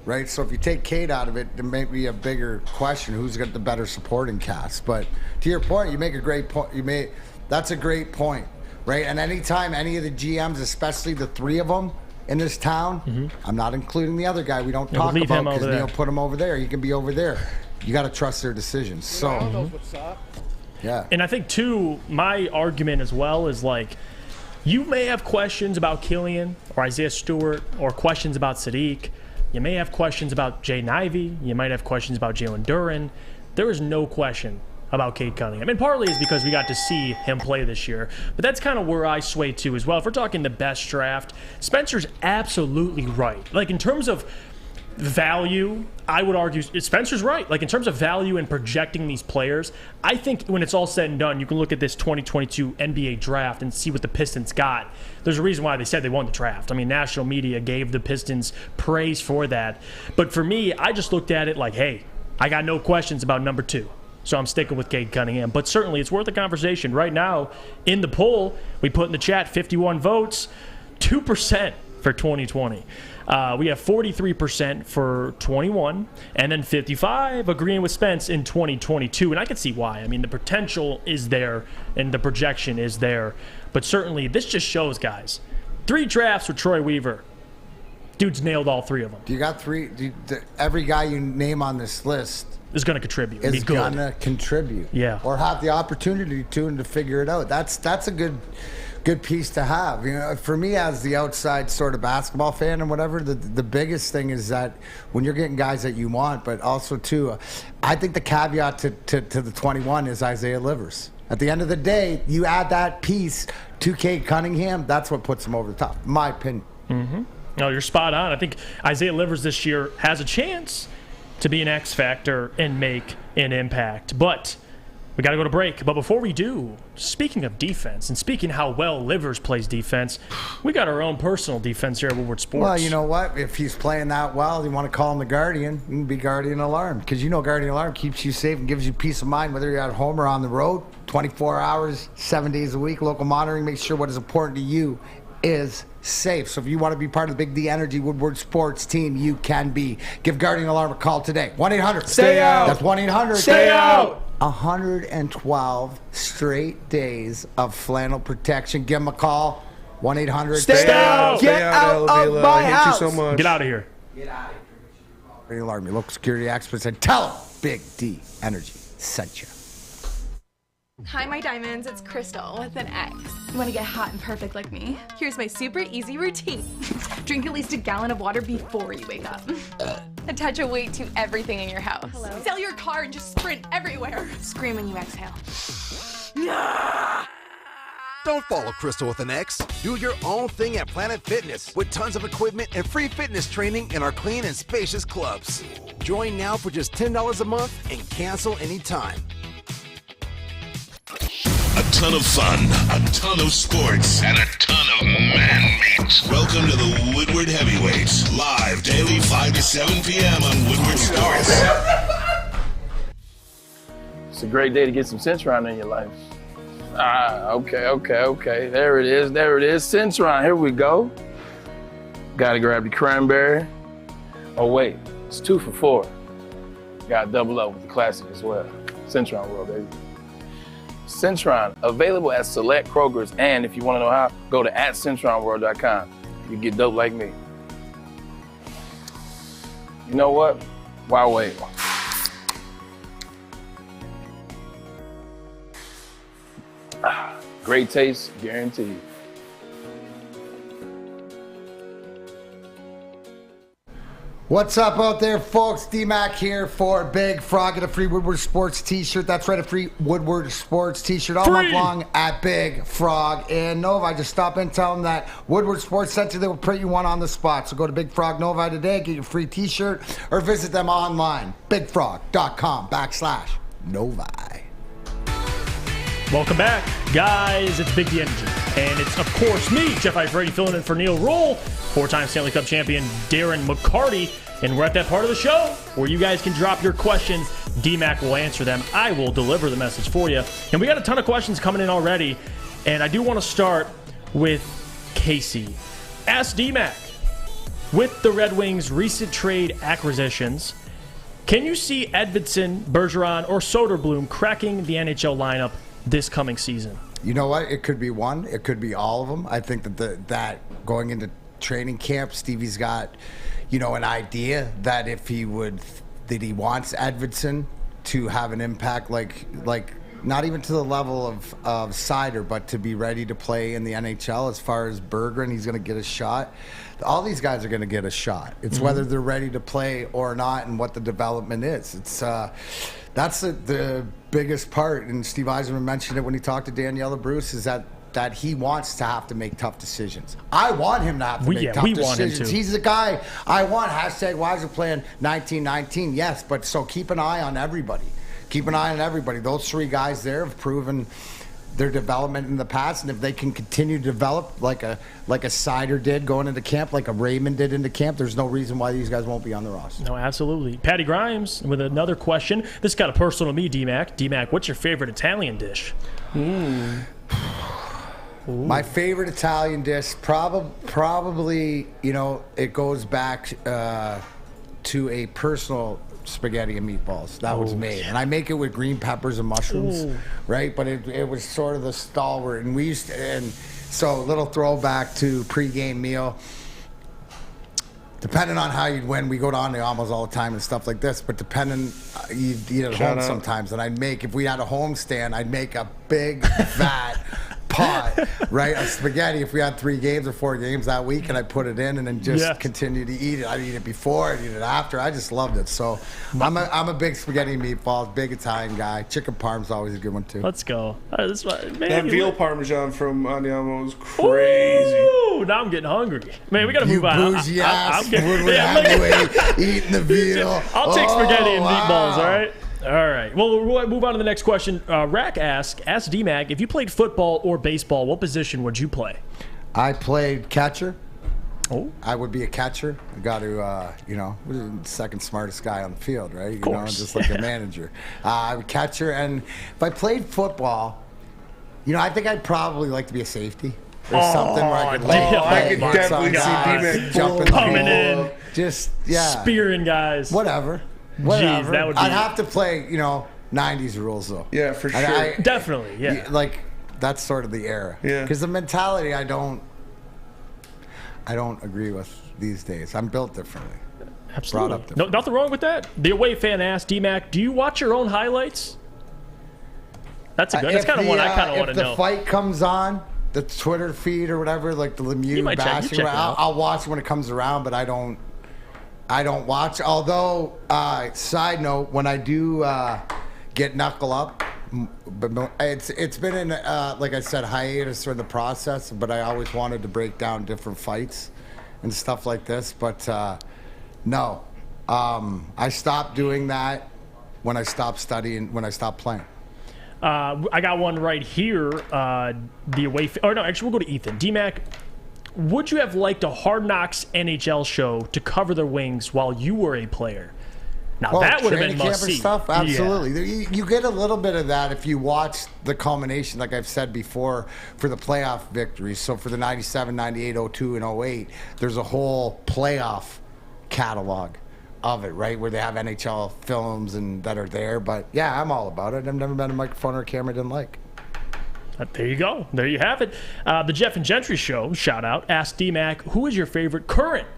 right? So if you take Cade out of it, there may be a bigger question: who's got the better supporting cast? But to your point, you make a great point. That's a great point. Right, and anytime any of the GMs, especially the 3 of them in this town, I'm not including the other guy we don't talk about because Neil put him over there. He can be over there. You got to trust their decisions. So, yeah. And I think, too, my argument as well is you may have questions about Killian or Isaiah Stewart or questions about Sadiq. You may have questions about Jaden Ivey. You might have questions about Jalen Duren. There is no question about Cade Cunningham. And partly is because we got to see him play this year. But that's kind of where I sway to as well. If we're talking the best draft, Spencer's absolutely right. In terms of value, I would argue Spencer's right. In terms of value and projecting these players, I think when it's all said and done, you can look at this 2022 NBA draft and see what the Pistons got. There's a reason why they said they won the draft. I mean, national media gave the Pistons praise for that. But for me, I just looked at it hey, I got no questions about number 2. So I'm sticking with Cade Cunningham. But certainly it's worth a conversation. Right now, in the poll, we put in the chat 51 votes, 2% for 2020. We have 43% for 21, and then 55 agreeing with Spence in 2022. And I can see why. I mean, the potential is there, and the projection is there. But certainly, this just shows, guys, 3 drafts with Troy Weaver. Dude's nailed all 3 of them. You got 3. Every guy you name on this list is going to contribute. Is going to contribute. Yeah. Or have the opportunity to and to figure it out. That's a good piece to have. You know, for me as the outside sort of basketball fan and whatever, the biggest thing is that when you're getting guys that you want, but also too, I think the caveat to the 21 is Isaiah Livers. At the end of the day, you add that piece to Cade Cunningham, that's what puts him over the top, in my opinion. Mm-hmm. No, you're spot on. I think Isaiah Livers this year has a chance to be an X factor and make an impact. But we got to go to break. But before we do, speaking of defense and speaking how well Livers plays defense, we got our own personal defense here at Woodward Sports. Well, you know what? If he's playing that well, you want to call him the Guardian, you can be Guardian Alarm. Because you know Guardian Alarm keeps you safe and gives you peace of mind, whether you're at home or on the road. 24 hours, 7 days a week. Local monitoring makes sure what is important to you is safe. So if you want to be part of the Big D Energy Woodward Sports team, you can be. Give Guardian Alarm a call today. 1-800. Stay out. That's 1-800. Stay out. 112 straight days of flannel protection. Give them a call. 1-800. Stay out. Get out of my house. You so much. Get out of here. Get out of here. Guardian Alarm, your local security experts, and tell them Big D Energy sent you. Hi, my diamonds. It's Crystal with an X. You want to get hot and perfect like me? Here's my super easy routine. Drink at least a gallon of water before you wake up. Attach a weight to everything in your house. Hello. Sell your car and just sprint everywhere. Scream when you exhale. Don't follow Crystal with an X. Do your own thing at Planet Fitness with tons of equipment and free fitness training in our clean and spacious clubs. Join now for just $10 a month and cancel anytime. A ton of fun, a ton of sports, and a ton of man meat. Welcome to the Woodward Heavyweights, live daily 5 to 7 p.m. on Woodward Sports. It's a great day to get some Centron in your life. Okay. There it is. Centron, here we go. Gotta grab the cranberry. Oh wait, it's 2 for $4. Gotta double up with the classic as well. Centron World, baby. Centron, available at select Krogers, and if you want to know how, go to @CentronWorld.com. You get dope like me. You know what? Why wait? Great taste, guaranteed. What's up out there, folks? D-Mac here for Big Frog. Get a free Woodward Sports t-shirt. That's right, a free Woodward Sports t-shirt all month long at Big Frog in Novi. Just stop in and tell them that Woodward Sports sent you. They will print you one on the spot. So go to Big Frog Novi today, get your free t-shirt, or visit them online, bigfrog.com/Novi. Welcome back, guys. It's Big D Energy. And it's, of course, me, Jeff Iafrate, filling in for Neil Rule, 4-time Stanley Cup champion Darren McCarty. And we're at that part of the show where you guys can drop your questions. D-Mac will answer them. I will deliver the message for you. And we got a ton of questions coming in already. And I do want to start with Casey. Ask D-Mac, with the Red Wings' recent trade acquisitions, can you see Edvinsson, Bergeron, or Soderblom cracking the NHL lineup this coming season? You know what? It could be one. It could be all of them. I think that going into training camp, Stevie's got, an idea that if he wants Edvinsson to have an impact, like not even to the level of Sider, but to be ready to play in the NHL. As far as Bergeron, he's going to get a shot. All these guys are going to get a shot. It's whether they're ready to play or not, and what the development is. It's that's the biggest part. And Steve Yzerman mentioned it when he talked to Daniela Bruce, is that he wants to have to make tough decisions. I want him to have to make tough decisions. He's the guy I want. #Yzer playing 1919. Yes, but so keep an eye on everybody. Keep an eye on everybody. Those 3 guys there have proven their development in the past, and if they can continue to develop like a Sider did going into camp, like a Raymond did into camp, there's no reason why these guys won't be on the roster. No, absolutely. Patty Grimes with another question. This got a personal to me, D-Mac. D-Mac, what's your favorite Italian dish? My favorite Italian dish, probably, it goes back to a personal spaghetti and meatballs that was made, and I make it with green peppers and mushrooms, right? But it was sort of the stalwart, and so a little throwback to pregame meal. Depending on how you'd win, we go down to almost all the time and stuff like this. But depending, you'd eat at home sometimes, and if we had a home stand, I'd make a big fat pot, right, of spaghetti if we had 3 games or 4 games that week, and I put it in and then just continue to eat it. I'd eat it before, I'd eat it after. I just loved it. So I'm a big spaghetti and meatballs, big Italian guy. Chicken parm's always a good one too. Let's go. That veal parmesan from Andiamo was crazy. Ooh, now I'm getting hungry. Man, we got to move on. Bougie ass, Woodward heavyweight, eating the veal. I'll take spaghetti and meatballs, all right? All right. Well, we'll move on to the next question. Rack ask D-Mac, if you played football or baseball, what position would you play? I played catcher. Oh. I would be a catcher. I got to, second smartest guy on the field, right? Just like a manager. I'm a catcher. And if I played football, I think I'd probably like to be a safety. Or something where I could I could definitely see D-Mac jumping coming in. Just, spearing guys. Whatever. Jeez, that would be... I'd have to play, 90s rules, though. Yeah, for sure. Definitely, yeah. Like, that's sort of the era. Yeah. Because the mentality I don't agree with these days. I'm built differently. Absolutely. Brought up differently. Nothing wrong with that. The away fan asked, D-Mac, do you watch your own highlights? That's a good. That's kind of one I kind of want to know. If the fight comes on, the Twitter feed or whatever, like the Lemieux bashing, I'll watch when it comes around, but I don't watch. Although, side note, when I do get knuckle up, but it's been in, like I said, hiatus for the process, but I always wanted to break down different fights and stuff like this. But no, I stopped doing that when I stopped studying, when I stopped playing. I got one right here. The away. Actually, we'll go to Ethan. D-Mac, would you have liked a Hard Knocks NHL show to cover the wings while you were a player? Now, that would have been must-see. Stuff, absolutely. Yeah. You get a little bit of that if you watch the culmination, like I've said before, for the playoff victories. So for the 97, 98, 02, and 08, there's a whole playoff catalog of it, right, where they have NHL films and that are there. But, yeah, I'm all about it. I've never been a microphone or a camera I didn't like. There you go. There you have it. The Jeff and Gentry Show, shout out, asked D-Mac, who is your favorite current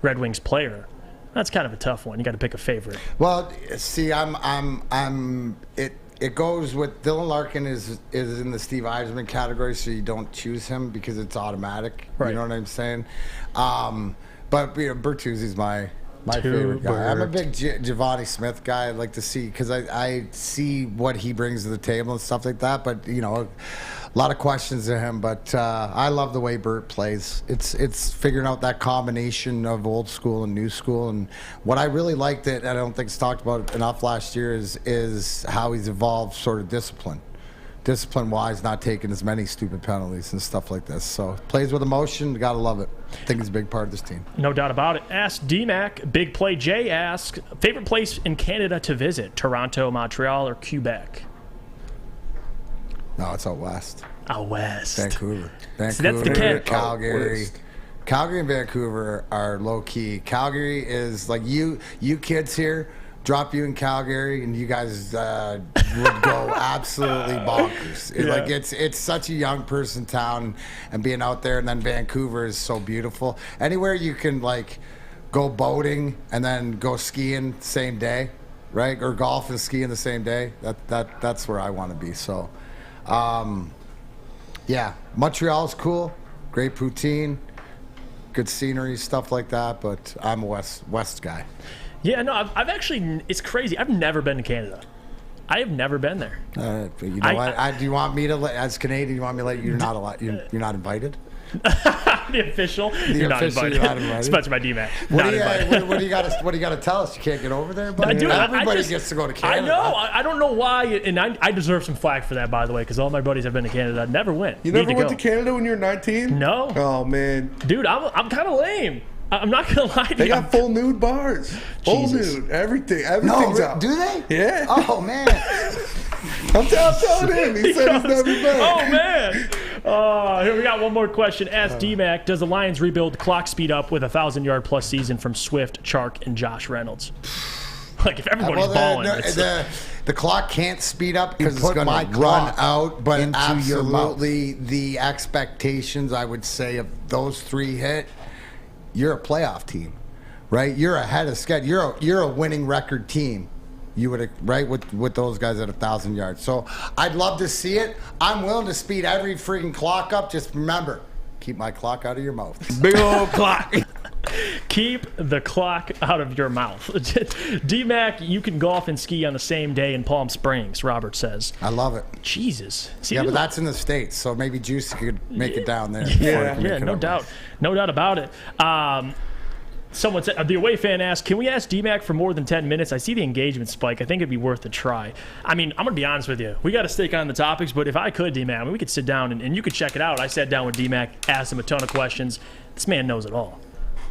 Red Wings player? That's kind of a tough one. You got to pick a favorite. Well, see, it goes with Dylan Larkin is in the Steve Yzerman category, so you don't choose him because it's automatic. Right. You know what I'm saying? But Bertuzzi's my favorite guy. I'm a big Giovanni Smith guy. I'd like to see, because I see what he brings to the table and stuff like that. But, a lot of questions to him. But I love the way Bert plays. It's figuring out that combination of old school and new school. And what I really liked it, and I don't think it's talked about enough last year, is how he's evolved sort of discipline-wise, not taking as many stupid penalties and stuff like this. So plays with emotion. Gotta love it. I think he's a big part of this team. No doubt about it. Ask D-Mac. Big Play Jay asks, favorite place in Canada to visit? Toronto, Montreal, or Quebec? No, it's out west. Out west. Vancouver. See, that's the kid. Calgary. Calgary and Vancouver are low-key. Calgary is like you kids here, drop you in Calgary, and you guys would go absolutely bonkers. Yeah. It's such a young person town, and being out there, and then Vancouver is so beautiful. Anywhere you can go boating and then go skiing same day, right? Or golf and skiing the same day. That's where I want to be. So, yeah, Montreal's cool, great poutine, good scenery, stuff like that. But I'm a west guy. Yeah, no, I've actually, it's crazy. I've never been to Canada. I have never been there. Do you want me to, as Canadian, you want me to let you're not invited? The official? You're not invited. Sponsored by D-Mac. What do you got to tell us? You can't get over there, buddy? Everybody gets to go to Canada. I know. I don't know why, and I deserve some flack for that, by the way, because all my buddies have been to Canada. I never went. You never went to Canada when you were 19? No. Oh, man. Dude, I'm kind of lame. I'm not going to lie to you. They got full nude bars. Full nude. Everything's out. Do they? Yeah. Oh, man. I'm telling him. He said he's never been. Oh, man. Here we got one more question. Ask D-Mac, does the Lions rebuild clock speed up with a 1,000-yard-plus season from Swift, Chark, and Josh Reynolds? Like, if everybody's balling. The clock can't speed up because it's going to run out, but absolutely the expectations, I would say, of those three hit, you're a playoff team, right? You're ahead of schedule. You're a winning record team. You would, right, with those guys at 1,000 yards. So I'd love to see it. I'm willing to speed every freaking clock up. Just remember, keep my clock out of your mouth. Big old clock. Keep the clock out of your mouth. D-Mac, you can golf and ski on the same day in Palm Springs, Robert says. I love it. Jesus. See, yeah, but that's in the States, so maybe Juicy could make it down there. Yeah, no doubt. No doubt about it. Someone said, the away fan asked, can we ask D-Mac for more than 10 minutes? I see the engagement spike. I think it'd be worth a try. I mean, I'm going to be honest with you. We got to stick on the topics, but if I could, D-Mac, I mean, we could sit down and you could check it out. I sat down with D-Mac, asked him a ton of questions. This man knows it all.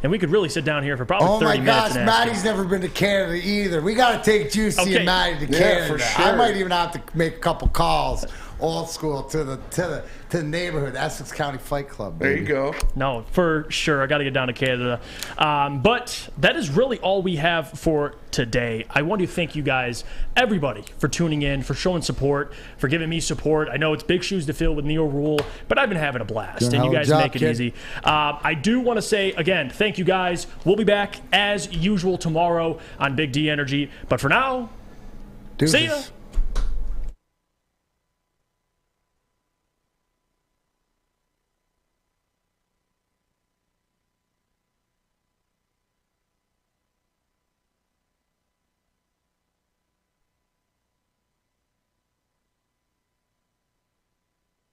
And we could really sit down here for probably 30 minutes. Oh, my gosh, Maddie's never been to Canada either. We got to take Juicy and Maddie to Canada. For sure. I might even have to make a couple calls, old school, to the neighborhood, Essex County Fight Club. Baby. There you go. No, for sure. I got to get down to Canada. But that is really all we have for today. I want to thank you guys, everybody, for tuning in, for showing support, for giving me support. I know it's big shoes to fill with Neil Rule, but I've been having a blast, and you guys make it easy. I do want to say, again, thank you guys. We'll be back as usual tomorrow on Big D Energy. But for now, see ya.